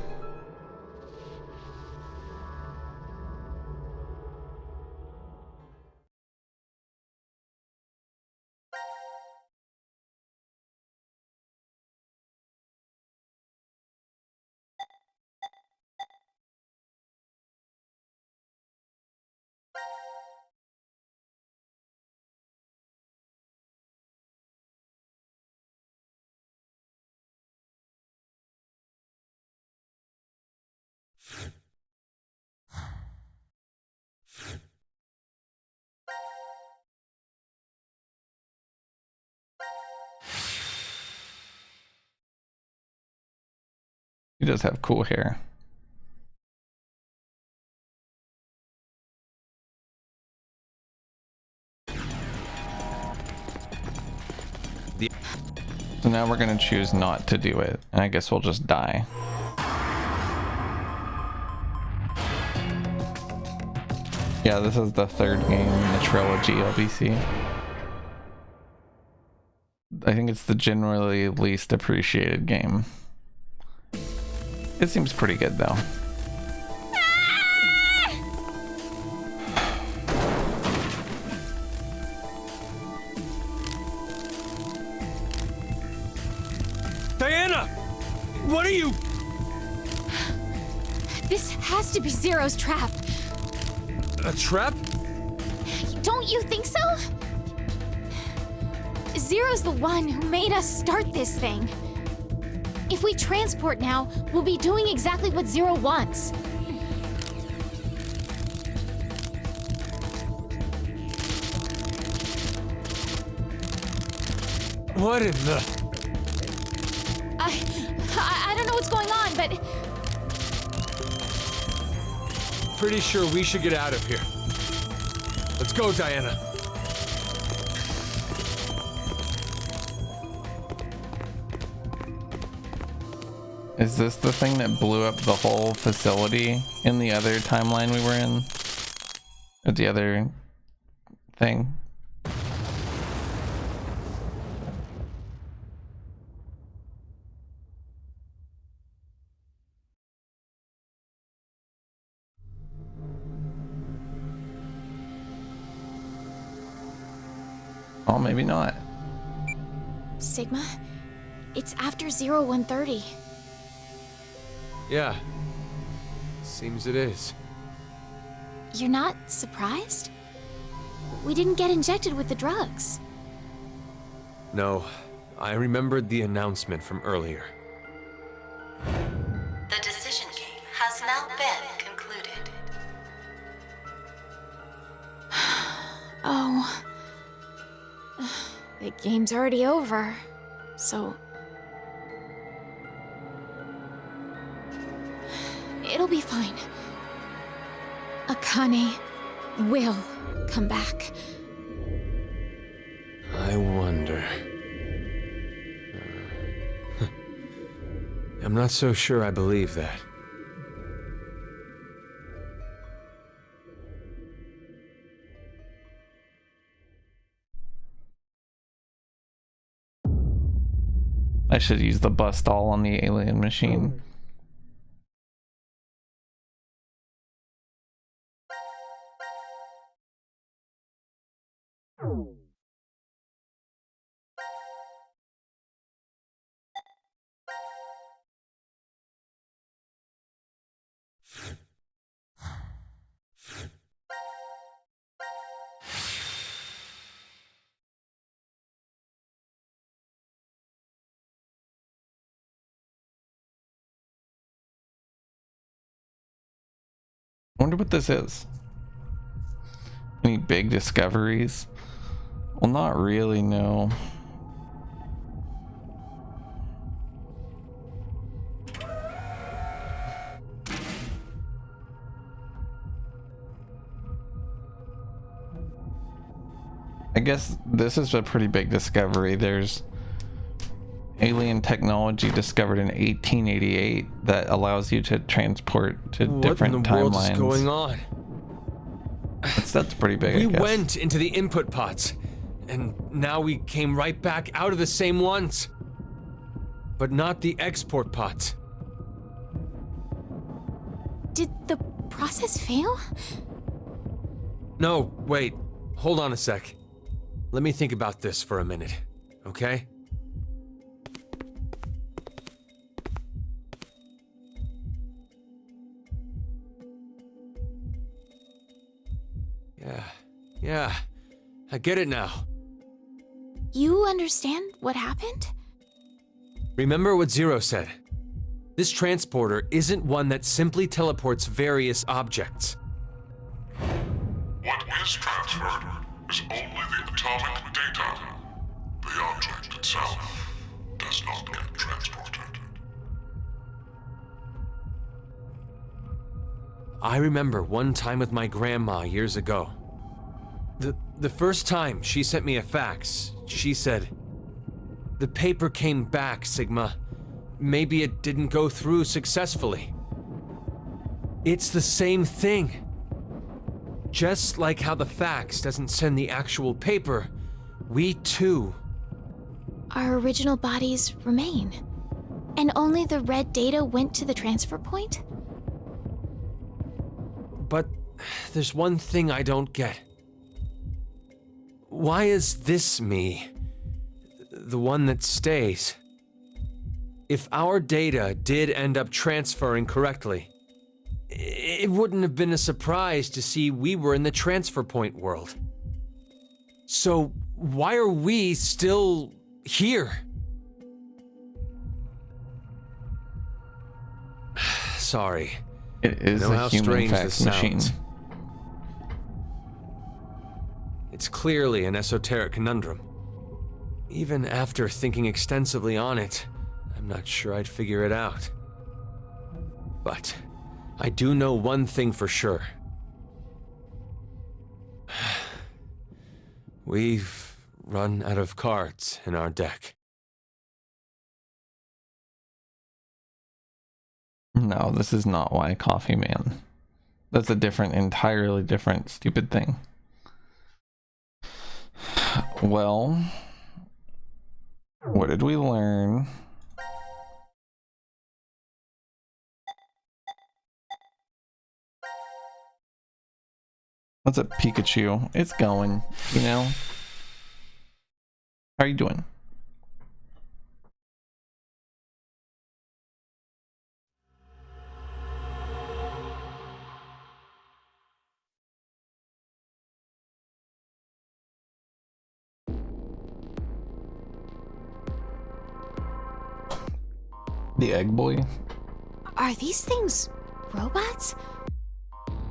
S1: He does have cool hair. So now we're gonna choose not to do it, and I guess we'll just die. Yeah, this is the third game in the trilogy LBC. I think it's the generally least appreciated game. It seems pretty good though.
S8: Diana! What are you?
S7: This has to be Zero's trap.
S8: A trap?
S7: Don't you think so? Zero's the one who made us start this thing. If we transport now, we'll be doing exactly what Zero wants.
S8: What in the...
S7: I don't know what's going on, but...
S8: Pretty sure we should get out of here. Let's go, Diana.
S1: Is this the thing that blew up the whole facility in the other timeline we were in? Or the other thing? Oh, maybe not.
S7: Sigma, it's after 0130.
S8: Yeah. Seems it is.
S7: You're not surprised? We didn't get injected with the drugs.
S8: No, I remembered the announcement from earlier.
S6: The decision game has now been concluded.
S7: Oh. The game's already over, so... It'll be fine. Akane will come back.
S8: I wonder... I'm not so sure I believe that.
S1: I should use the bus stall on the alien machine. I wonder what this is. Any big discoveries? Well, not really, no. I guess this is a pretty big discovery. There's alien technology discovered in 1888 that allows you to transport to different
S8: what in the
S1: timelines.
S8: world is going on?
S1: That's pretty big, I
S8: We
S1: guess.
S8: went into the input pods, and now we came right back out of the same ones. But not the export pods.
S7: Did the process fail?
S8: No, wait. Hold on a sec. Let me think about this for a minute, okay? Yeah, I get it now.
S7: You understand what happened?
S8: Remember what Zero said. This transporter isn't one that simply teleports various objects.
S4: What is transferred is only the atomic data. The object itself does not get transported.
S8: I remember one time with my grandma years ago. The first time she sent me a fax, she said, "The paper came back, Sigma. Maybe it didn't go through successfully." It's the same thing. Just like how the fax doesn't send the actual paper, we too.
S7: Our original bodies remain. And only the red data went to the transfer point?
S8: But there's one thing I don't get. Why is this me the one that stays? If our data did end up transferring correctly, it wouldn't have been a surprise to see we were in the transfer point world. So why are we still here? Sorry.
S1: It is
S8: I know
S1: a
S8: how
S1: human
S8: strange
S1: fax
S8: this
S1: machine.
S8: sounds. It's clearly an esoteric conundrum. Even after thinking extensively on it, I'm not sure I'd figure it out. But I do know one thing for sure. We've run out of cards in our deck.
S1: No, this is not why Coffee Man. That's a different, entirely different, stupid thing. Well, what did we learn? What's up, Pikachu? It's going, you know? How are you doing? The egg boy?
S7: Are these things robots?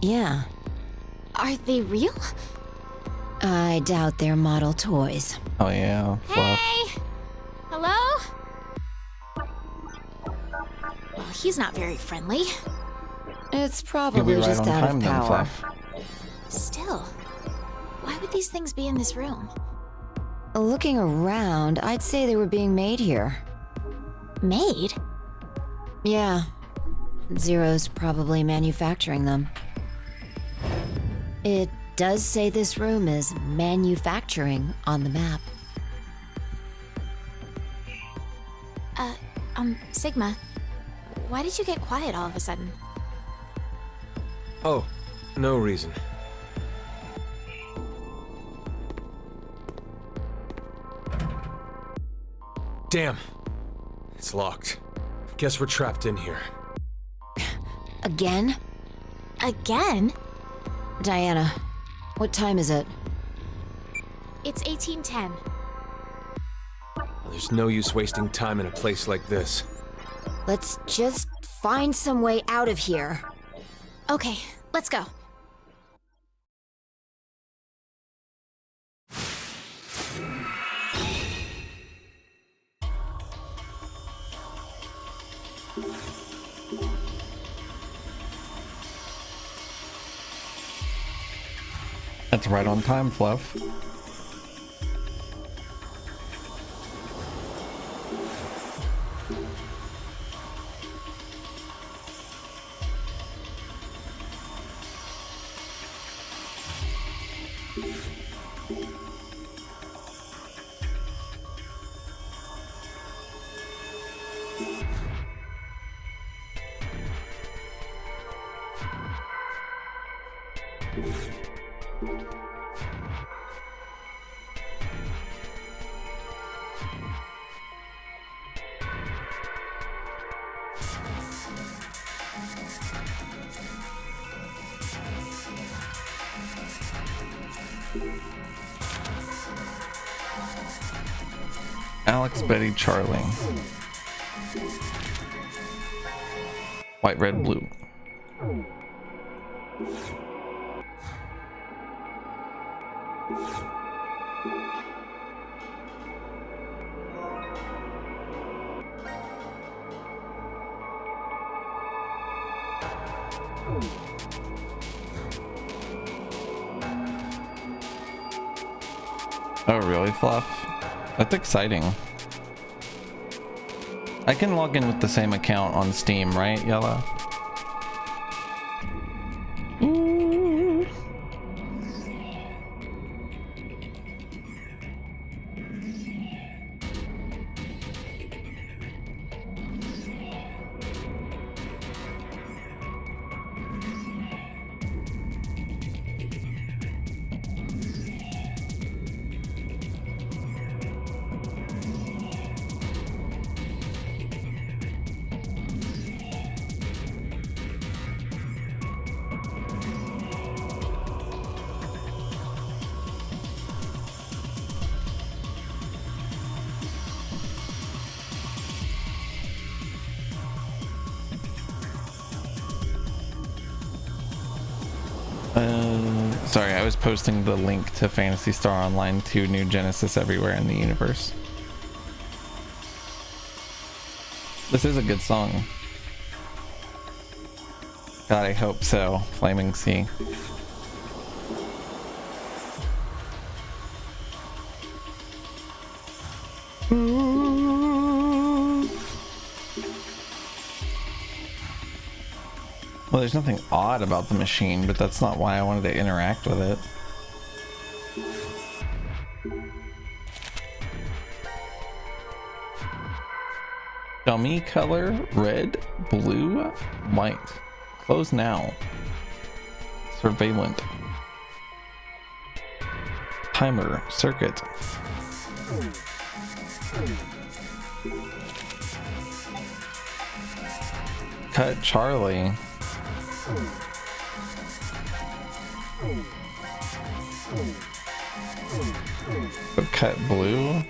S12: Yeah.
S7: Are they real?
S12: I doubt they're model toys.
S1: Oh yeah, Fluff.
S7: Hey! Hello? Well, he's not very friendly.
S12: It's
S1: You'll
S12: probably
S1: be right
S12: just
S1: on
S12: out
S1: time
S12: of
S1: then,
S12: power.
S1: Fluff.
S7: Still, why would these things be in this room?
S12: Looking around, I'd say they were being made here.
S7: Made?
S12: Yeah. Zero's probably manufacturing them. It does say this room is manufacturing on the map.
S7: Sigma, why did you get quiet all of a sudden?
S8: Oh, no reason. Damn. It's locked. Guess we're trapped in here.
S12: Again?
S7: Again?
S12: Diana, what time is it?
S7: It's 1810.
S8: There's no use wasting time in a place like this.
S12: Let's just find some way out of here.
S7: Okay, let's go.
S1: That's right on time, Fluff. Alex, Betty, Charlie. White, red, blue. Oh, really, Fluff? That's exciting. I can log in with the same account on Steam, right, Yellow? Sorry, I was posting the link to Phantasy Star Online 2 New Genesis everywhere in the universe. This is a good song. God, I hope so. Flaming Sea. Well, there's nothing odd about the machine, but that's not why I wanted to interact with it. Dummy color, red, blue, white. Close now. Surveillant. Timer, circuit. Cut Charlie. Cut blue.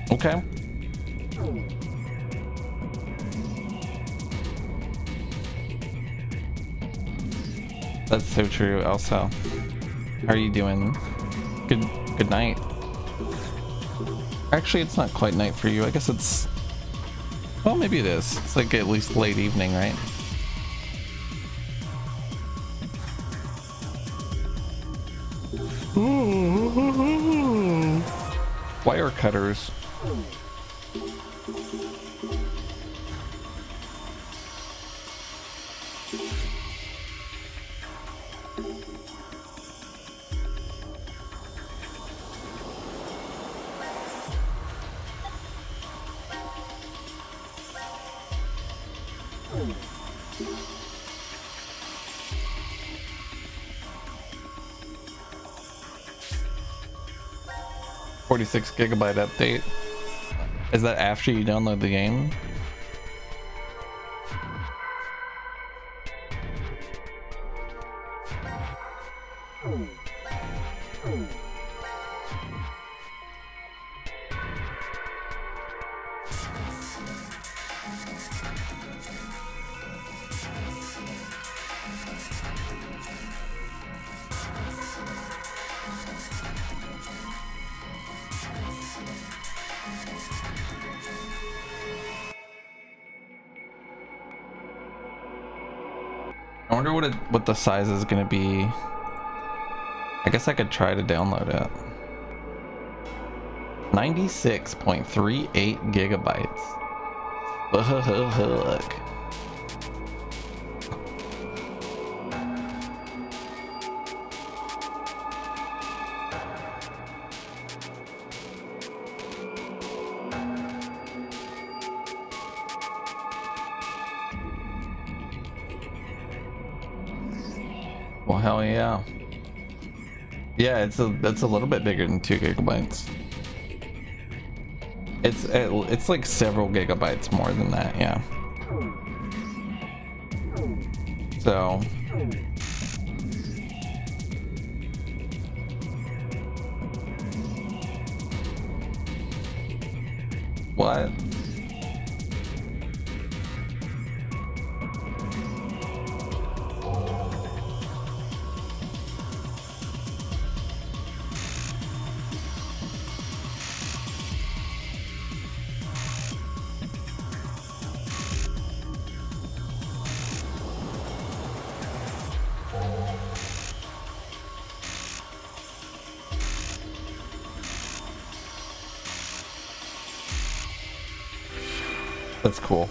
S1: Okay. That's so true, Elsa. How are you doing? Good night. Actually, it's not quite night for you. I guess it's... Well, maybe it is. It's like at least late evening, right? Wire cutters. .46 gigabyte update. Is that after you download the game? I wonder what the size is gonna be. I guess I could try to download it. 96.38 gigabytes. Look. Well, hell yeah. Yeah, it's a little bit bigger than 2 gigabytes. It's like several gigabytes more than that, yeah. So what? That's cool.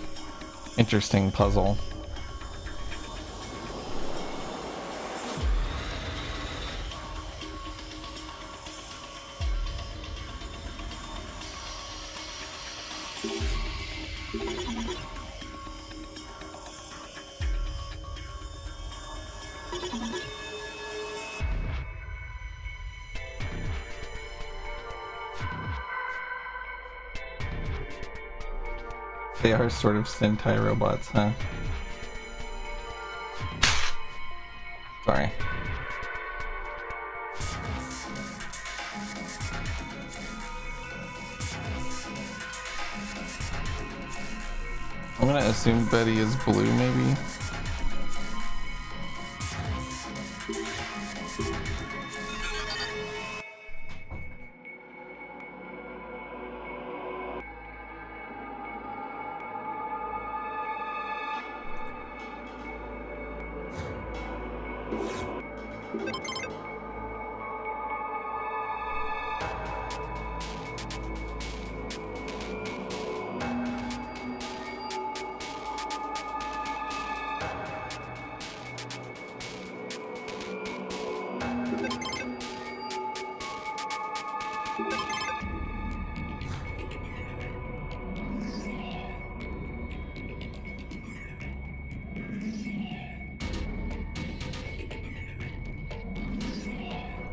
S1: Interesting puzzle. They are sort of Sentai robots, huh? Sorry. I'm gonna assume Betty is blue, maybe?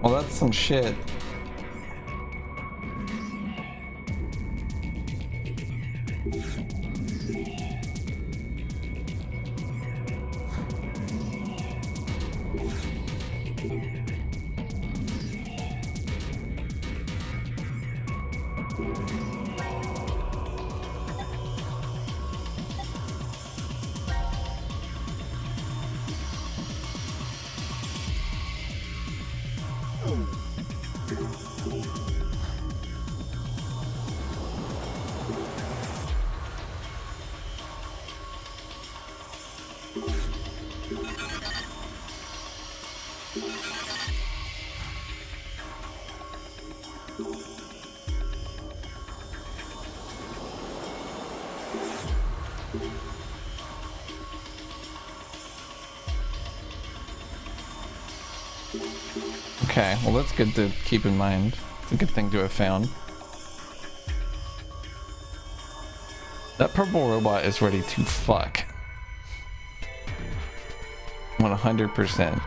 S1: Well, that's some shit. Okay, well that's good to keep in mind. It's a good thing to have found. That purple robot is ready to fuck. 100%.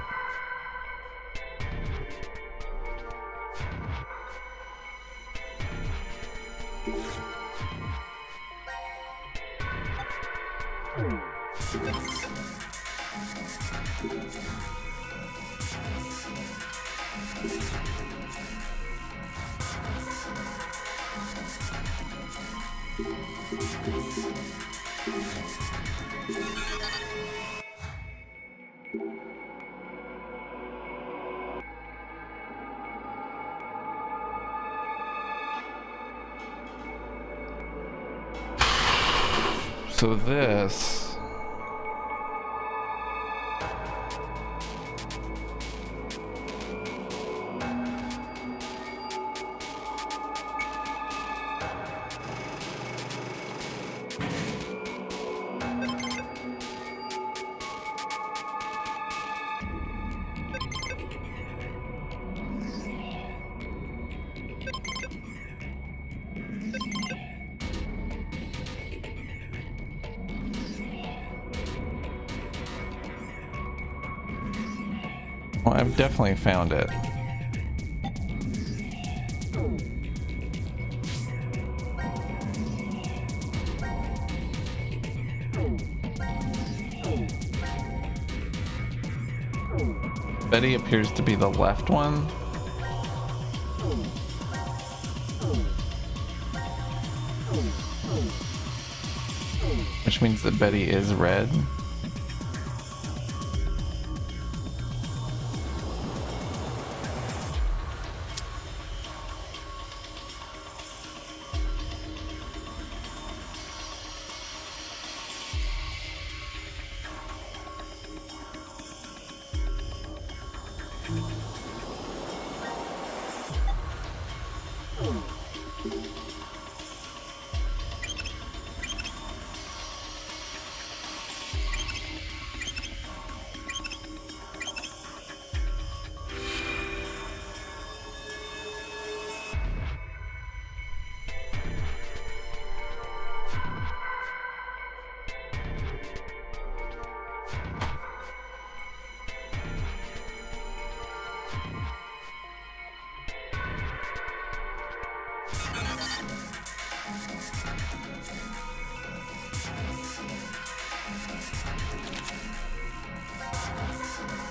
S1: So this... Well, I've definitely found it. Betty appears to be the left one. Which means that Betty is red.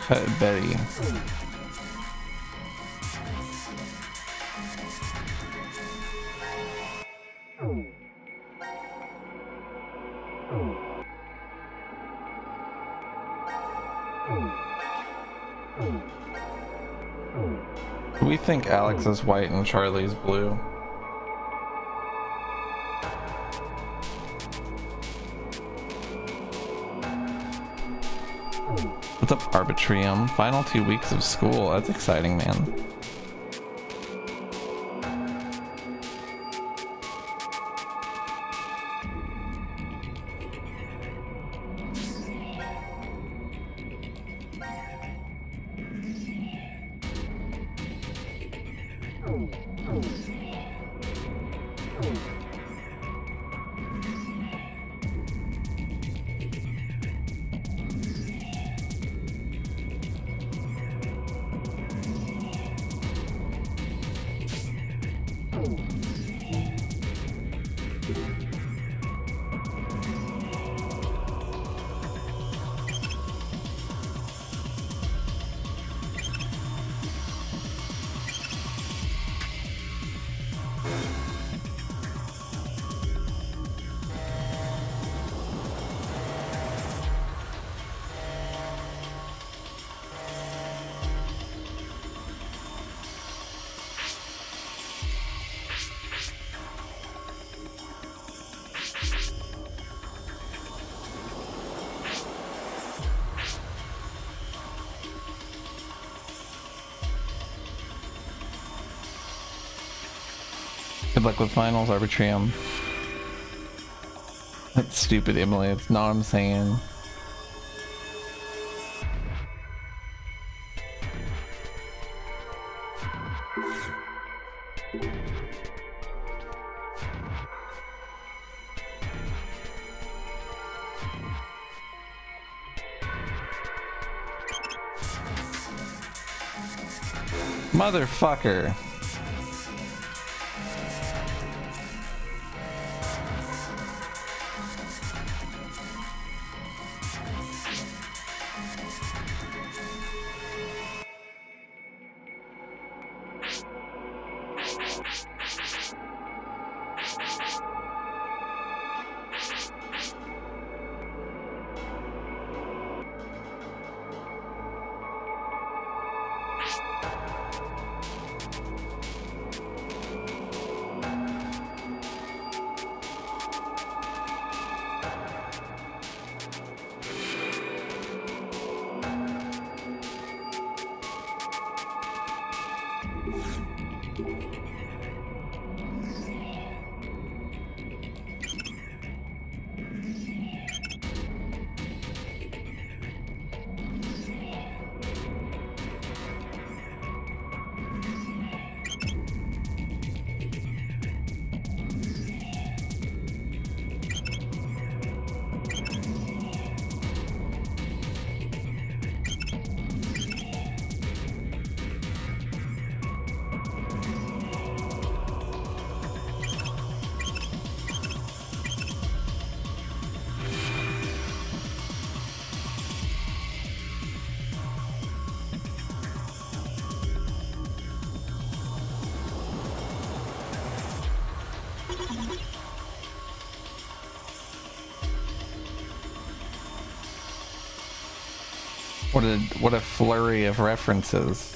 S1: Cut Betty. Do we think Alex is white and Charlie's blue? What's up, Arbitrium? Final 2 weeks of school. That's exciting, man. Good luck with finals, Arbitrium. That's stupid, Emily. It's not what I'm saying. Motherfucker. What a flurry of references.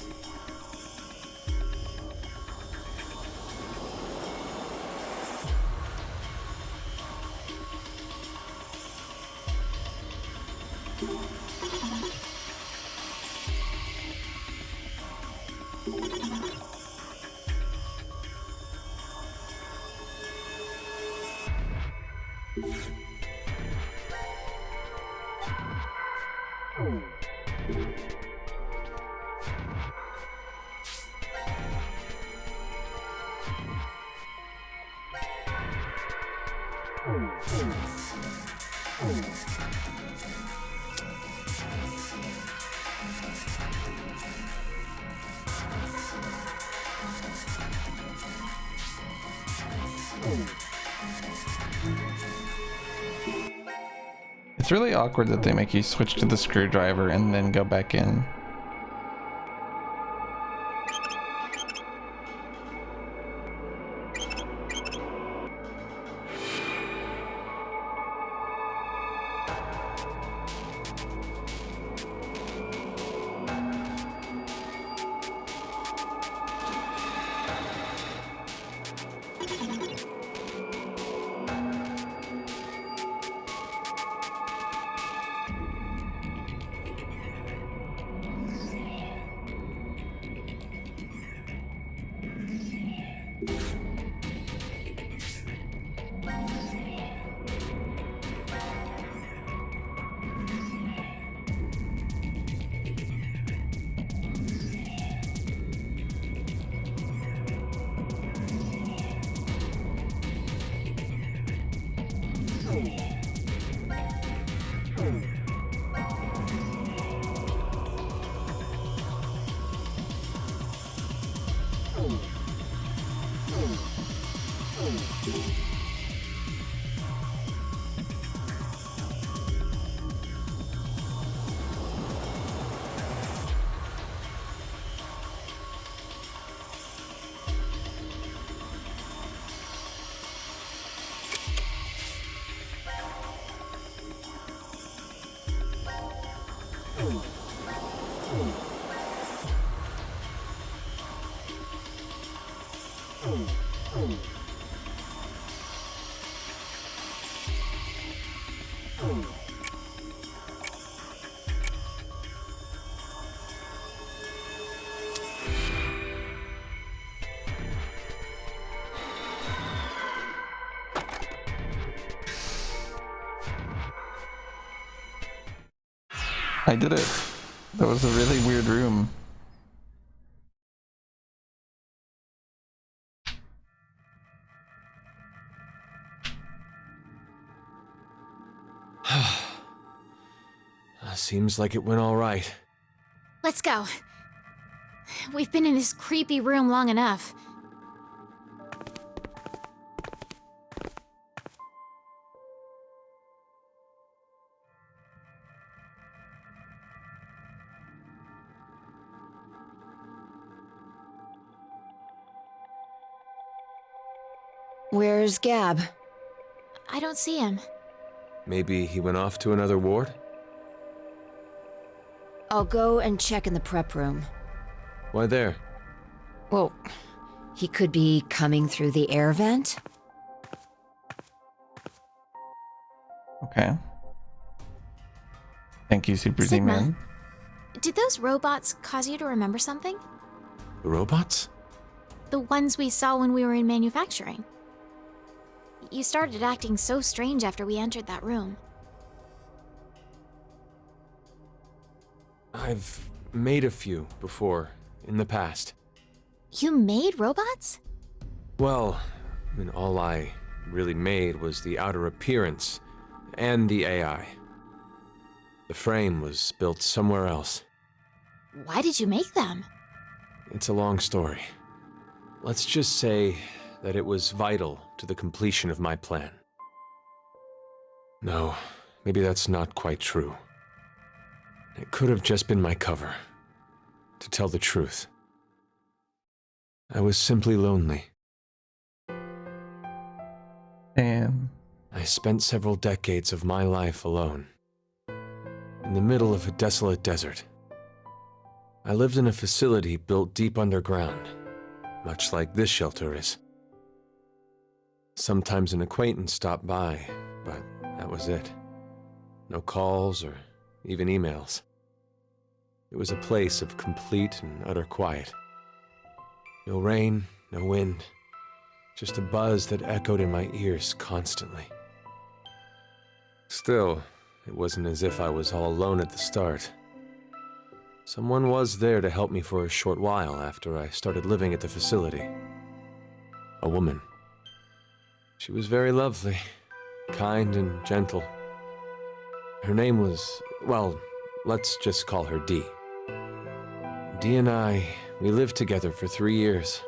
S1: It's really awkward that they make you switch to the screwdriver and then go back in. I did it. That was a really weird room.
S8: Seems like it went all right.
S7: Let's go. We've been in this creepy room long enough.
S12: Where's Gab?
S7: I don't see him.
S8: Maybe he went off to another ward?
S12: I'll go and check in the prep room.
S8: Why there?
S12: Well, he could be coming through the air vent.
S1: Okay. Thank you, Super
S7: Sigma.
S1: Z-Man.
S7: Did those robots cause you to remember something?
S8: The robots?
S7: The ones we saw when we were in manufacturing. You started acting so strange after we entered that room.
S8: I've made a few before, in the past.
S7: You made robots?
S8: Well, I mean, all I really made was the outer appearance and the AI. The frame was built somewhere else.
S7: Why did you make them?
S8: It's a long story. Let's just say that it was vital to the completion of my plan. No, maybe that's not quite true. It could have just been my cover. To tell the truth, I was simply lonely.
S1: Damn.
S8: I spent several decades of my life alone, in the middle of a desolate desert. I lived in a facility built deep underground, much like this shelter is. Sometimes an acquaintance stopped by, but that was it. No calls or even emails. It was a place of complete and utter quiet. No rain, no wind, just a buzz that echoed in my ears constantly. Still, it wasn't as if I was all alone at the start. Someone was there to help me for a short while after I started living at the facility. A woman. She was very lovely, kind and gentle. Her name was, well, let's just call her Dee. Dee and I, we lived together for 3 years.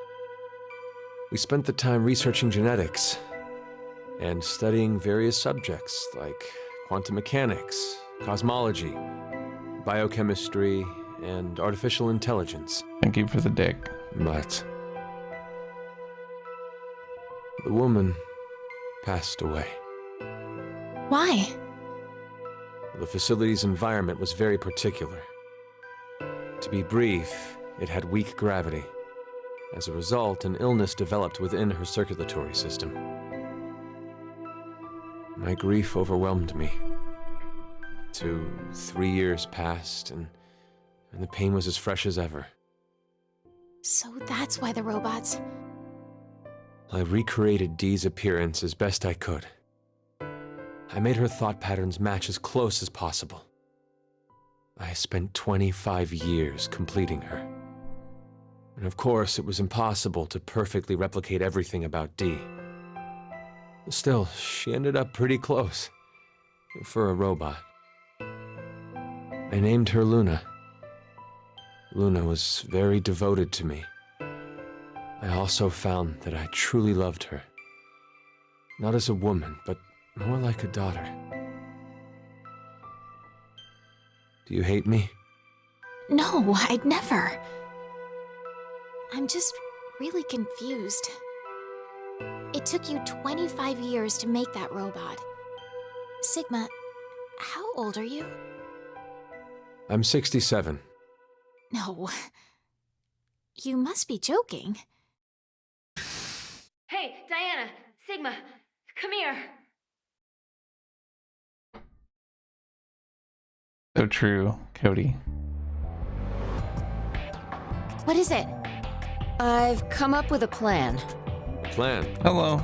S8: We spent the time researching genetics and studying various subjects like quantum mechanics, cosmology, biochemistry, and artificial intelligence.
S1: Thank you for the dick.
S8: But the woman passed away.
S7: Why?
S8: The facility's environment was very particular. To be brief, it had weak gravity. As a result, an illness developed within her circulatory system. My grief overwhelmed me. 3 years passed, and the pain was as fresh as ever.
S7: So that's why the robots...
S8: I recreated Dee's appearance as best I could. I made her thought patterns match as close as possible. I spent 25 years completing her. And of course, it was impossible to perfectly replicate everything about Dee. Still, she ended up pretty close. For a robot. I named her Luna. Luna was very devoted to me. I also found that I truly loved her. Not as a woman, but more like a daughter. Do you hate me?
S7: No, I'd never. I'm just really confused. It took you 25 years to make that robot. Sigma, how old are you?
S8: I'm 67.
S7: No. You must be joking.
S13: Hey, Diana, Sigma, come here.
S1: So true, Cody.
S7: What is it?
S12: I've come up with a plan.
S8: Plan?
S1: Hello.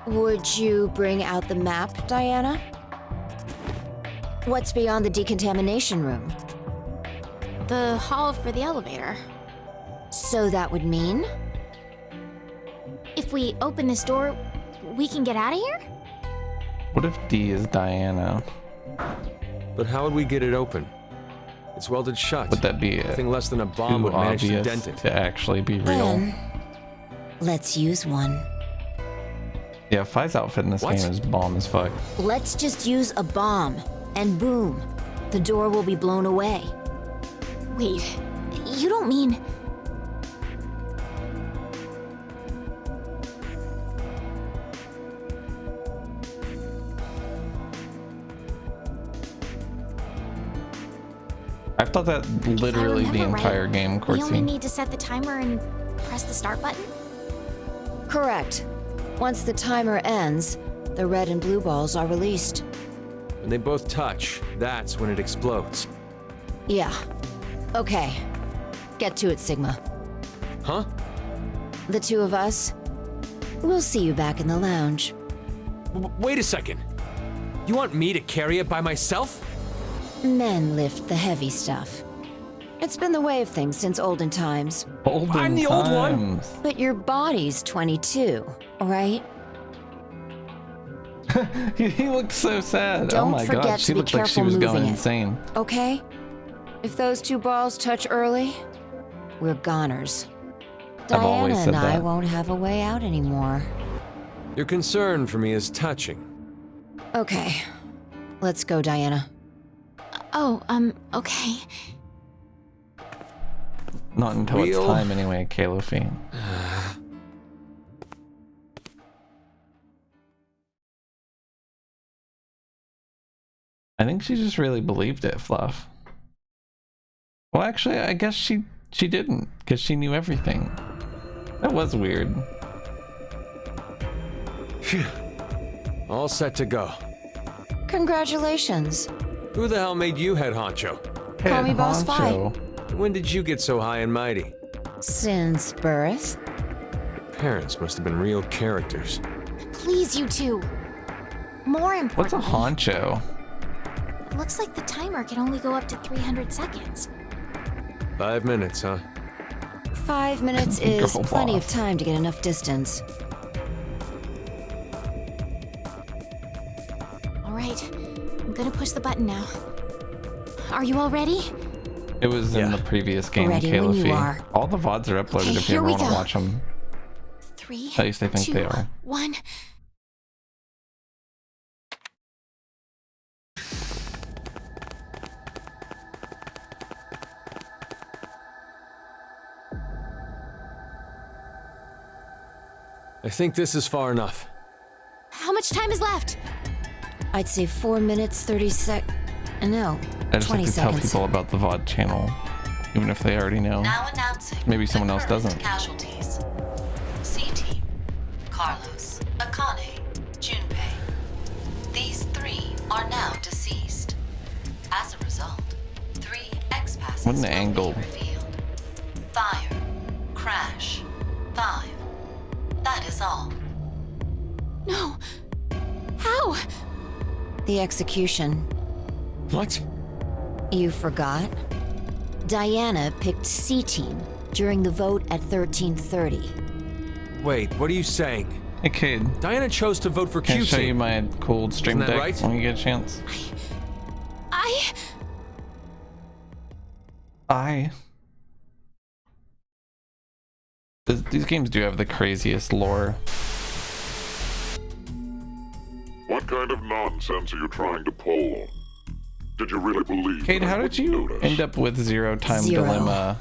S12: Would you bring out the map, Diana? What's beyond the decontamination room?
S7: The hall for the elevator.
S12: So that would mean?
S7: If we open this door, we can get out of here?
S1: What if D is Diana?
S8: But how would we get it open? It's welded shut.
S1: Would that be
S8: Nothing less than a bomb
S1: too
S8: would manage to
S1: obvious
S8: dent it.
S1: to actually be real?
S12: Then, let's use one.
S1: Yeah, Phi's outfit in this game is bomb as fuck.
S12: Let's just use a bomb, and boom, the door will be blown away.
S7: Wait, you don't mean...
S1: I thought that literally the entire game, Corsi.
S7: We only need to set the timer and press the start button?
S12: Correct. Once the timer ends, the red and blue balls are released.
S8: When they both touch, that's when it explodes.
S12: Yeah. Okay. Get to it, Sigma.
S8: Huh?
S12: The two of us, we'll see you back in the lounge.
S8: Wait a second. You want me to carry it by myself?
S12: Men lift the heavy stuff. It's been the way of things since olden times.
S8: I'm the old one.
S12: But your body's 22, right?
S1: He looked so sad.
S12: Don't
S1: oh my
S12: forget
S1: god,
S12: to
S1: she
S12: be
S1: looked like she
S12: careful
S1: was going
S12: moving it.
S1: insane.
S12: Okay? If those two balls touch early, we're goners.
S1: I've always
S12: Diana
S1: said
S12: and I
S1: that.
S12: won't have a way out anymore.
S8: Your concern for me is touching.
S12: Okay. Let's go, Diana.
S7: Oh, okay.
S1: Not until it's time anyway, Kalofi. I think she just really believed it, Fluff. Well, actually, I guess she didn't, because she knew everything. That was weird.
S8: Phew. All set to go.
S12: Congratulations.
S8: Who the hell made you head honcho?
S12: Call me Boss Fi.
S8: When did you get so high and mighty?
S12: Since birth.
S8: Parents must have been real characters.
S7: Please, you two. More
S1: What's a
S7: importantly,
S1: honcho?
S7: it looks like the timer can only go up to 300 seconds.
S8: 5 minutes, huh?
S12: 5 minutes is
S1: Girl
S12: plenty
S1: boss.
S12: of time to get enough distance.
S7: All right, I'm gonna push the button now. Are you all ready?
S1: It was in the previous game,
S12: Ready when you
S1: Kayla
S12: are.
S1: Fee. All the VODs are uploaded
S7: Okay,
S1: if you
S7: here
S1: ever
S7: we
S1: want to
S7: go.
S1: watch them.
S7: 3,
S1: At least I think
S7: 2,
S1: they are.
S7: 1.
S8: I think this is far enough.
S7: How much time is left?
S12: I'd say 4 minutes, 30 No,
S1: I just
S12: 20
S1: like to tell
S12: seconds.
S1: people about the VOD channel, even if they already know.
S6: Now announcing
S1: Maybe someone else
S6: current
S1: doesn't.
S6: Casualties. C-Team, Carlos, Akane, Junpei. These 3 are now deceased. As a result, 3 X-passes
S1: What an
S6: will
S1: angle.
S6: be revealed. Fire, crash, 5. That is all.
S7: No. How?
S12: The execution.
S8: What?
S12: You forgot? Diana picked C-Team during the vote at 13:30.
S8: Wait, what are you saying?
S1: Hey, kid.
S8: Diana chose to vote for
S1: Can I
S8: Q
S1: show you
S8: Team.
S1: my cool stream
S8: Isn't that
S1: deck
S8: right?
S1: when you get a chance? These games do have the craziest lore.
S4: What kind of nonsense are you trying to pull? Did you really believe
S1: Kate,
S4: that I
S1: how did
S4: wouldn't
S1: you
S4: notice?
S1: end up with Zero Time
S12: Zero.
S1: Dilemma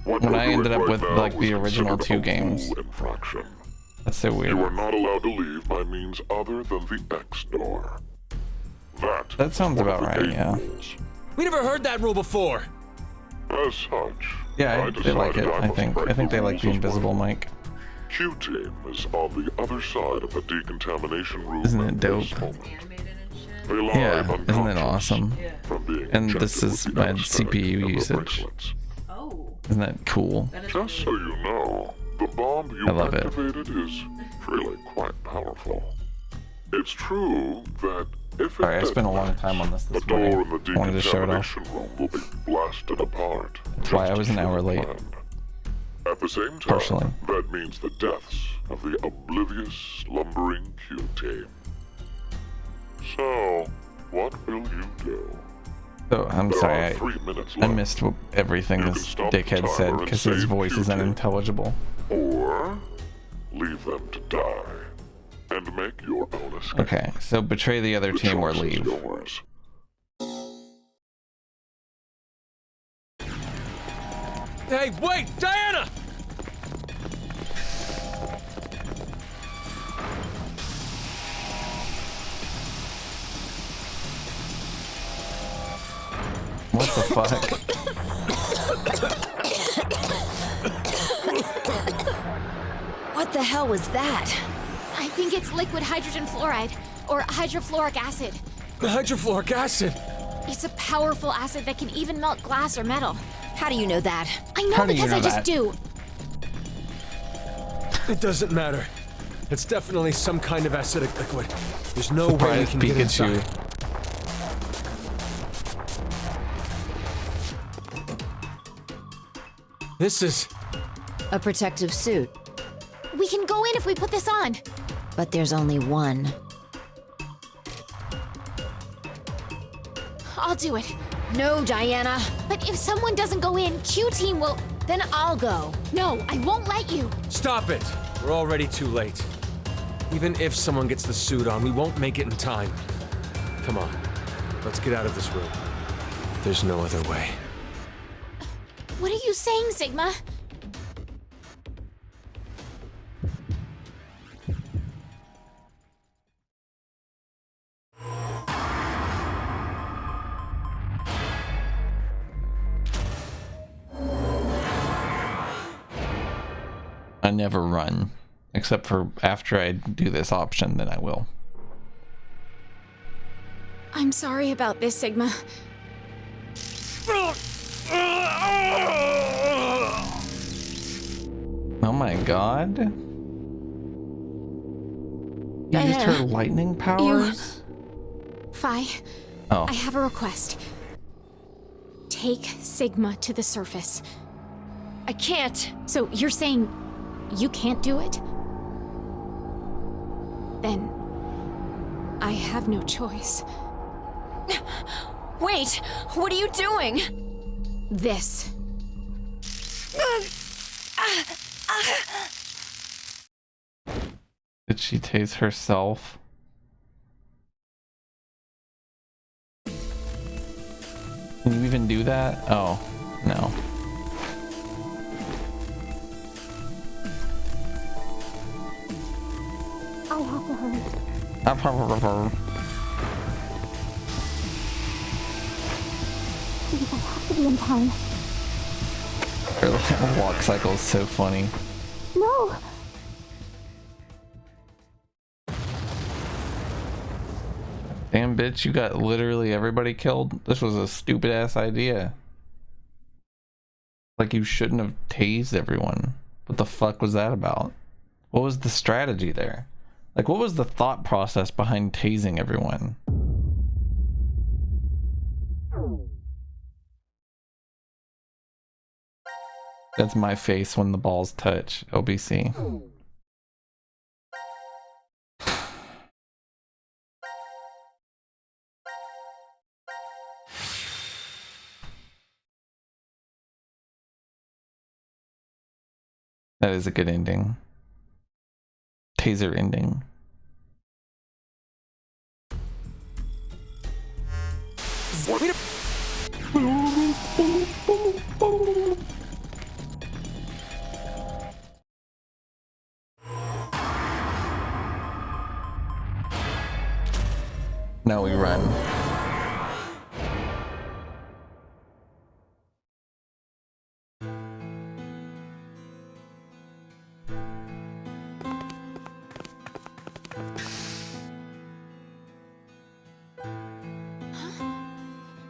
S4: What
S1: when
S4: you're
S1: I ended
S4: doing
S1: up
S4: right
S1: with
S4: now
S1: like the
S4: is
S1: original
S4: considered
S1: 2
S4: a
S1: games?
S4: rule infraction.
S1: That's so weird.
S4: You are not allowed to leave by means other than the X door.
S1: That sounds
S4: one of
S1: about
S4: the
S1: right,
S4: game
S1: yeah.
S4: rules.
S8: We never heard that rule before.
S4: As such,
S1: Yeah, they like it,
S4: decided
S1: I
S4: must
S1: think.
S4: break
S1: I think
S4: the
S1: they like
S4: rules
S1: the
S4: as
S1: invisible
S4: well.
S1: mic.
S4: Q-Team is on the other side of the decontamination room.
S1: Isn't it
S4: at
S1: dope?
S4: this moment. They lie
S1: Yeah, isn't it
S4: unconscious
S1: awesome?
S4: from being
S1: And
S4: injected
S1: this is
S4: with the
S1: my
S4: anesthetic
S1: CPU
S4: in the
S1: usage.
S4: bracelets.
S1: Isn't that cool?
S4: Just so you know, the bomb you
S1: I love it.
S4: activated is really quite powerful. It's true that if
S1: Sorry, I
S4: it
S1: spent a long
S4: detonates,
S1: time on this
S4: the door
S1: morning.
S4: in the
S1: I wanted to show it off.
S4: decontamination room will be blasted apart.
S1: That's why I was an hour late.
S4: planned. At the same time,
S1: Partially.
S4: that means the deaths of the oblivious, slumbering Q-Team. So, what will you do?
S1: So, I'm
S4: There
S1: sorry,
S4: are 3 minutes
S1: I
S4: left.
S1: missed everything
S4: You can
S1: this
S4: stop the
S1: dickhead said
S4: timer and
S1: because his
S4: save
S1: voice is
S4: Q-Team.
S1: unintelligible.
S4: Or leave them to die and make your own escape.
S1: Okay, so betray the other
S4: The
S1: team or
S4: choice is
S1: leave.
S4: yours.
S8: Hey, wait! Diana!
S1: What the fuck?
S12: What the hell was that?
S7: I think it's liquid hydrogen fluoride, or hydrofluoric acid.
S8: Hydrofluoric acid!
S7: It's a powerful acid that can even melt glass or metal.
S12: How do you know that?
S7: I know
S1: How do you
S7: because
S1: know
S7: I just
S1: that?
S7: do.
S8: It doesn't matter. It's definitely some kind of acidic liquid. There's no way we
S1: Surprise
S8: can get
S1: Pikachu.
S8: inside. This is...
S12: A protective suit.
S7: We can go in if we put this on.
S12: But there's only one.
S7: I'll do it.
S12: No, Diana.
S7: But if someone doesn't go in, Q-Team will...
S12: Then I'll go.
S7: No, I won't let you.
S8: Stop it! We're already too late. Even if someone gets the suit on, we won't make it in time. Come on, let's get out of this room. There's no other way.
S7: What are you saying, Sigma?
S1: I never run. Except for after I do this option, then I will.
S7: I'm sorry about this, Sigma.
S1: Oh my god. You used her lightning powers?
S7: Fi,
S1: Oh.
S7: I have a request. Take Sigma to the surface.
S14: I can't.
S7: So you're saying you can't do it? Then I have no choice.
S14: Wait, what are you doing?
S7: This.
S1: Did she tase herself? Can you even do that? Oh, no.
S5: I have to hurry. Please, I have to be in time.
S1: Her walk cycle is so funny.
S5: No!
S1: Damn bitch, you got literally everybody killed? This was a stupid ass idea. Like you shouldn't have tased everyone. What the fuck was that about? What was the strategy there? Like what was the thought process behind tasing everyone? That's my face when the balls touch, OBC. That is a good ending. Taser ending. Now we run.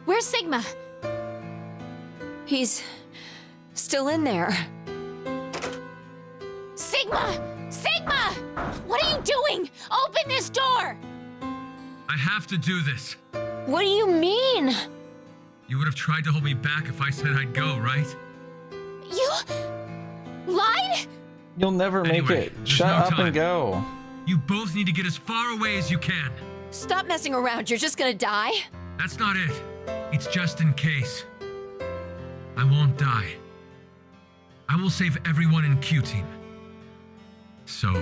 S7: Where's Sigma?
S14: He's still in there.
S7: Sigma! Sigma! What are you doing? Open this door!
S8: I have to do this.
S14: What do you mean?
S8: You would have tried to hold me back if I said I'd go, right?
S7: You lied?
S1: You'll never make
S8: Anyway,
S1: it.
S8: there's
S1: Shut
S8: no
S1: up
S8: time.
S1: and go.
S8: You both need to get as far away as you can.
S14: Stop messing around. You're just gonna die.
S8: That's not it. It's just in case. I won't die. I will save everyone in Q Team. So,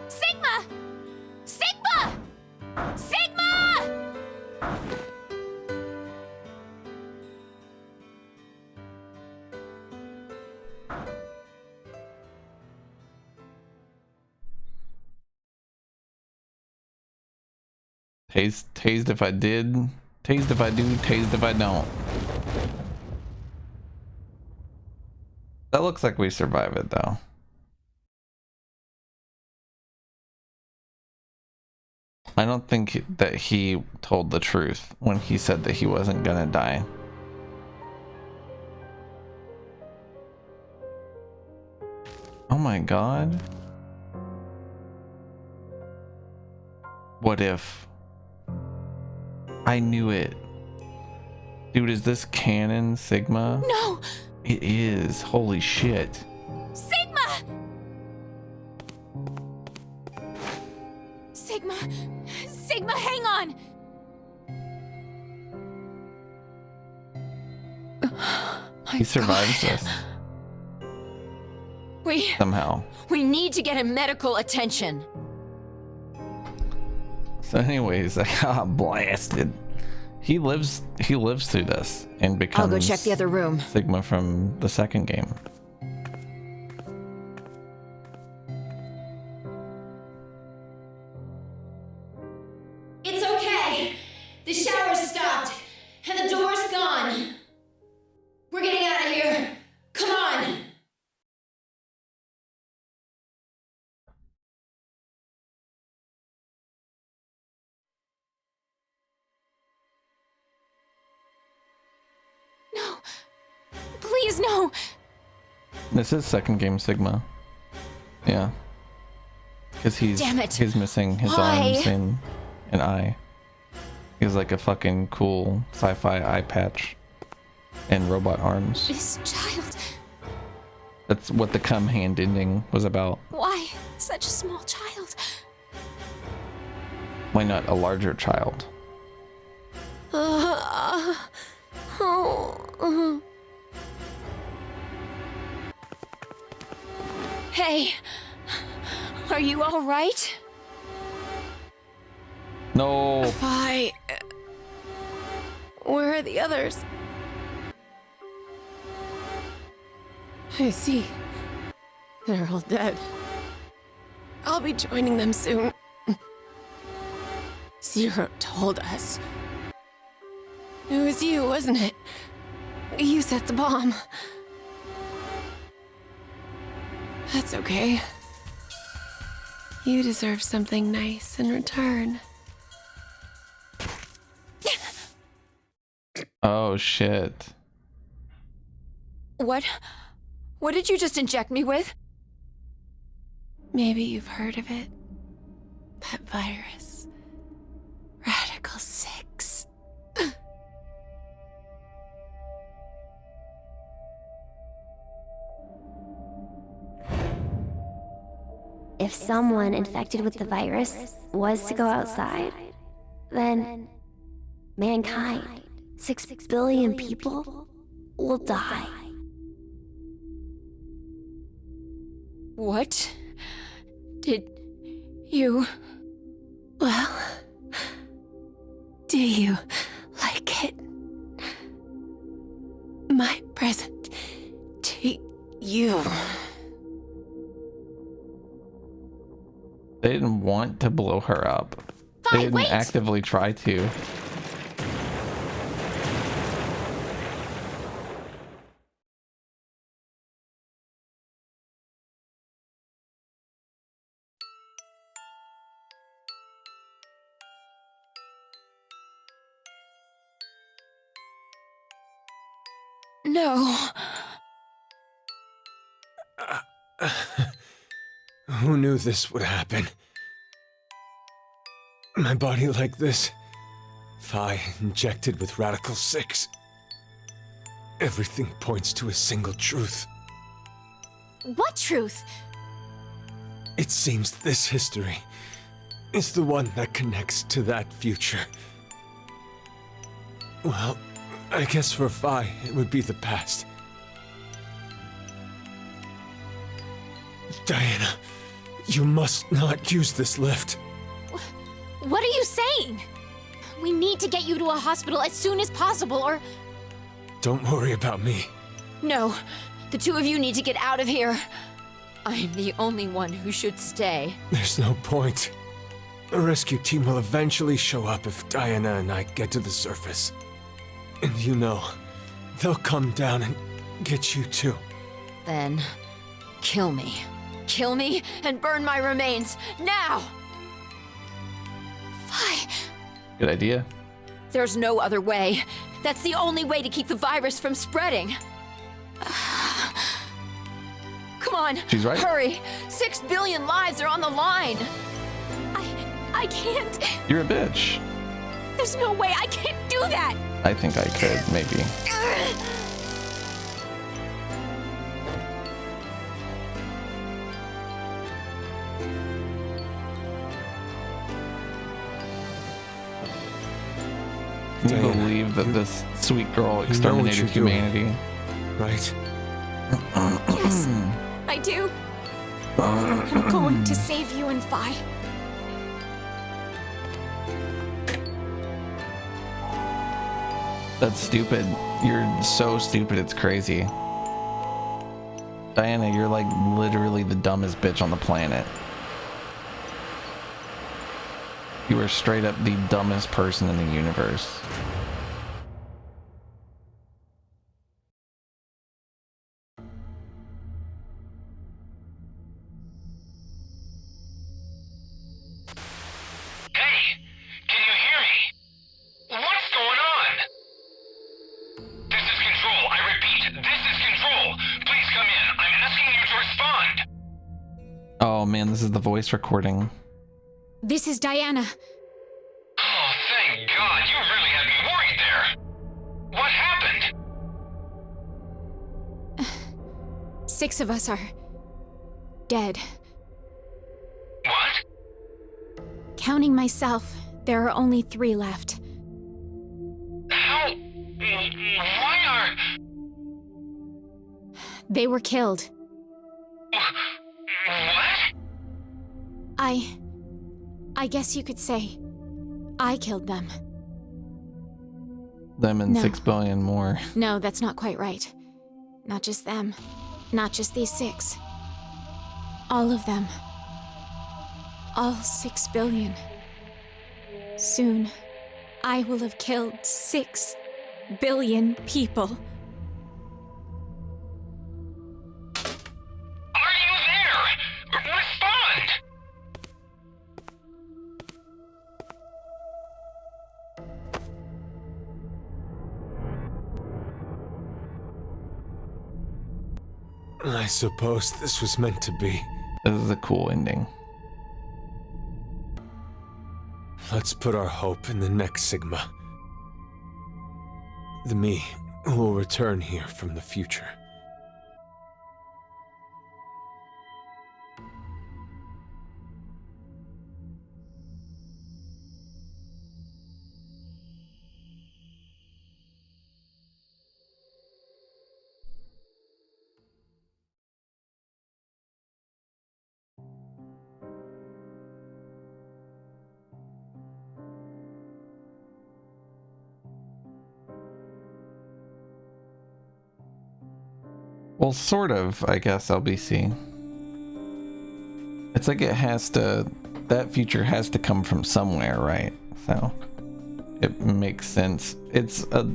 S7: Sigma! Sigma! Sigma!
S1: Tased if I did. Tased if I do. Tased if I don't. That looks like we survive it though. I don't think that he told the truth when he said that he wasn't gonna die. Oh my god. What if? I knew it. Dude, is this canon, Sigma?
S7: No!
S1: It is. Holy shit.
S7: Sigma! Sigma! Sigma, hang on!
S1: He survives this somehow.
S14: We need to get him medical attention.
S1: So anyways, I got blasted. He lives through this and becomes
S12: I'll go check the other room.
S1: Sigma from the second game.
S13: It's okay. The shower's stopped, and the door's gone. We're getting out of here. Come on.
S7: No!
S1: This is second game Sigma. Yeah. Because
S14: Damn it.
S1: he's missing his
S14: Why?
S1: arms and an eye. He's like a fucking cool sci-fi eye patch and robot arms.
S7: This child.
S1: That's what the come hand ending was about.
S7: Why such a small child?
S1: Why not a larger child?
S14: Hey, are you all right?
S1: No.
S2: Why? Where are the others? I see. They're all dead. I'll be joining them soon. Zero told us. It was you, wasn't it? You set the bomb. That's okay. You deserve something nice in return.
S1: Oh shit.
S14: What did you just inject me with?
S2: Maybe you've heard of it. That virus. Radical 6.
S5: If someone infected with the virus was to go outside, then mankind, 6 billion people, will die.
S14: What did you...
S2: Well, do you like it? My present to you.
S1: They didn't want to blow her up. They didn't actively try to.
S14: No.
S8: Who knew this would happen? My body like this. Phi injected with Radical 6. Everything points to a single truth.
S7: What truth?
S8: It seems this history is the one that connects to that future. Well, I guess for Phi, it would be the past. Diana, you must not use this lift.
S7: What are you saying? We need to get you to a hospital as soon as possible, or...
S8: Don't worry about me.
S14: No, the two of you need to get out of here. I'm the only one who should stay.
S8: There's no point. A rescue team will eventually show up if Diana and I get to the surface. And you know, they'll come down and get you too.
S14: Then, kill me. Kill me and burn my remains, now!
S7: Phi.
S1: Good idea.
S14: There's no other way. That's the only way to keep the virus from spreading. Come on,
S1: she's right.
S14: Hurry! 6 billion lives are on the line!
S7: I can't.
S1: You're a bitch.
S7: There's no way I can't do that!
S1: I think I could, maybe. Can you believe that this sweet girl exterminated humanity?
S8: Right?
S7: Yes, I do. I'm going to save you and Phi.
S1: That's stupid. You're so stupid, it's crazy. Diana, you're like literally the dumbest bitch on the planet. You are straight up the dumbest person in the universe.
S15: Hey, can you hear me? What's going on? This is Control. I repeat, this is Control.
S1: Oh man, this is the voice recording.
S7: This is Diana.
S15: Oh, thank God. You really had me worried there. What happened?
S7: 6 of us are dead.
S15: What?
S7: Counting myself, there are only 3 left.
S15: How? Why are...
S7: They were killed.
S15: What?
S7: I guess you could say I killed them.
S1: Them and
S7: No.
S1: 6 billion more.
S7: No, that's not quite right. Not just them. Not just these 6. All of them. All 6 billion. Soon, I will have killed 6 billion people.
S15: Are you there? Respond!
S8: I suppose this was meant to be.
S1: This is a cool ending.
S8: Let's put our hope in the next Sigma. The me who will return here from the future.
S1: Well, sort of, I guess, LBC. It's like it has to... That future has to come from somewhere, right? So, it makes sense. It's a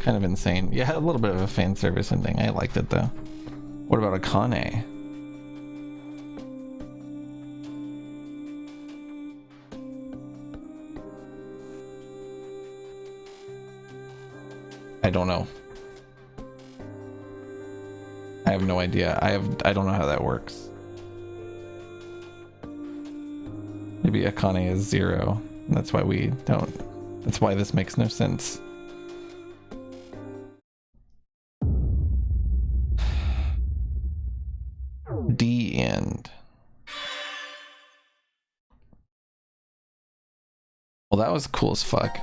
S1: kind of insane. Yeah, a little bit of a fan service ending. I liked it, though. What about Akane? I don't know. I have no idea. I don't know how that works. Maybe Akane is 0. And that's why we don't. That's why this makes no sense. D end. Well, that was cool as fuck.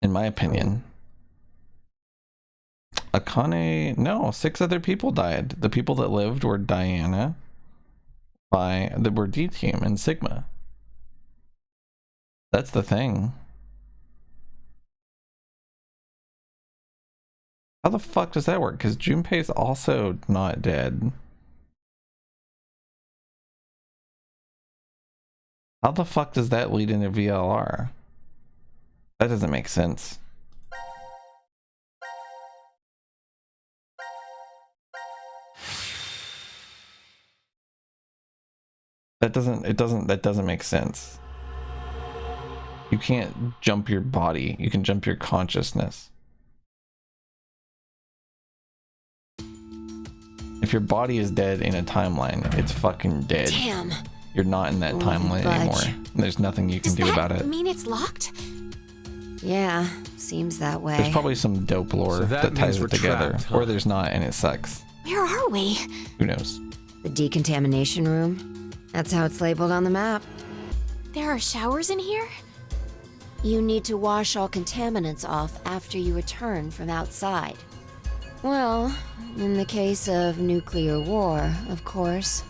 S1: In my opinion. Akane, no, 6 other people died. The people that lived were Diana, that were D Team and Sigma. That's the thing. How the fuck does that work? Because Junpei's also not dead. How the fuck does that lead into VLR? That doesn't make sense. That doesn't make sense. You can't jump your body, you can jump your consciousness. If your body is dead in a timeline, it's fucking dead.
S7: Damn.
S1: You're not in that timeline anymore. And there's nothing you can do about it.
S7: Does that mean it's locked?
S12: Yeah, seems that way.
S1: There's probably some dope lore that ties it together.
S8: Trapped, huh?
S1: Or there's not and it sucks.
S7: Where are we?
S1: Who knows?
S12: The decontamination room. That's how it's labeled on the map.
S7: There are showers in here?
S12: You need to wash all contaminants off after you return from outside. Well, in the case of nuclear war, of course.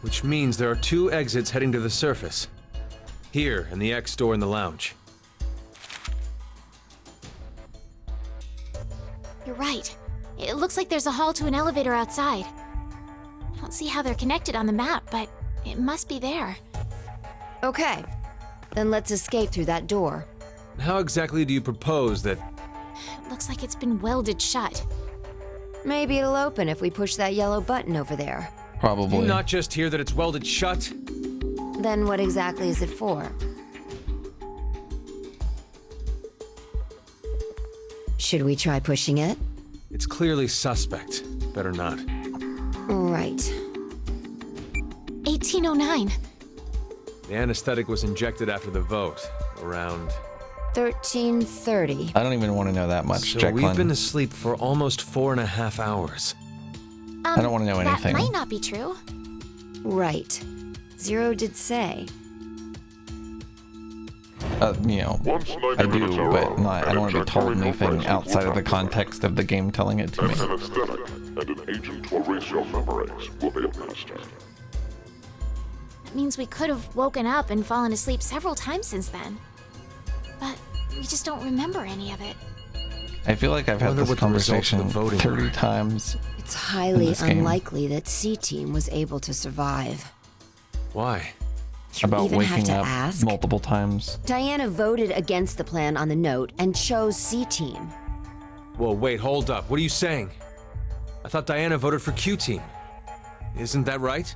S8: Which means there are 2 exits heading to the surface. Here, and the X door in the lounge.
S7: You're right. It looks like there's a hall to an elevator outside. I don't see how they're connected on the map, but it must be there.
S12: Okay, then let's escape through that door.
S8: How exactly do you propose that...
S7: It looks like it's been welded shut.
S12: Maybe it'll open if we push that yellow button over there.
S1: Probably.
S8: You not just hear that it's welded shut?
S12: Then what exactly is it for? Should we try pushing it?
S8: It's clearly suspect. Better not.
S12: Right.
S7: 1809.
S8: The anesthetic was injected after the vote, around...
S12: 1330.
S1: I don't even want to know that much,
S8: So
S1: Jacqueline.
S8: we've been asleep for almost 4.5 hours.
S1: I don't want to know anything.
S7: That might not be true.
S12: Right. Zero did say.
S1: You know, I do, but not, I don't want to be told anything outside of the context of the game telling it to me.
S4: An anesthetic and an agent to erase your memories will be administered.
S7: That means we could have woken up and fallen asleep several times since then. But we just don't remember any of it.
S1: I feel like I've had
S8: Wonder
S1: this
S8: what the results of
S1: conversation
S8: the voting
S1: 30
S8: were.
S1: times.
S12: It's highly
S1: this game.
S12: unlikely that C-Team was able to survive.
S8: Why?
S1: About
S12: even have
S1: waking
S12: to
S1: up
S12: ask?
S1: multiple times.
S12: Diana voted against the plan on the note and chose C-Team.
S8: Whoa, wait, hold up. What are you saying? I thought Diana voted for Q-Team. Isn't that right?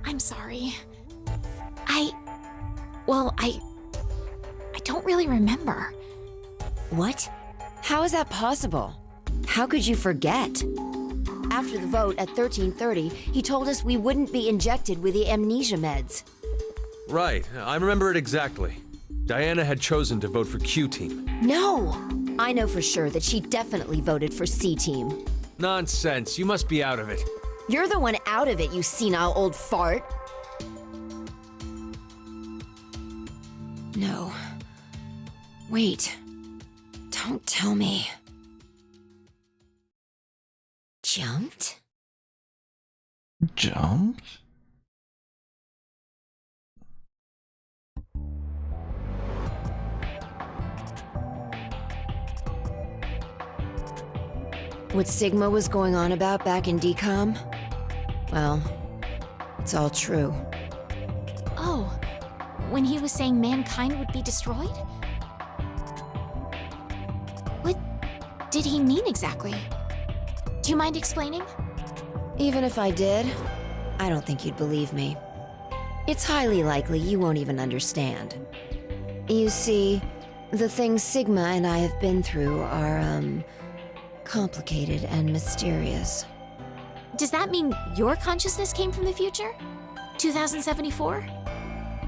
S7: I'm sorry. I don't really remember.
S12: What? How is that possible? How could you forget? After the vote at 1330, he told us we wouldn't be injected with the amnesia meds.
S8: Right, I remember it exactly. Diana had chosen to vote for Q-Team.
S12: No! I know for sure that she definitely voted for C-Team.
S8: Nonsense, you must be out of it.
S12: You're the one out of it, you senile old fart. No. Wait. Don't tell me. Jumped?
S1: Jumped?
S12: What Sigma was going on about back in DCOM? Well, it's all true.
S7: Oh, when he was saying mankind would be destroyed? What did he mean exactly? Do you mind explaining?
S12: Even if I did, I don't think you'd believe me. It's highly likely you won't even understand. You see, the things Sigma and I have been through are, complicated and mysterious.
S7: Does that mean your consciousness came from the future? 2074?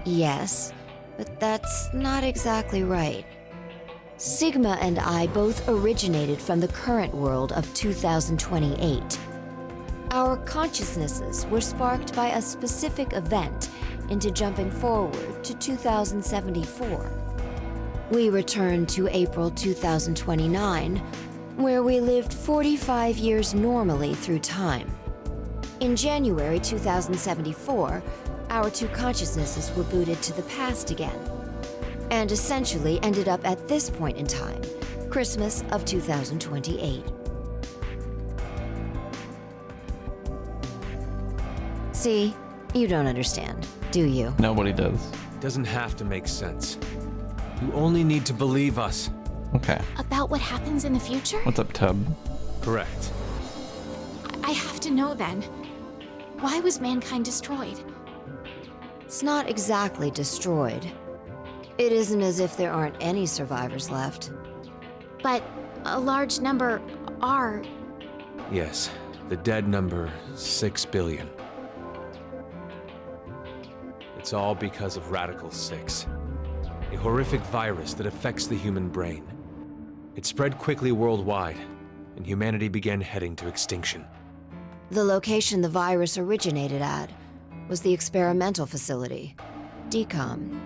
S12: Yes, but that's not exactly right. Sigma and I both originated from the current world of 2028. Our consciousnesses were sparked by a specific event into jumping forward to 2074. We returned to April 2029, where we lived 45 years normally through time. In January 2074, our two consciousnesses were booted to the past again, and essentially ended up at this point in time, Christmas of 2028. See, you don't understand, do you?
S1: Nobody does.
S8: It doesn't have to make sense. You only need to believe us.
S1: Okay.
S7: About what happens in the future?
S1: What's up, Tub?
S8: Correct.
S7: I have to know then. Why was mankind destroyed?
S12: It's not exactly destroyed. It isn't as if there aren't any survivors left.
S7: But a large number are.
S8: Yes, the dead number 6 billion. It's all because of Radical 6, a horrific virus that affects the human brain. It spread quickly worldwide, and humanity began heading to extinction.
S12: The location the virus originated at was the experimental facility, DCOM.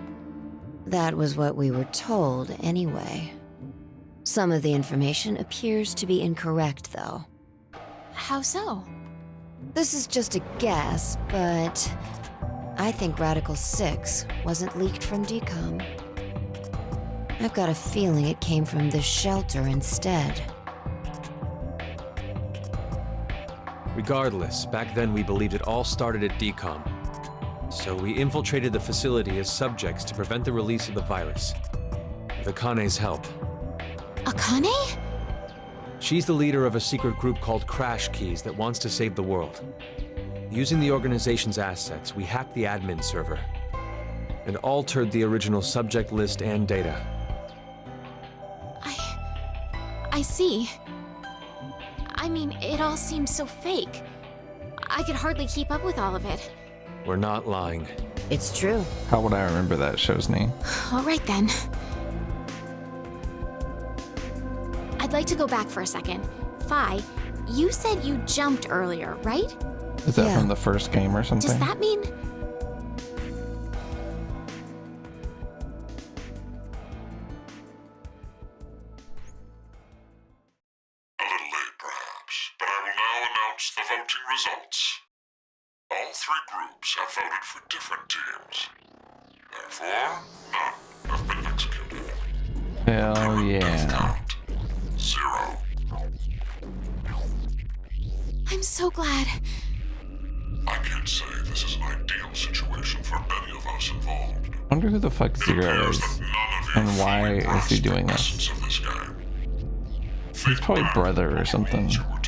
S12: That was what we were told, anyway. Some of the information appears to be incorrect, though.
S7: How so?
S12: This is just a guess, but I think Radical 6 wasn't leaked from DCOM. I've got a feeling it came from this shelter instead.
S8: Regardless, back then we believed it all started at DCOM. So we infiltrated the facility as subjects to prevent the release of the virus. With Akane's help.
S7: Akane?
S8: She's the leader of a secret group called Crash Keys that wants to save the world. Using the organization's assets, we hacked the admin server and altered the original subject list and data.
S7: I see. I mean, it all seems so fake. I could hardly keep up with all of it.
S8: We're not lying.
S12: It's true.
S1: How would I remember that show's name?
S7: All right then. I'd like to go back for a second. Fi, you said you jumped earlier, right?
S1: Is that from the first game or something?
S7: Does that mean...
S4: A little late, perhaps, but I will now announce the voting results. All three groups have voted for different teams. Therefore, none have been executed.
S1: Hell yeah.
S4: 0.
S7: I'm so glad.
S4: I can't say this is an ideal situation for any of us involved.
S1: I wonder who the fuck Zero is, and why is he doing this? He's probably brother or something.
S4: You will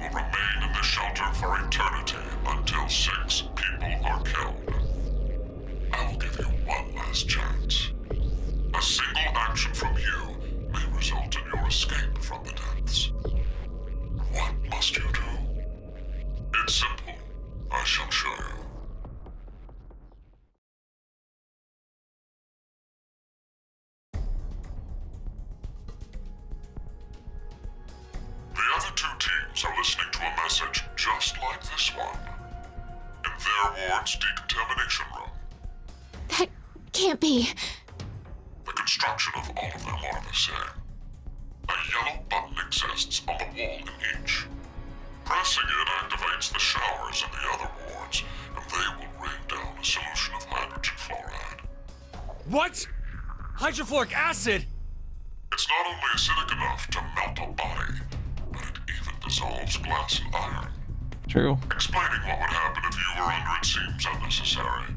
S4: remain in the shelter for eternity until 6 people are killed. I will give you one last chance. A single action from you may result in your escape from the depths. What must you do? It's simple. I shall show you. The other 2 teams are listening to a message just like this one. In their ward's decontamination room.
S7: That can't be.
S4: The construction of all of them are the same. A yellow button exists on the wall in each. Pressing it activates the showers in the other wards, and they will rain down a solution of hydrogen fluoride.
S8: What? Hydrofluoric acid?
S4: It's not only acidic enough to melt a body, but it even dissolves glass and iron.
S1: True.
S4: Explaining what would happen if you were under it seems unnecessary.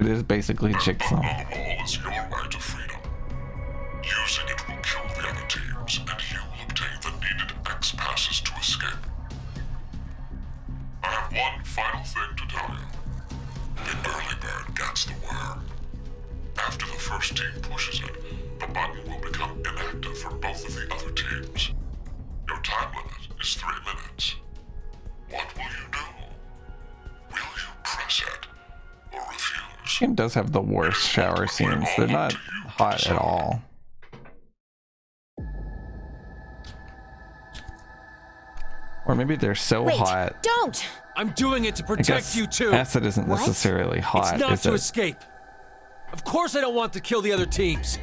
S1: It is basically Jigsaw.
S4: On the wall is your way to freedom. Using it will kill the other teams, and you will obtain the needed X passes to escape. I have one final thing to tell you. The early bird gets the worm. After the first team pushes it, the button will become inactive for both of the other teams. Your time limit is 3 minutes. What will you do? Will you press it, or refuse?
S1: This game does have the worst shower scenes. They're not hot at all. Or maybe they're so hot.
S7: Don't!
S8: I'm doing it to protect you too.
S1: Acid isn't necessarily hot,
S8: It's not
S1: is
S8: to
S1: it?
S8: escape. Of course I don't want to kill the other teams.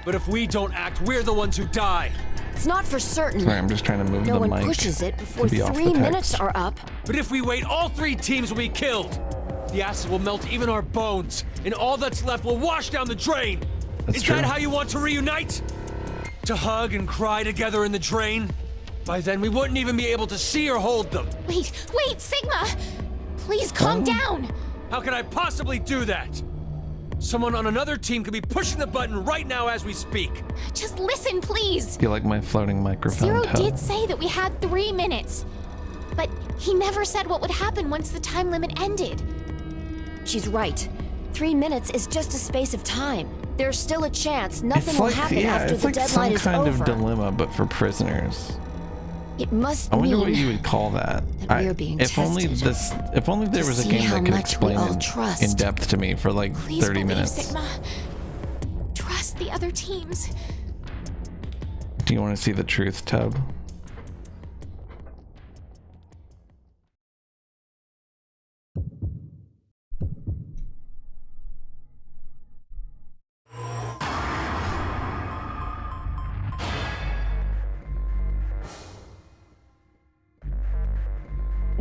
S8: But if we don't act, we're the ones who die.
S12: It's not for certain.
S1: Sorry, I'm just trying to move
S12: No
S1: the
S12: one
S1: mic
S12: pushes it before
S1: to be off the
S12: 3
S1: text.
S12: minutes are up.
S8: But if we wait, all 3 teams will be killed. The acid will melt even our bones, and all that's left will wash down the drain.
S1: That's
S8: Is
S1: true.
S8: that how you want to reunite? To hug and cry together in the drain? By then, we wouldn't even be able to see or hold them.
S7: Wait, Sigma! Please calm down!
S8: How can I possibly do that? Someone on another team could be pushing the button right now as we speak.
S7: Just listen, please!
S1: You like my floating microphone
S7: Zero
S1: tub.
S7: did say that we had 3 minutes. But he never said what would happen once the time limit ended.
S12: She's right. 3 minutes is just a space of time. There's still a chance nothing
S1: It's
S12: will
S1: like,
S12: happen
S1: yeah,
S12: after
S1: it's
S12: the
S1: like
S12: deadline
S1: some
S12: is
S1: kind
S12: over.
S1: of dilemma, but for prisoners.
S12: It must
S1: I wonder
S12: mean
S1: what you would call that.
S12: that we are being
S1: if only
S12: tested
S1: if only there
S12: to
S1: was a
S12: see
S1: game
S12: how
S1: that could
S12: much we
S1: explain
S12: all
S1: it
S12: trust.
S1: in depth to me for like
S7: Please
S1: 30
S7: believe,
S1: minutes.
S7: Sigma. Trust the other teams.
S1: Do you want to see the truth, Tub?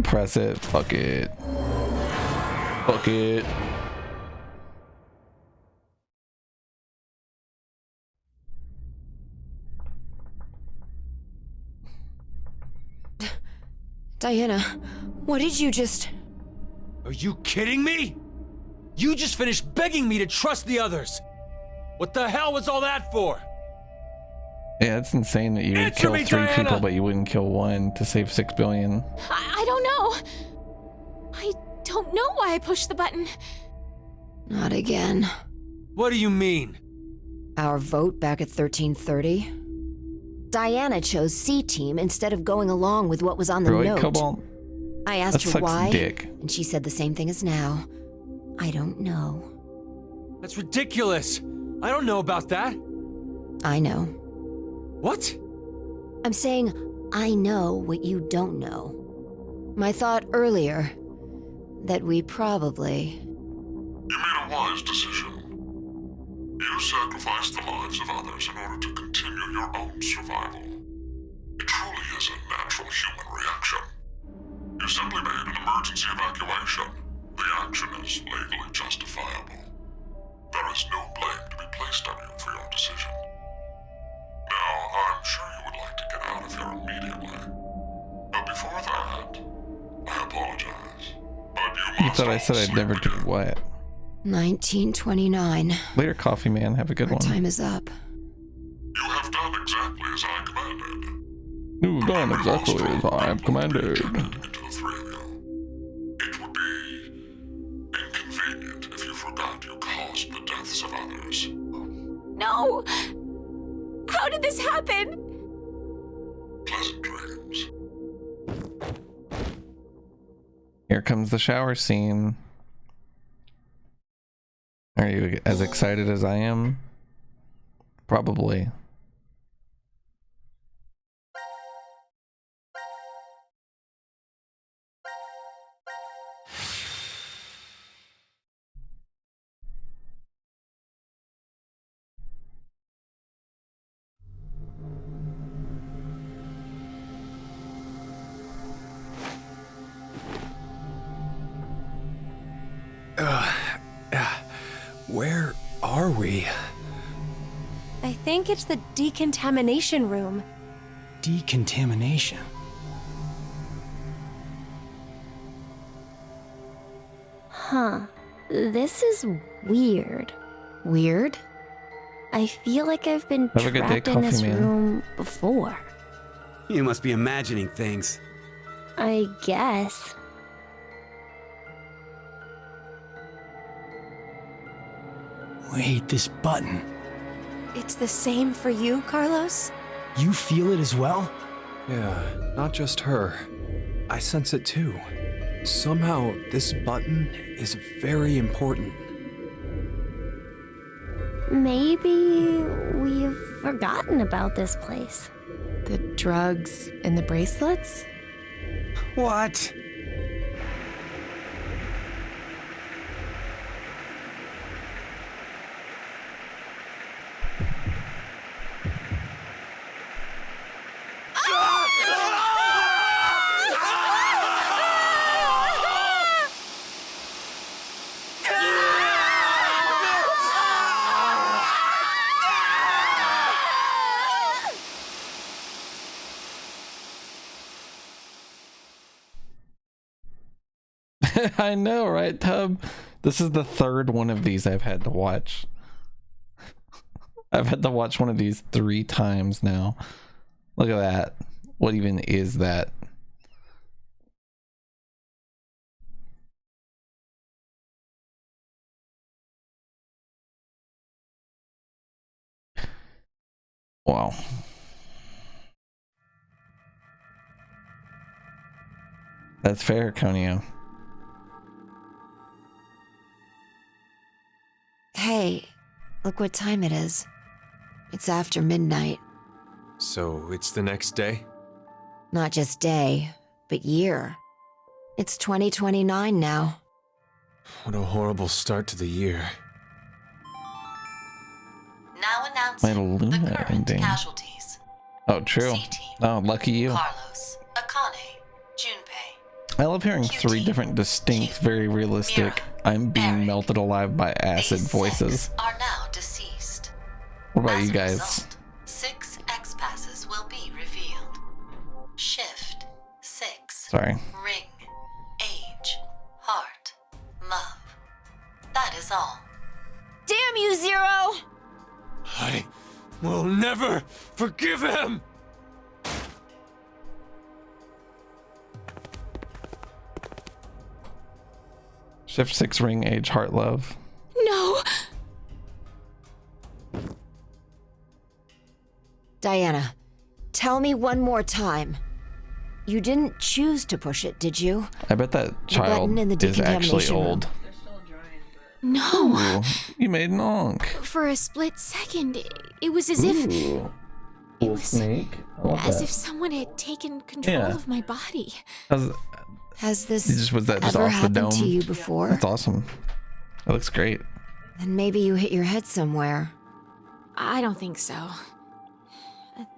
S1: Press it. Fuck it. Fuck it.
S12: Diana, what did you just...
S8: Are you kidding me? You just finished begging me to trust the others. What the hell was all that for?
S1: Yeah, it's insane that you would
S8: Answer
S1: kill
S8: me,
S1: 3
S8: Diana!
S1: people, but you wouldn't kill 1 to save 6 billion.
S7: I don't know. I don't know why I pushed the button.
S12: Not again.
S8: What do you mean?
S12: Our vote back at 1330? Diana chose C-Team instead of going along with what was on the
S1: Really,
S12: note.
S1: Cobalt?
S12: I asked
S1: That
S12: her
S1: sucks
S12: why,
S1: dick.
S12: and she said the same thing as now. I don't know.
S8: That's ridiculous. I don't know about that.
S12: I know.
S8: What?
S12: I'm saying I know what you don't know. My thought earlier, that we probably...
S4: You made a wise decision. You sacrificed the lives of others in order to continue your own survival. It truly is a natural human reaction. You simply made an emergency evacuation. The action is legally justifiable. There is no blame to be placed on you for your decision. Now, I'm sure you would like to get out of here immediately. But before that, I apologize. But
S1: You thought I said I'd never do what?
S12: 1929.
S1: Later, coffee man. Have a good one.
S12: Time is up.
S4: You have done exactly as I commanded.
S1: You've done exactly as I have commanded.
S4: Into the three of you. It would be inconvenient if you forgot you caused the deaths of others.
S13: No! How did this happen?
S4: Pleasant dreams.
S1: Here comes the shower scene. Are you as excited as I am? Probably.
S8: Where are we?
S2: I think it's the decontamination room.
S16: Decontamination?
S5: Huh. This is weird.
S12: Weird?
S5: I feel like I've been
S1: Have a good day,
S5: trapped in this
S1: coffee man.
S5: room before.
S3: You must be imagining things.
S5: I guess.
S16: Wait, this button.
S2: It's the same for you, Carlos?
S16: You feel it as well?
S8: Yeah, not just her. I sense it too. Somehow, this button is very important.
S5: Maybe we've forgotten about this place.
S2: The drugs and the bracelets?
S3: What?
S1: I know, right, Tub? This is the third one of these I've had to watch. I've had to watch one of these 3 times now. Look at that. What even is that? Wow. That's fair, Conio.
S12: Hey, look what time it is. It's after midnight.
S8: So, it's the next day?
S12: Not just day, but year. It's 2029 now.
S8: What a horrible start to the year.
S6: Now
S1: My
S6: announcing the
S1: Luna
S6: current
S1: ending.
S6: casualties.
S1: Oh, true. Oh, lucky you.
S6: Carlos, Akane, Junpei.
S1: I love hearing 3 different distinct, very realistic, I'm being melted alive by acid voices.
S6: Are now deceased.
S1: What about
S6: As
S1: you
S6: a
S1: guys?
S6: result, 6 X-passes will be revealed. Shift 6.
S1: Sorry.
S6: Ring, age, heart, love. That is all.
S14: Damn you, Zero!
S8: I will never forgive him!
S1: Shift 6 ring, age, heart, love.
S2: No!
S12: Diana, Tell me one more time. You didn't choose to push it, did you?
S1: I bet that child
S12: button in the
S1: is actually
S12: decontamination room.
S1: old.
S7: No.
S1: Ooh, you made an onk.
S7: For a split second, it was as if
S1: Ooh. Cool snake. I love
S7: as
S1: that.
S7: if someone had taken control
S1: Yeah.
S7: of my body.
S12: Has this
S1: was that just
S12: ever
S1: off the
S12: happened
S1: dome?
S12: to you before?
S1: That's awesome. That looks great.
S12: Then maybe you hit your head somewhere.
S7: I don't think so.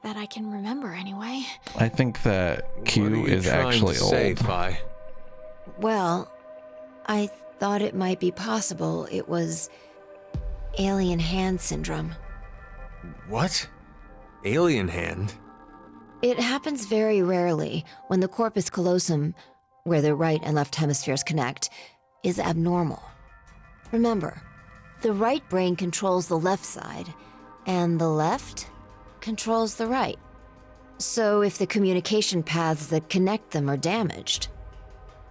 S7: That I can remember anyway.
S1: I think that Q is actually old.
S8: Fi?
S12: Well, I thought it might be possible it was alien hand syndrome.
S8: What? Alien hand?
S12: It happens very rarely when the corpus callosum, where the right and left hemispheres connect, is abnormal. Remember, the right brain controls the left side, and the left controls the right. So if the communication paths that connect them are damaged,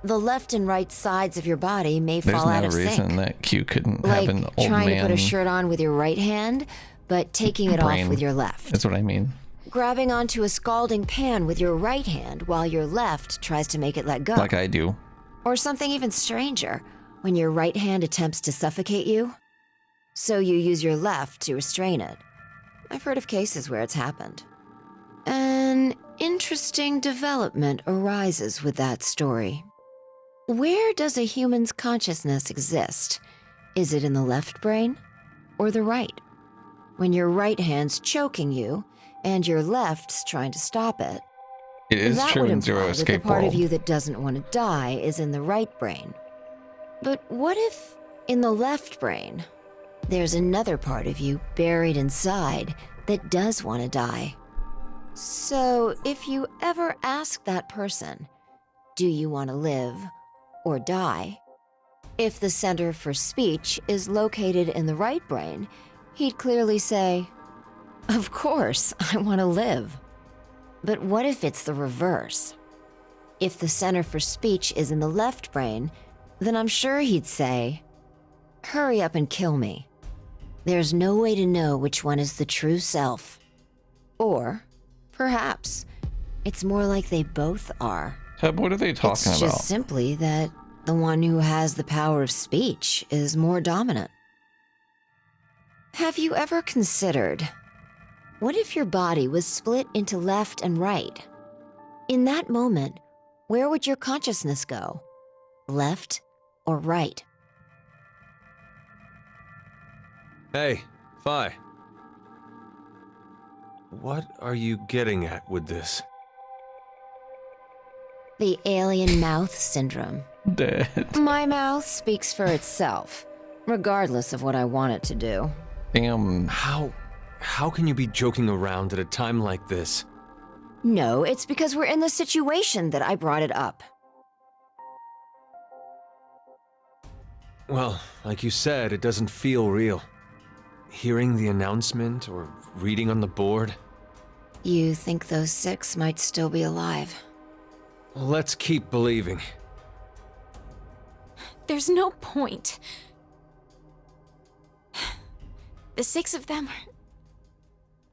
S12: the left and right sides of your body may
S1: There's
S12: fall out
S1: no
S12: of
S1: reason
S12: sync.
S1: that Q couldn't
S12: Like
S1: have an old
S12: trying
S1: man
S12: to put a shirt on with your right hand, but taking it
S1: brain.
S12: off with your left.
S1: That's what I mean.
S12: Grabbing onto a scalding pan with your right hand while your left tries to make it let go.
S1: Like I do.
S12: Or something even stranger, when your right hand attempts to suffocate you, so you use your left to restrain it. I've heard of cases where it's happened. An interesting development arises with that story. Where does a human's consciousness exist? Is it in the left brain or the right? When your right hand's choking you and your left's trying to stop it,
S1: It is
S12: that
S1: true
S12: would
S1: in
S12: imply
S1: Zero
S12: that
S1: Escape
S12: the part
S1: World.
S12: of you that doesn't want to die is in the right brain. But what if in the left brain, there's another part of you buried inside that does want to die? So if you ever ask that person, do you want to live or die? If the center for speech is located in the right brain, he'd clearly say, of course, I want to live. But what if it's the reverse? If the center for speech is in the left brain, then I'm sure he'd say, hurry up and kill me. There's no way to know which one is the true self. Or, perhaps, it's more like they both are.
S1: Tub, what are they talking
S12: It's
S1: about?
S12: just simply that the one who has the power of speech is more dominant. Have you ever considered, what if your body was split into left and right? In that moment, where would your consciousness go? Left or right?
S8: Hey, Fi. What are you getting at with this?
S12: The alien mouth syndrome.
S1: Dead.
S12: My mouth speaks for itself, regardless of what I want it to do.
S1: Damn.
S8: How can you be joking around at a time like this?
S12: No, it's because we're in the situation that I brought it up.
S8: Well, like you said, it doesn't feel real. Hearing the announcement or reading on the board.
S12: You think those 6 might still be alive?
S8: Let's keep believing.
S7: There's no point. The 6 of them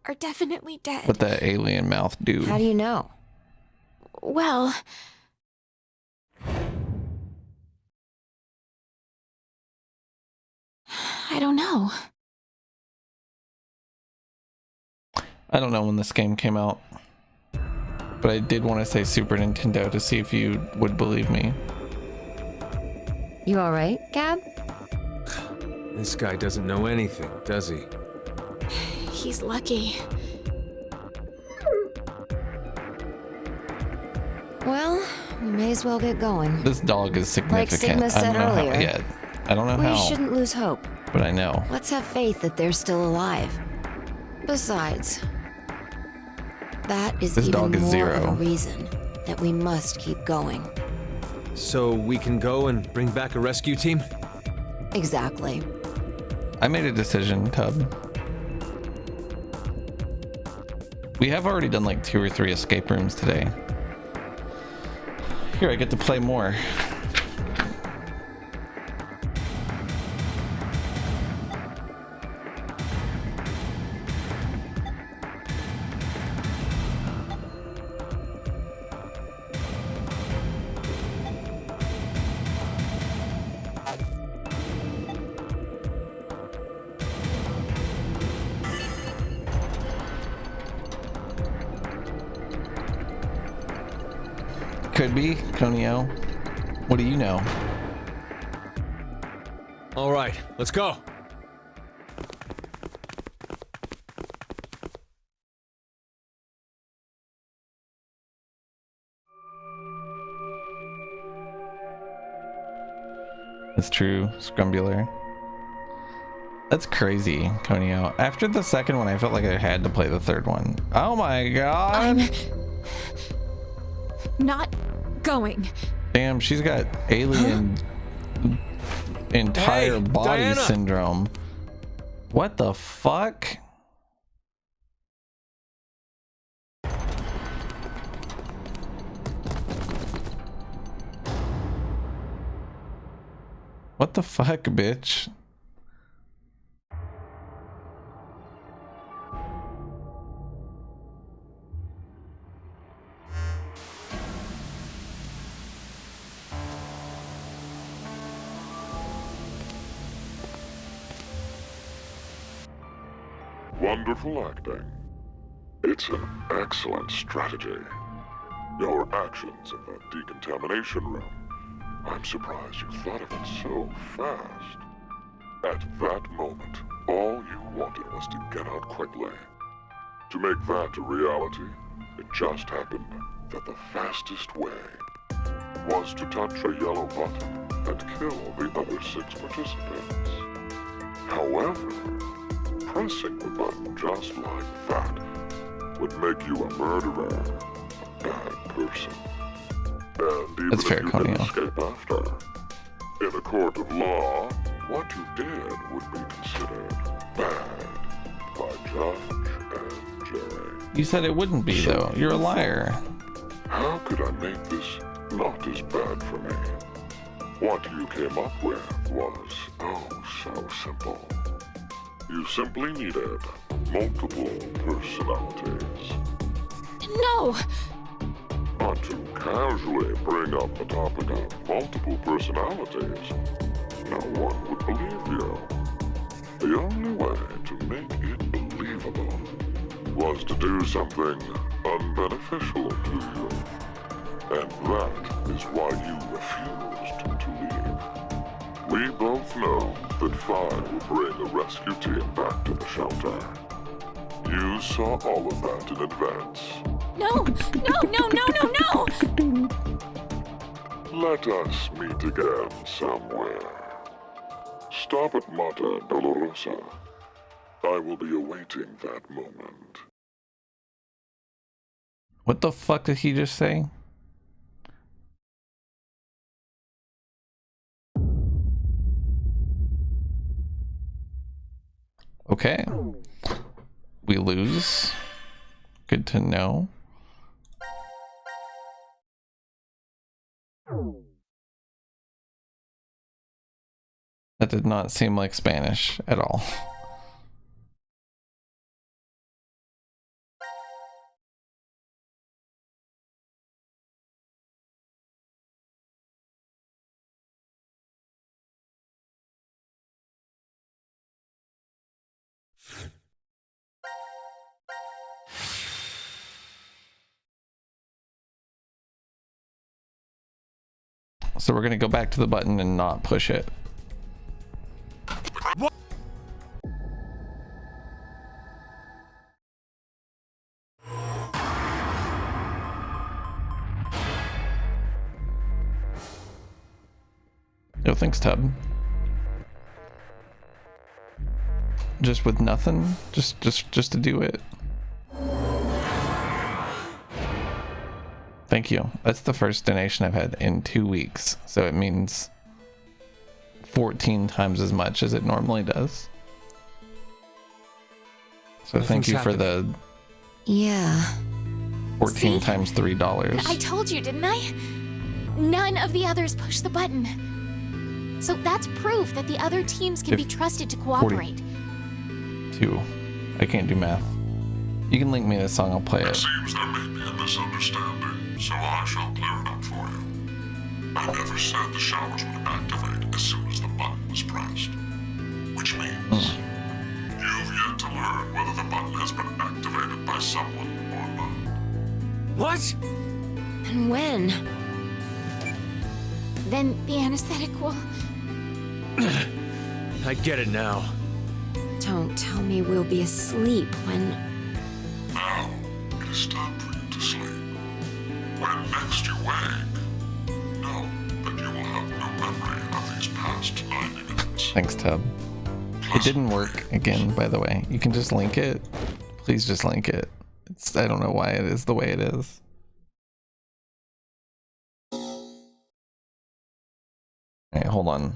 S7: are definitely dead.
S1: What that alien mouth do?
S12: How do you know?
S7: Well, I don't know.
S1: I don't know when this game came out, but I did want to say Super Nintendo to see if you would believe me.
S12: You alright, Gab?
S8: This guy doesn't know anything, does he?
S7: He's lucky.
S12: Well, we may as well get going.
S1: This dog is significant.
S12: Like Sigma said
S1: I don't know
S12: earlier,
S1: how yet. I don't know
S12: we
S1: how,
S12: shouldn't lose hope.
S1: but I know.
S12: Let's have faith that they're still alive. Besides, that is
S1: This
S12: even
S1: dog is
S12: more
S1: Zero.
S12: of a reason that we must keep going.
S8: So we can go and bring back a rescue team?
S12: Exactly.
S1: I made a decision, Tub. We have already done like 2 or 3 escape rooms today. Here, I get to play more. Could be, Conio. What do you know?
S8: All right, let's go.
S1: That's true, Scrumbular. That's crazy, Conio. After the second one, I felt like I had to play the third one. Oh my god!
S7: I'm not going.
S1: Damn, she's got alien entire body
S8: Diana.
S1: syndrome. What the fuck? What the fuck, bitch?
S4: Wonderful acting. It's an excellent strategy. Your actions in the decontamination room. I'm surprised you thought of it so fast. At that moment, all you wanted was to get out quickly. To make that a reality, it just happened that the fastest way was to touch a yellow button and kill the other 6 participants. However, pressing the button just like that would make you a murderer, a bad person. And even
S1: That's fair,
S4: if you didn't
S1: Conio.
S4: escape after, in a court of law, what you did would be considered bad by judge and jury.
S1: You said it wouldn't be, though. You're a liar.
S4: How could I make this not as bad for me? What you came up with was, oh, so simple. You simply needed multiple personalities.
S7: No!
S4: Not to casually bring up the topic of multiple personalities. No one would believe you. The only way to make it believable was to do something unbeneficial to you. And that is why you refused to leave. We both know that Phi will bring a rescue team back to the shelter. You saw all of that in advance.
S7: No!
S4: Let us meet again somewhere. Stop at Mata Dolorosa. I will be awaiting that moment.
S1: What the fuck did he just say? Okay. We lose. Good to know. That did not seem like Spanish at all. So we're gonna go back to the button and not push it. Yo, thanks, Tub. Just with nothing? Just to do it. Thank you. That's the first donation I've had in 2 weeks. So it means 14 times as much as it normally does. So thank you for the
S12: Yeah.
S1: 14
S7: See?
S1: times $3.
S7: I told you, didn't I? None of the others pushed the button. So that's proof that the other teams can be trusted to cooperate.
S1: 2. I can't do math. You can link me this song, I'll play
S4: It
S1: it.
S4: seems there may be a misunderstanding, so I shall clear it up for you. I never said the showers would activate as soon as the button was pressed. Which means you've yet to learn whether the button has been activated by someone or not.
S8: What?
S12: And when?
S7: then the anesthetic will...
S8: I get it now.
S12: Don't tell me we'll be asleep when...
S4: Now, it is time for you to sleep. When next you wake, know that you will have no memory of these past 90 minutes.
S1: Thanks, Tub. It didn't work again, by the way. You can just link it. Please just link it. I don't know why it is the way it is. Alright, hold on.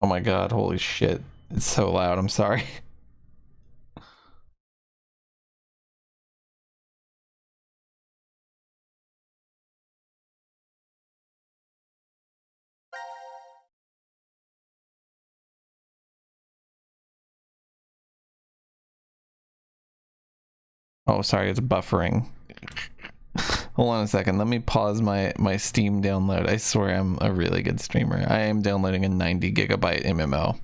S1: Oh my god, holy shit. It's so loud, I'm sorry. Oh, sorry, it's buffering. Hold on a second. Let me pause my Steam download. I swear I'm a really good streamer. I am downloading a 90 gigabyte MMO.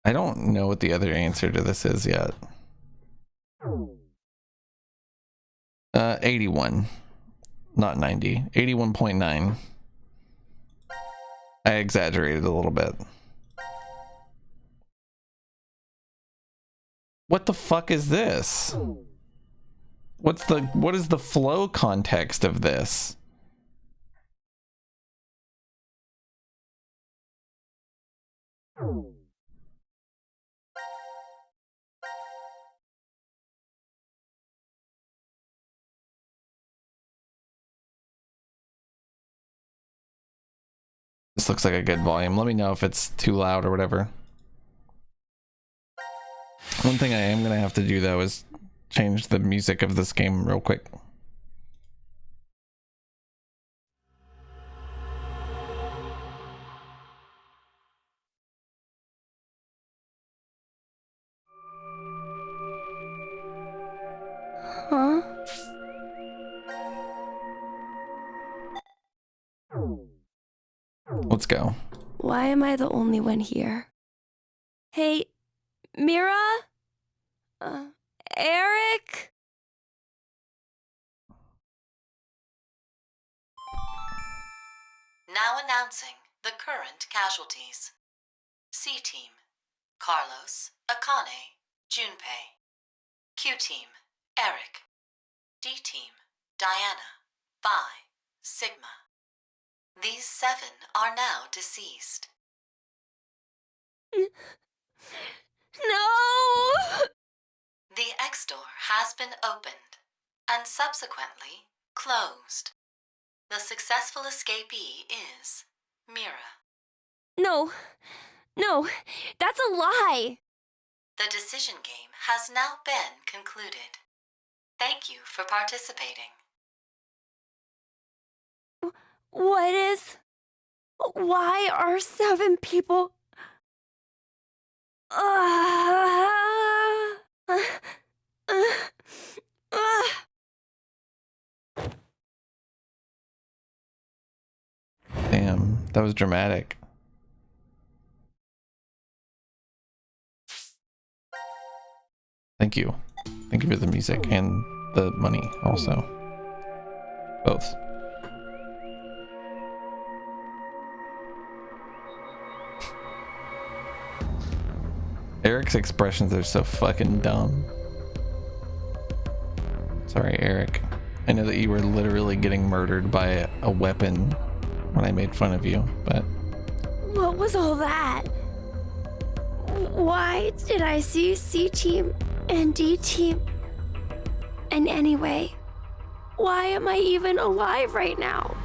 S1: I don't know what the other answer to this is yet. 81. Not 90. 81.9. I exaggerated a little bit. What the fuck is this? What is the flow context of this? This looks like a good volume. Let me know if it's too loud or whatever. One thing I am gonna have to do though is change the music of this game real quick.
S2: Huh?
S1: Let's go.
S2: Why am I the only one here? Hey, Mira? Eric?
S6: Now announcing the current casualties. C-Team, Carlos, Akane, Junpei. Q-Team, Eric. D-Team, Diana, Vi, Sigma. These 7 are now deceased.
S2: No!
S6: The X-Door has been opened and subsequently closed. The successful escapee is Mira.
S2: No, that's a lie!
S6: The decision game has now been concluded. Thank you for participating.
S2: What is... Why are 7 people...
S1: Damn, that was dramatic. Thank you. Thank you for the music and the money also. Both. Eric's expressions are so fucking dumb. Sorry, Eric. I know that you were literally getting murdered by a weapon when I made fun of you, but...
S2: What was all that? Why did I see C-Team and D-Team? And anyway, why am I even alive right now?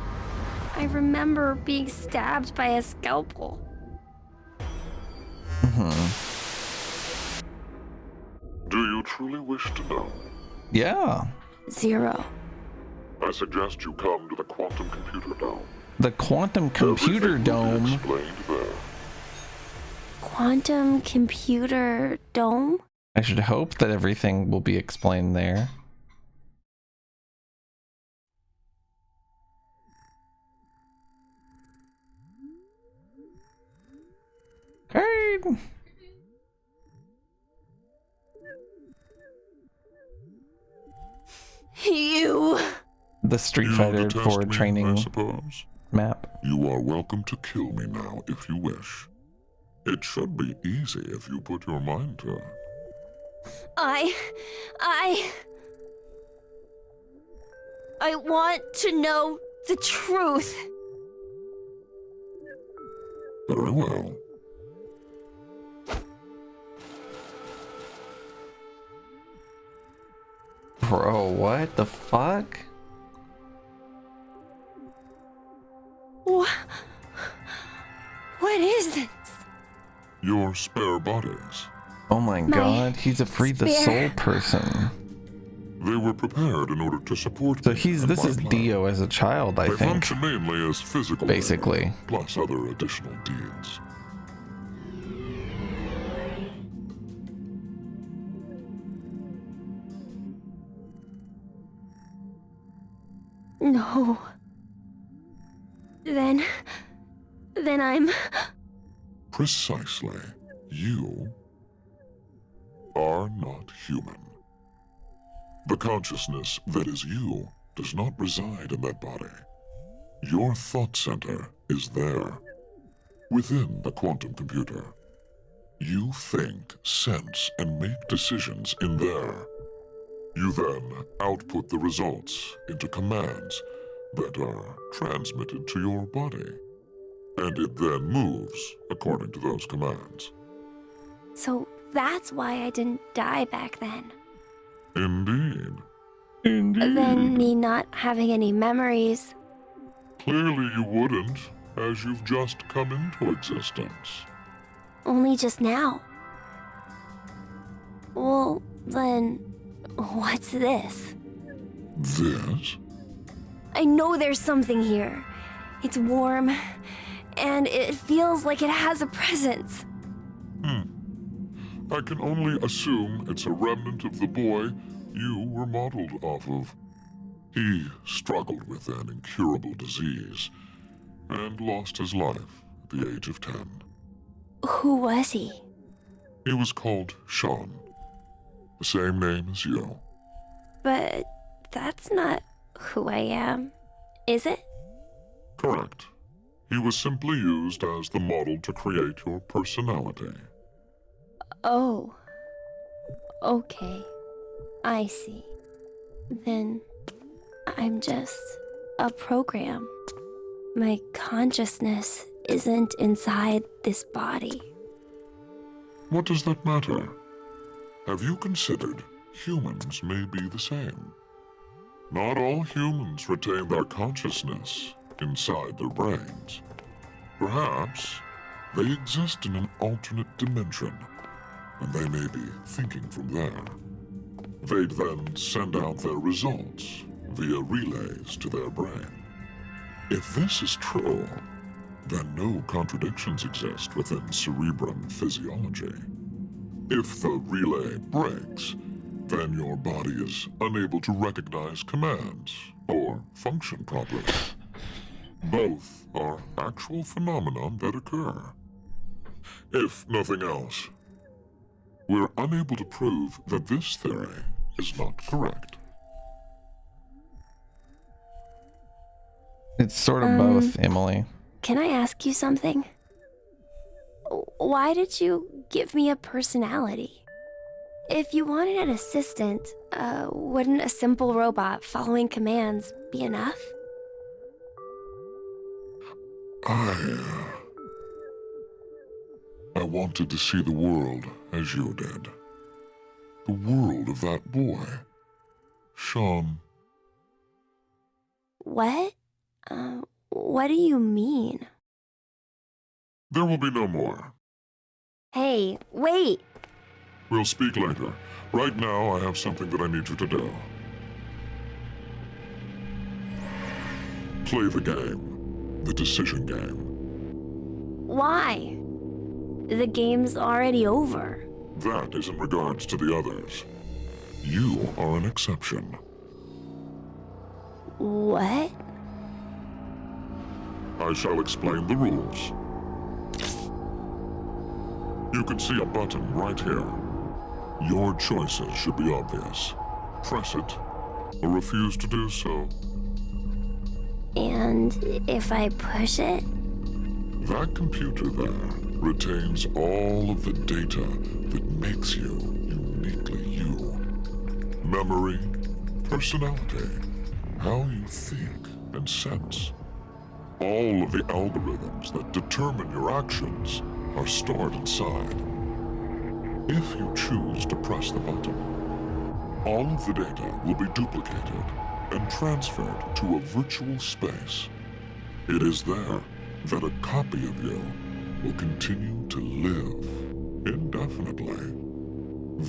S2: I remember being stabbed by a scalpel.
S4: Do you truly wish to know?
S1: Yeah.
S2: 0.
S4: I suggest you come to the Quantum Computer Dome.
S1: The Quantum Computer Dome?
S4: Explained there.
S2: Quantum Computer Dome?
S1: I should hope that everything will be explained there.
S2: You.
S1: The Street
S4: You
S1: Fighter
S4: detest
S1: 4
S4: me, I
S1: training
S4: suppose.
S1: map.
S4: You are welcome to kill me now if you wish. It should be easy if you put your mind to it.
S2: I want to know the truth.
S4: Very well.
S1: Bro, what the fuck?
S2: What is this?
S4: Your spare bodies.
S1: Oh my god, he's a free the soul person.
S4: They were prepared in order to support
S1: So
S4: me
S1: this
S4: and my
S1: is
S4: plan.
S1: Dio as a child, I
S4: They
S1: think.
S4: function mainly as physical
S1: Basically.
S4: labor, plus other additional deeds.
S2: No. Then I'm...
S4: Precisely. You are not human. The consciousness that is you does not reside in that body. Your thought center is there, within the quantum computer. You think, sense, and make decisions in there. You then output the results into commands that are transmitted to your body. And it then moves according to those commands.
S2: So that's why I didn't die back then.
S4: Indeed.
S2: Then me not having any memories.
S4: Clearly you wouldn't, as you've just come into existence.
S2: Only just now. Well, then, what's this?
S4: This?
S2: I know there's something here. It's warm, and it feels like it has a presence.
S4: I can only assume it's a remnant of the boy you were modeled off of. He struggled with an incurable disease and lost his life at the age of 10.
S2: Who was he?
S4: He was called Sean, the same name as you.
S2: But that's not who I am, is it?
S4: Correct. He was simply used as the model to create your personality.
S2: Oh. Okay. I see. Then I'm just a program. My consciousness isn't inside this body.
S4: What does that matter? Have you considered humans may be the same? Not all humans retain their consciousness inside their brains. Perhaps they exist in an alternate dimension, and they may be thinking from there. They'd then send out their results via relays to their brain. If this is true, then no contradictions exist within cerebrum physiology. If the relay breaks, then your body is unable to recognize commands or function properly. Both are actual phenomena that occur. If nothing else, we're unable to prove that this theory is not correct.
S1: It's sort of both, Emily.
S2: Can I ask you something? Why did you give me a personality? If you wanted an assistant, wouldn't a simple robot following commands be enough?
S4: I wanted to see the world as you did. The world of that boy, Sean.
S2: What? What do you mean?
S4: There will be no more.
S2: Hey, wait!
S4: We'll speak later. Right now, I have something that I need you to do. Play the game. The decision game.
S2: Why? The game's already over.
S4: That is in regards to the others. You are an exception.
S2: What?
S4: I shall explain the rules. You You can see a button right here. Your choices should be obvious. Press it, or refuse to do so.
S2: And if I push it?
S4: That computer there retains all of the data that makes you uniquely you. Memory, personality, how you think and sense. All of the algorithms that determine your actions are stored inside. If you choose to press the button, all of the data will be duplicated and transferred to a virtual space. It is there that a copy of you will continue to live indefinitely.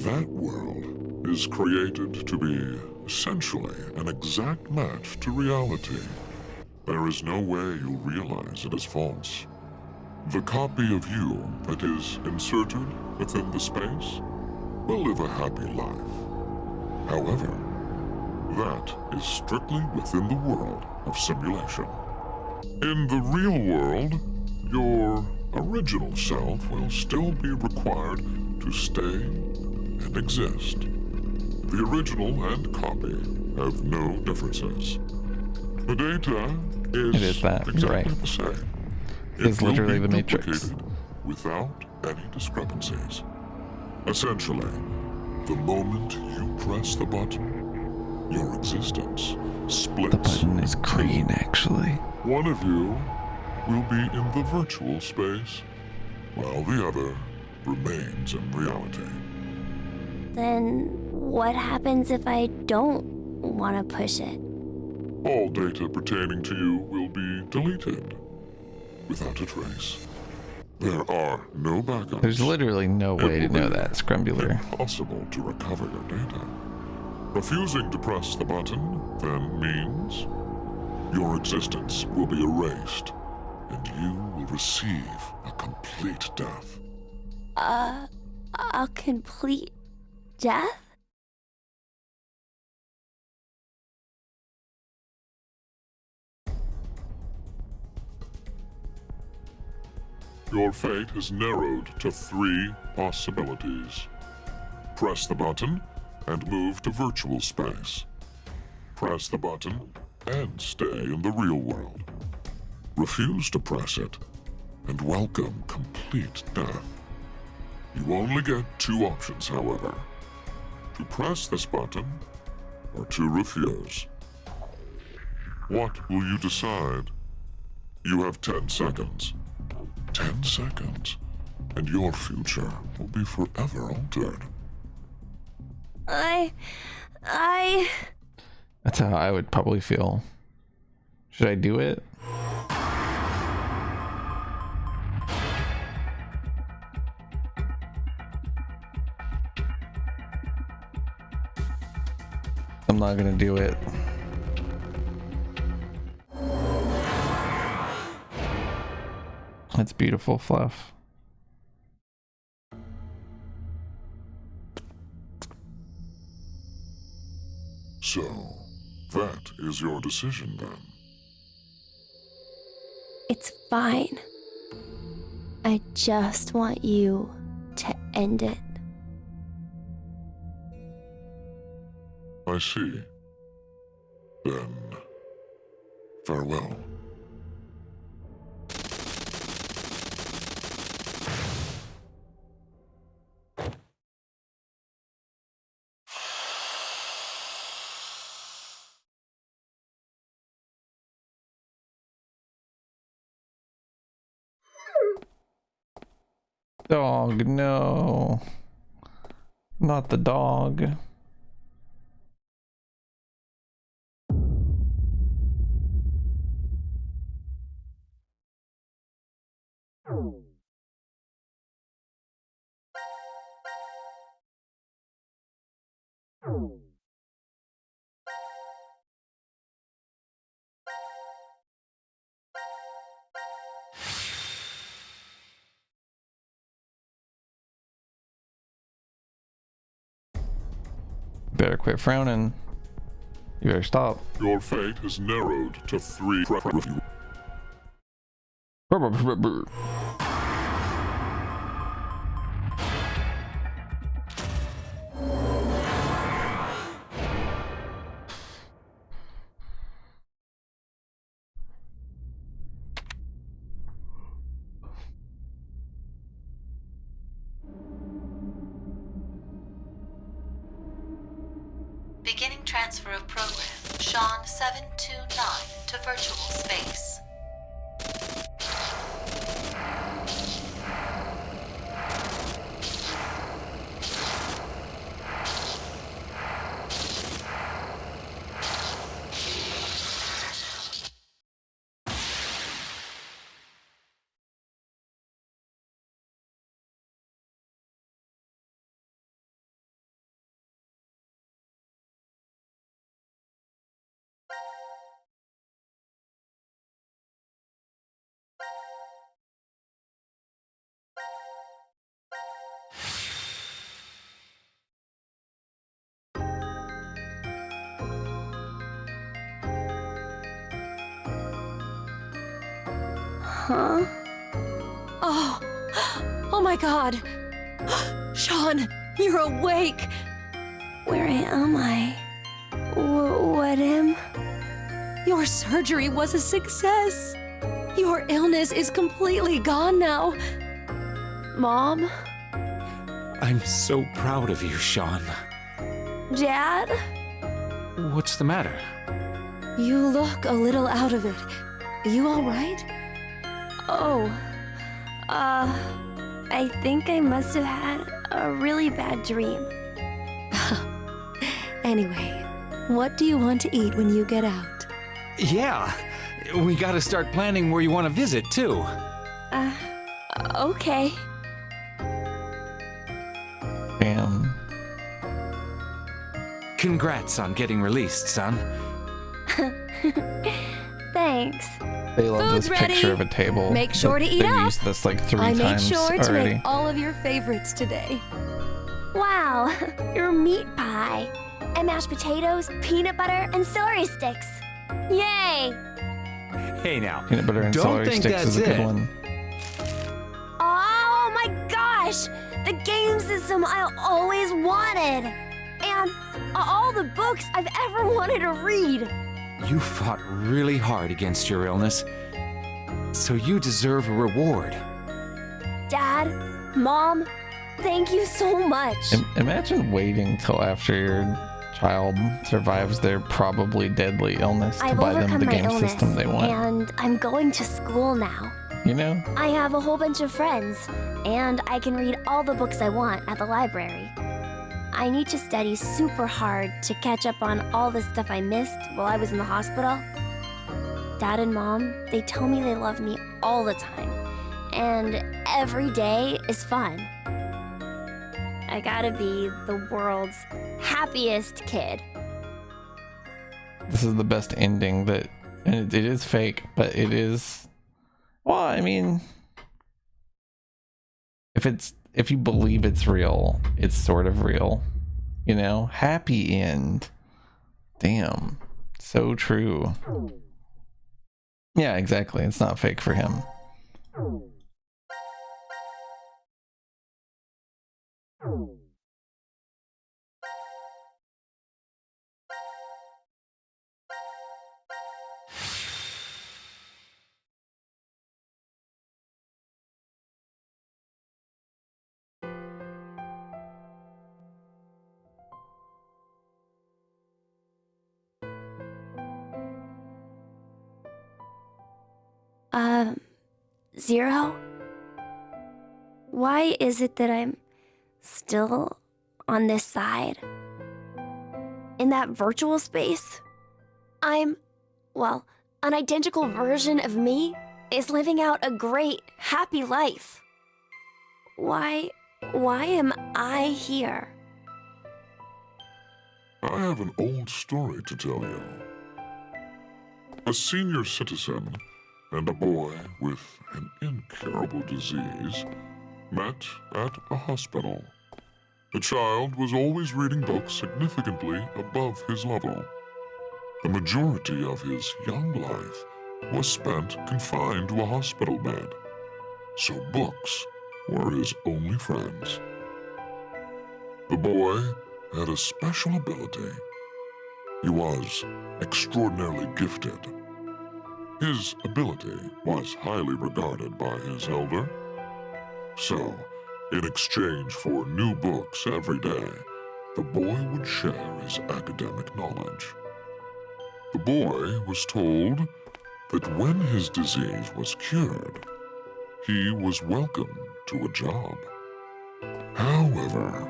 S4: That world is created to be essentially an exact match to reality. There is no way you'll realize it is false. The copy of you that is inserted within the space will live a happy life. However, that is strictly within the world of simulation. In the real world, your original self will still be required to stay and exist. The original and copy have no differences. The data is,
S1: It is that, you're
S4: exactly
S1: right.
S4: the same.
S1: It's
S4: will
S1: literally
S4: be
S1: the Matrix.
S4: duplicated without any discrepancies. Essentially, the moment you press the button, your existence splits.
S1: The button is green, actually.
S4: One of you will be in the virtual space, while the other remains in reality.
S2: Then what happens if I don't want to push it?
S4: All data pertaining to you will be deleted without a trace. There are no backups.
S1: There's literally no way to
S4: It will
S1: know
S4: be
S1: that, Scrumbular.
S4: impossible to recover your data. Refusing to press the button then means your existence will be erased, and you will receive a complete death.
S2: A complete death?
S4: Your fate is narrowed to 3 possibilities. Press the button and move to virtual space. Press the button and stay in the real world. Refuse to press it and welcome complete death. You only get 2 options, however. To press this button or to refuse. What will you decide? You have 10 seconds. 10 seconds, and your future will be forever altered.
S1: That's how I would probably feel. Should I do it? I'm not gonna do it. That's beautiful fluff.
S4: So, that is your decision then.
S2: It's fine. I just want you to end it.
S4: I see. Then, farewell.
S1: Dog, no. Not the dog. Better quit frowning. You better stop.
S4: Your fate is narrowed to 3
S6: transfer of program Sean 729 to virtual space.
S2: Huh?
S14: Oh my god! Sean, you're awake!
S2: Where am I? What am?
S14: Your surgery was a success! Your illness is completely gone now.
S2: Mom?
S3: I'm so proud of you, Sean.
S2: Dad?
S3: What's the matter?
S14: You look a little out of it. You alright?
S2: Oh. I think I must have had a really bad dream.
S14: Anyway, what do you want to eat when you get out?
S3: Yeah, we gotta start planning where you want to visit, too.
S2: Okay.
S1: Damn.
S3: Congrats on getting released, son.
S2: Thanks.
S1: They love
S14: Food's
S1: this picture
S14: ready.
S1: of a table.
S14: Make sure to eat
S1: They've
S14: up.
S1: used this like 3
S14: I
S1: times
S14: made sure to
S1: already.
S14: make all of your favorites today.
S2: Wow, your meat pie. And mashed potatoes, peanut butter, and celery sticks. Yay!
S3: Hey now,
S1: Peanut butter and
S3: don't
S1: celery
S3: think
S1: sticks is
S3: that's
S1: a good
S3: it.
S1: one.
S2: Oh my gosh! The game system I always wanted! And all the books I've ever wanted to read!
S3: You fought really hard against your illness, so you deserve a reward.
S2: Dad, Mom, thank you so much.
S1: Imagine waiting till after your child survives their probably deadly illness to
S2: I've
S1: buy them
S2: overcome
S1: the
S2: my
S1: game
S2: illness,
S1: system they want.
S2: and I'm going to school now.
S1: You know?
S2: I have a whole bunch of friends, and I can read all the books I want at the library. I need to study super hard to catch up on all the stuff I missed while I was in the hospital. Dad and Mom, they tell me they love me all the time, and every day is fun. I gotta be the world's happiest kid.
S1: This is the best ending that, and it is fake, but it is, well, I mean, if you believe it's real, it's sort of real, you know? Happy end. Damn. So true. Yeah, exactly. It's not fake for him.
S2: Zero? Why is it that I'm still on this side? In that virtual space? An identical version of me is living out a great, happy life. Why am I here?
S4: I have an old story to tell you. A senior citizen and a boy with an incurable disease met at a hospital. The child was always reading books significantly above his level. The majority of his young life was spent confined to a hospital bed, so books were his only friends. The boy had a special ability. He was extraordinarily gifted. His ability was highly regarded by his elder. So, in exchange for new books every day, the boy would share his academic knowledge. The boy was told that when his disease was cured, he was welcome to a job. However,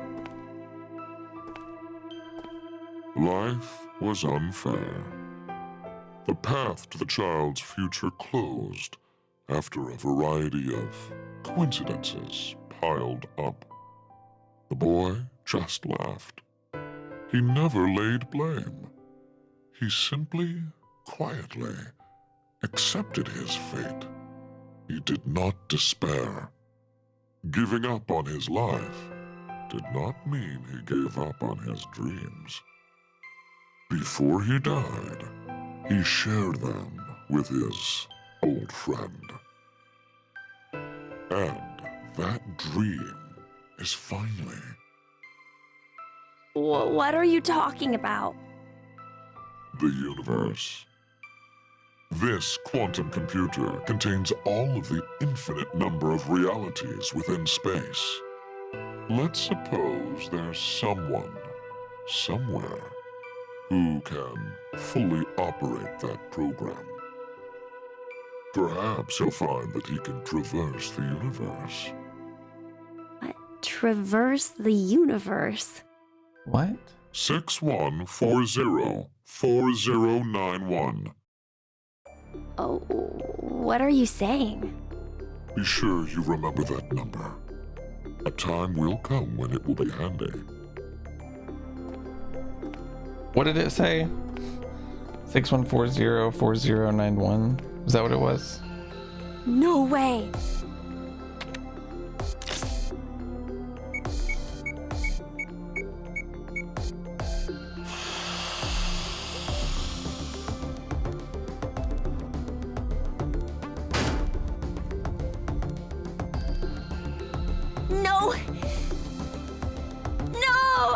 S4: life was unfair. The path to the child's future closed after a variety of coincidences piled up. The boy just laughed. He never laid blame. He simply, quietly accepted his fate. He did not despair. Giving up on his life did not mean he gave up on his dreams. Before he died, he shared them with his old friend. And that dream is finally...
S2: What are you talking about?
S4: the universe. This quantum computer contains all of the infinite number of realities within space. Let's suppose there's someone, somewhere, who can fully operate that program. Perhaps he'll find that he can traverse the universe.
S2: Traverse the universe?
S1: What?
S4: 61404091.
S2: Oh, what are you saying?
S4: Be sure you remember that number. A time will come when it will be handy.
S1: What did it say? 61404091. Is that what it was?
S2: No way! No! No!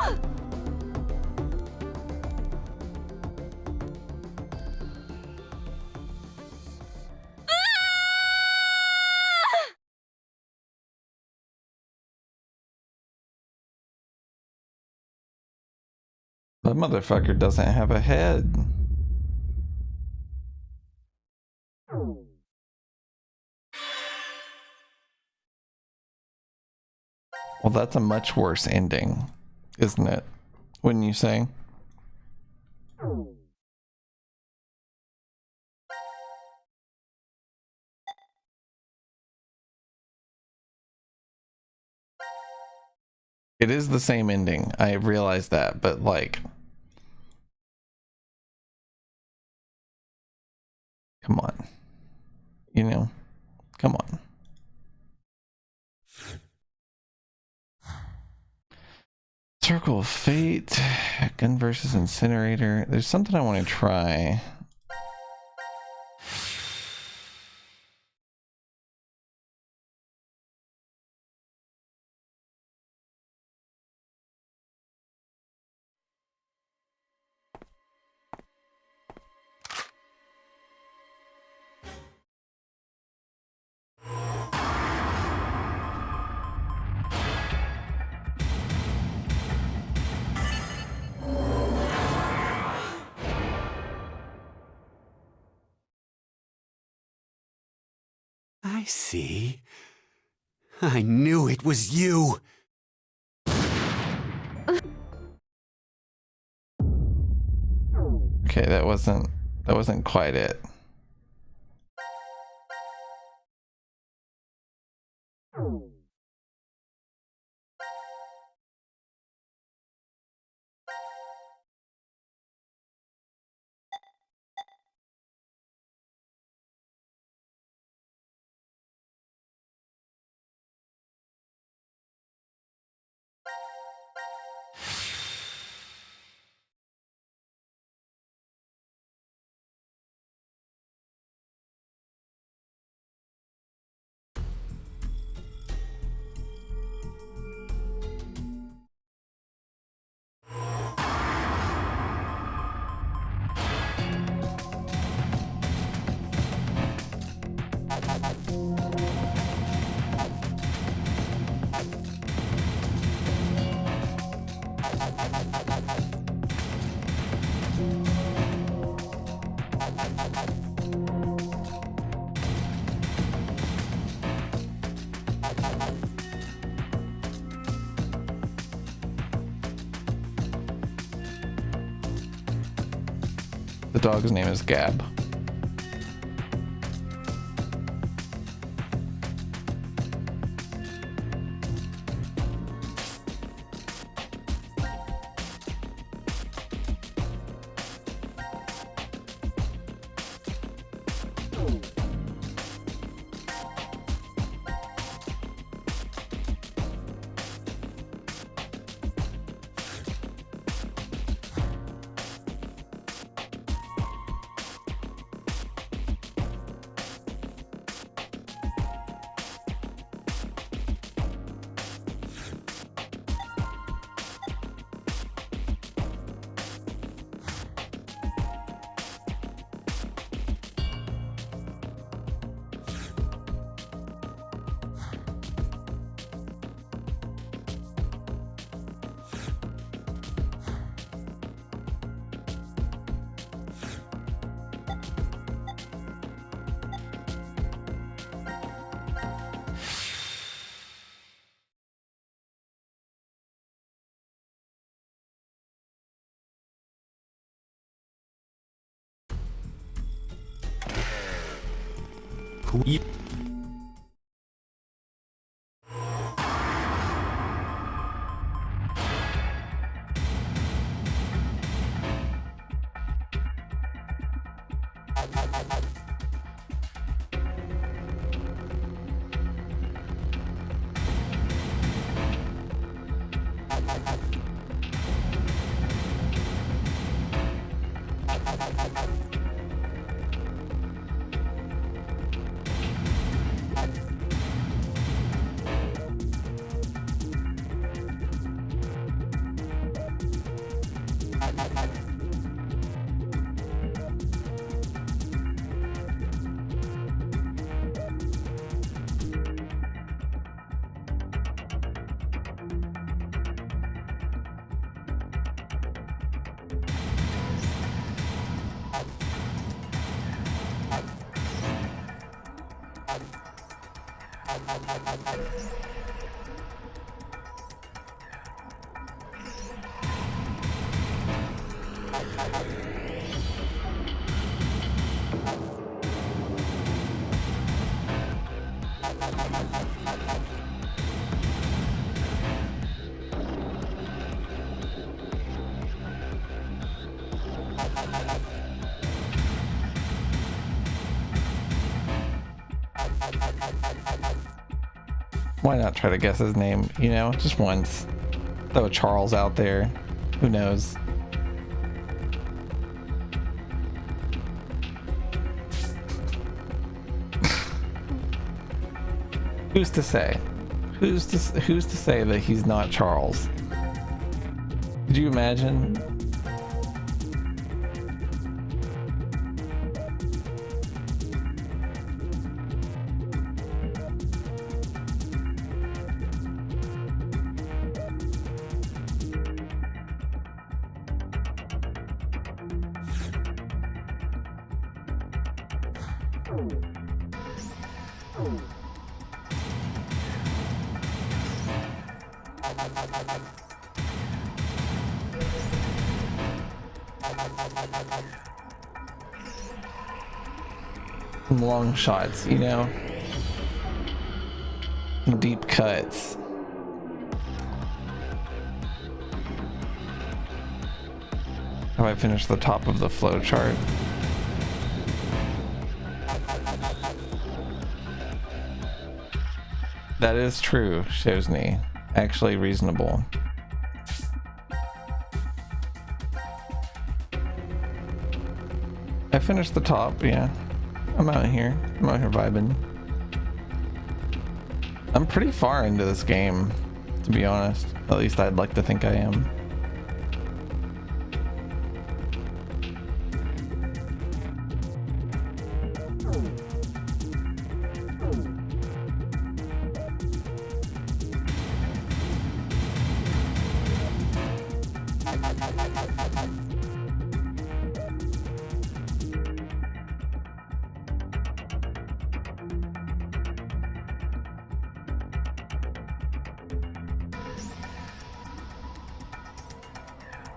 S1: That motherfucker doesn't have a head. Well, that's a much worse ending, isn't it? Wouldn't you say? It is the same ending. I realize that, but like, come on. You know, come on. Circle of Fate, Gun versus Incinerator. There's something I want to try.
S3: I see. I knew it was you.
S1: Okay, that wasn't quite it. The dog's name is Gab. Why not try to guess his name, you know, just once. Throw a Charles out there. Who knows? Who's to say? Who's to say that he's not Charles? Could you imagine? Long shots, you know, deep cuts. Have I finished the top of the flow chart? That is true, Shosny. Actually reasonable. I finished the top, yeah. I'm out here vibing. I'm pretty far into this game, to be honest. At least I'd like to think I am.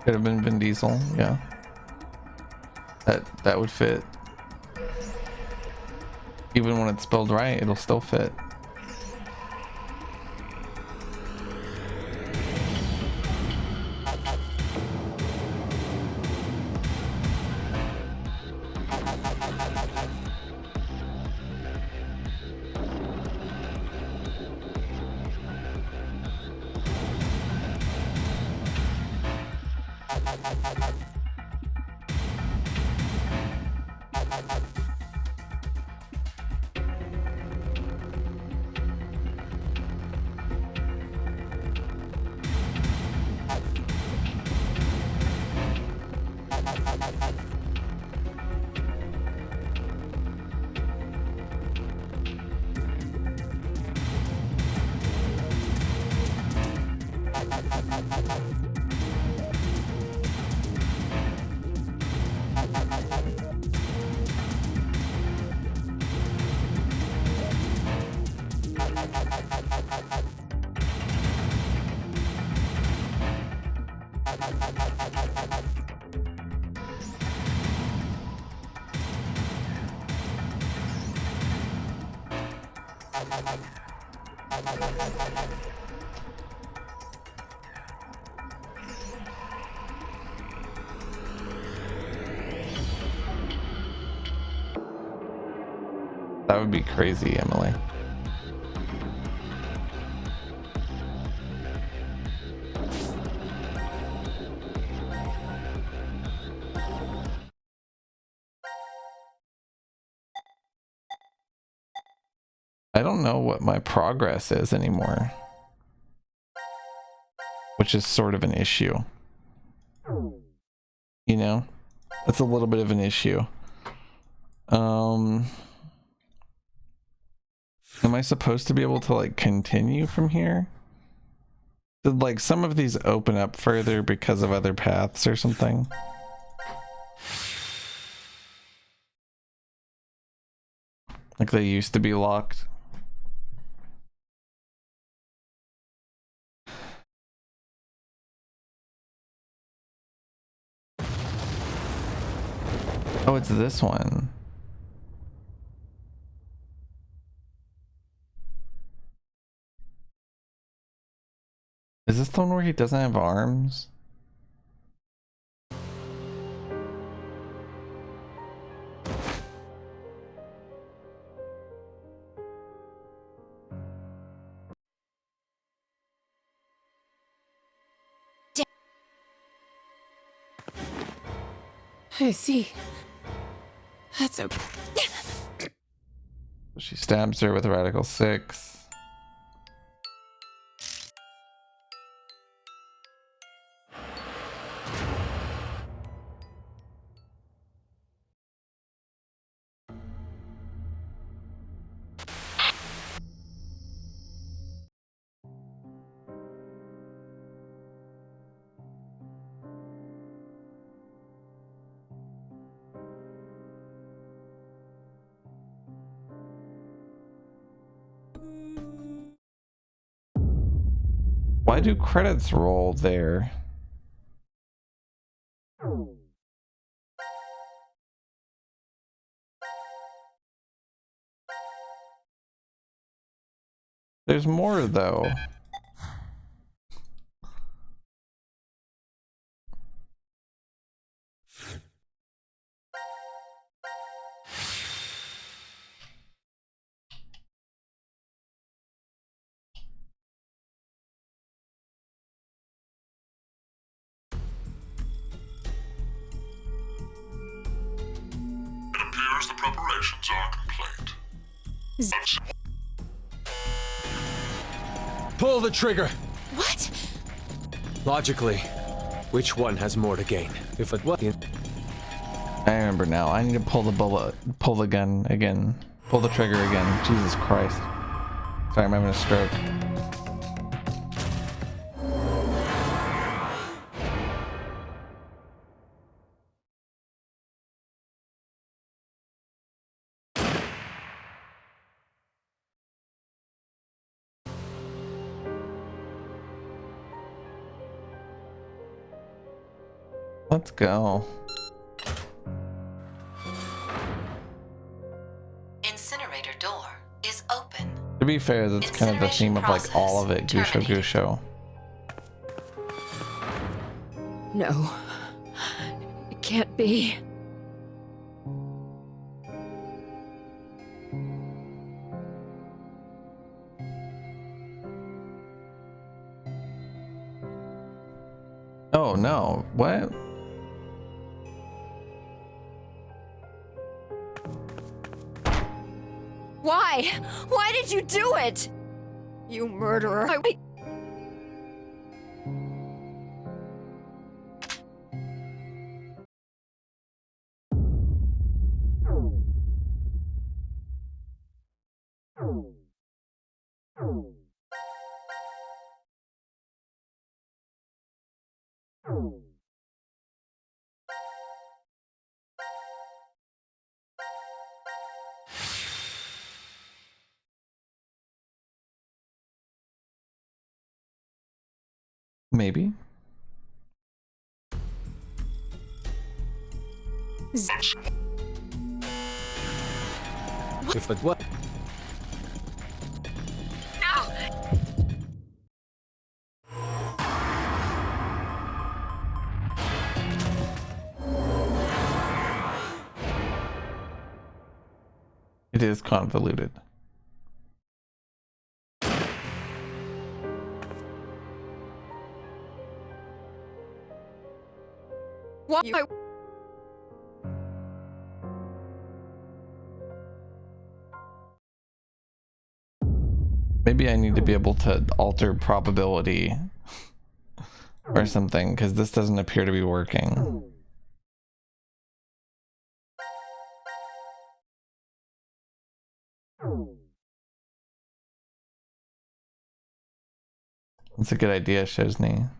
S1: Could have been Vin Diesel, yeah. That would fit. Even when it's spelled right, it'll still fit. That would be crazy, Emily. I don't know what my progress is anymore, which is sort of an issue. You know, that's a little bit of an issue. Am I supposed to be able to like continue from here? Did like some of these open up further because of other paths or something? Like they used to be locked? Oh, it's this one. Is this the one where he doesn't have arms?
S17: I see. That's okay.
S1: She stabs her with Radical 6. Why do credits roll there? There's more though.
S4: It appears the preparations are complete.
S8: Pull the trigger!
S17: What?
S8: Logically, which one has more to gain? If it was...
S1: I remember now. I need to pull the gun again. Pull the trigger again. Jesus Christ. Sorry, I'm having a stroke. Let's go.
S6: incinerator door is open.
S1: To be fair, that's kind of the theme of like all of it, Gusho Gusho.
S14: No. It can't be.
S1: Oh no, what?
S14: Why? Why did you do it? You murderer.
S1: Maybe.
S8: If but what?
S1: It is convoluted.
S14: What?
S1: Maybe I need to be able to alter probability or something, because this doesn't appear to be working. That's a good idea, Shozni.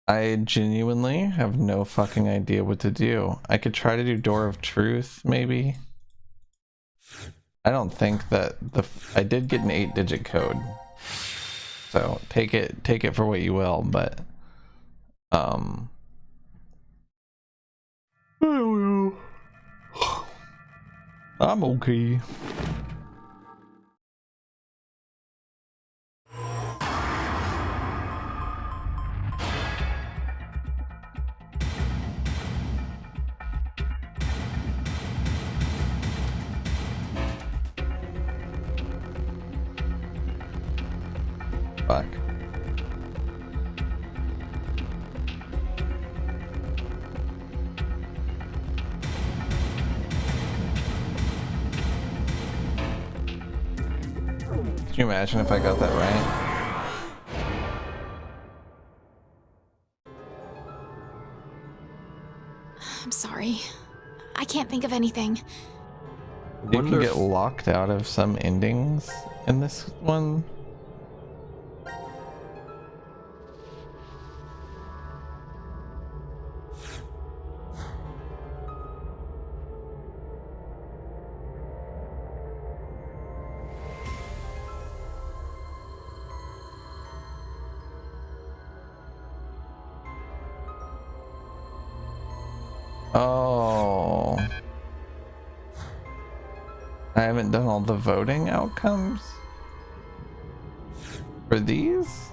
S1: I genuinely have no fucking idea what to do. I could try to do Door of Truth, maybe. I don't think that I did get an 8-digit code, so take it for what you will. But I don't know. I'm okay. Fuck. Can you imagine if I got that right?
S7: I'm sorry. I can't think of anything.
S1: You can get locked out of some endings in this one. Oh, I haven't done all the voting outcomes for these.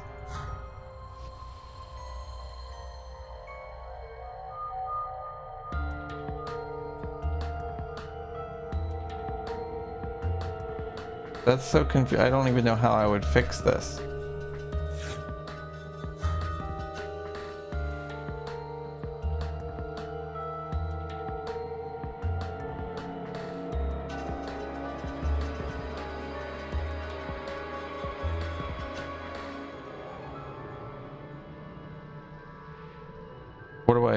S1: That's so confusing. I don't even know how I would fix this.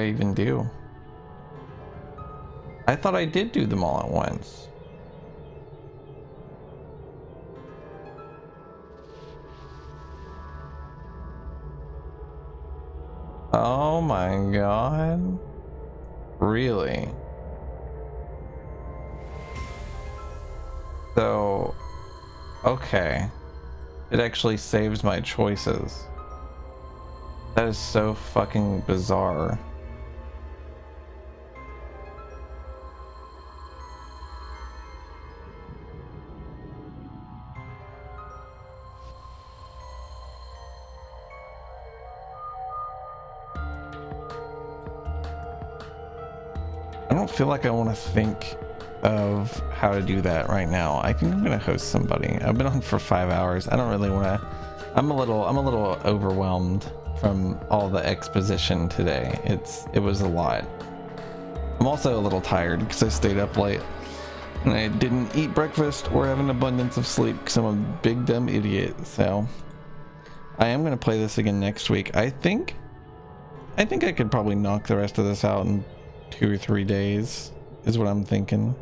S1: I even do? I thought I did do them all at once. Oh my god. Really? So, okay. It actually saves my choices. That is so fucking bizarre. I don't feel like I want to think of how to do that right now. I think I'm gonna host somebody. I've been on for 5 hours. I don't really want to. I'm a little overwhelmed from all the exposition today. It was a lot. I'm also a little tired because I stayed up late and I didn't eat breakfast or have an abundance of sleep because I'm a big dumb idiot. So I am gonna play this again next week. I think I could probably knock the rest of this out in 2 or 3 days is what I'm thinking.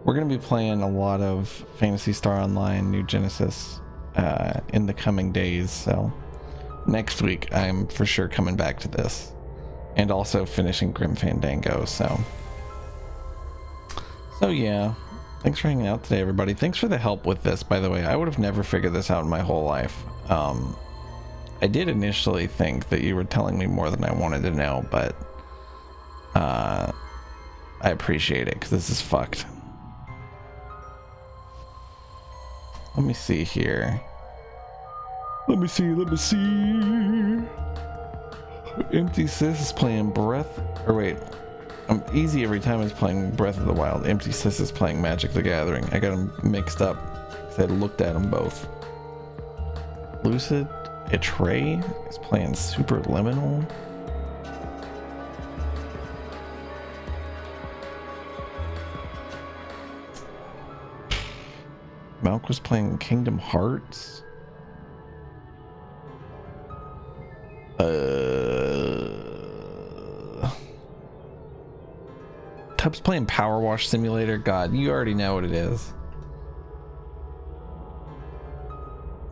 S1: We're going to be playing a lot of Phantasy Star Online New Genesis in the coming days, so next week I'm for sure coming back to this and also finishing Grim Fandango. So yeah, thanks for hanging out today, everybody. Thanks for the help with this, by the way. I would have never figured this out in my whole life. I did initially think that you were telling me more than I wanted to know, but I appreciate it because this is fucked. Let me see here. Let me see. Empty Sis is playing Breath, or wait, Easy every time is playing Breath of the Wild. Empty Sis is playing Magic the Gathering. I got them mixed up because I looked at them both. Lucid Etray is playing Superliminal. Malk was playing Kingdom Hearts. Tub's playing Power Wash Simulator. God, you already know what it is.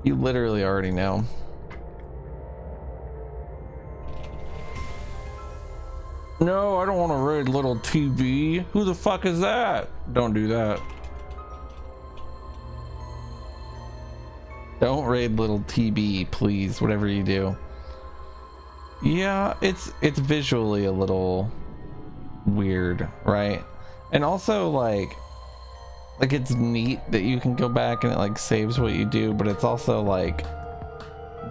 S1: You literally already know. No, I don't want to raid little TB. Who the fuck is that? Don't do that. Don't raid little TB, please, whatever you do. Yeah, it's visually a little weird, right? And also like it's neat that you can go back and it like saves what you do, but it's also like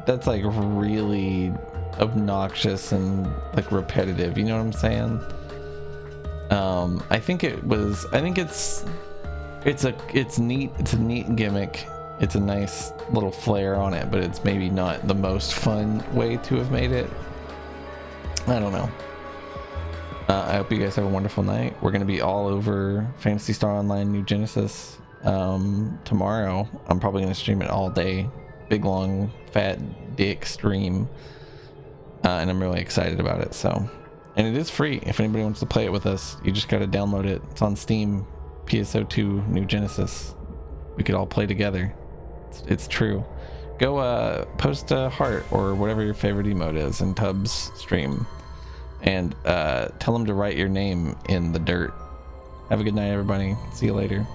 S1: that's like really obnoxious and like repetitive, you know what I'm saying? I think it's neat. It's a neat gimmick. It's a nice little flair on it, but it's maybe not the most fun way to have made it. I don't know. I hope you guys have a wonderful night. We're going to be all over Phantasy Star Online New Genesis tomorrow. I'm probably going to stream it all day. Big, long, fat dick stream. And I'm really excited about it. And it is free. If anybody wants to play it with us, you just got to download it. It's on Steam, PSO2 New Genesis. We could all play together. It's true. Go post a heart or whatever your favorite emote is in Tubbs stream, and tell them to write your name in the dirt. Have a good night, everybody. See you later.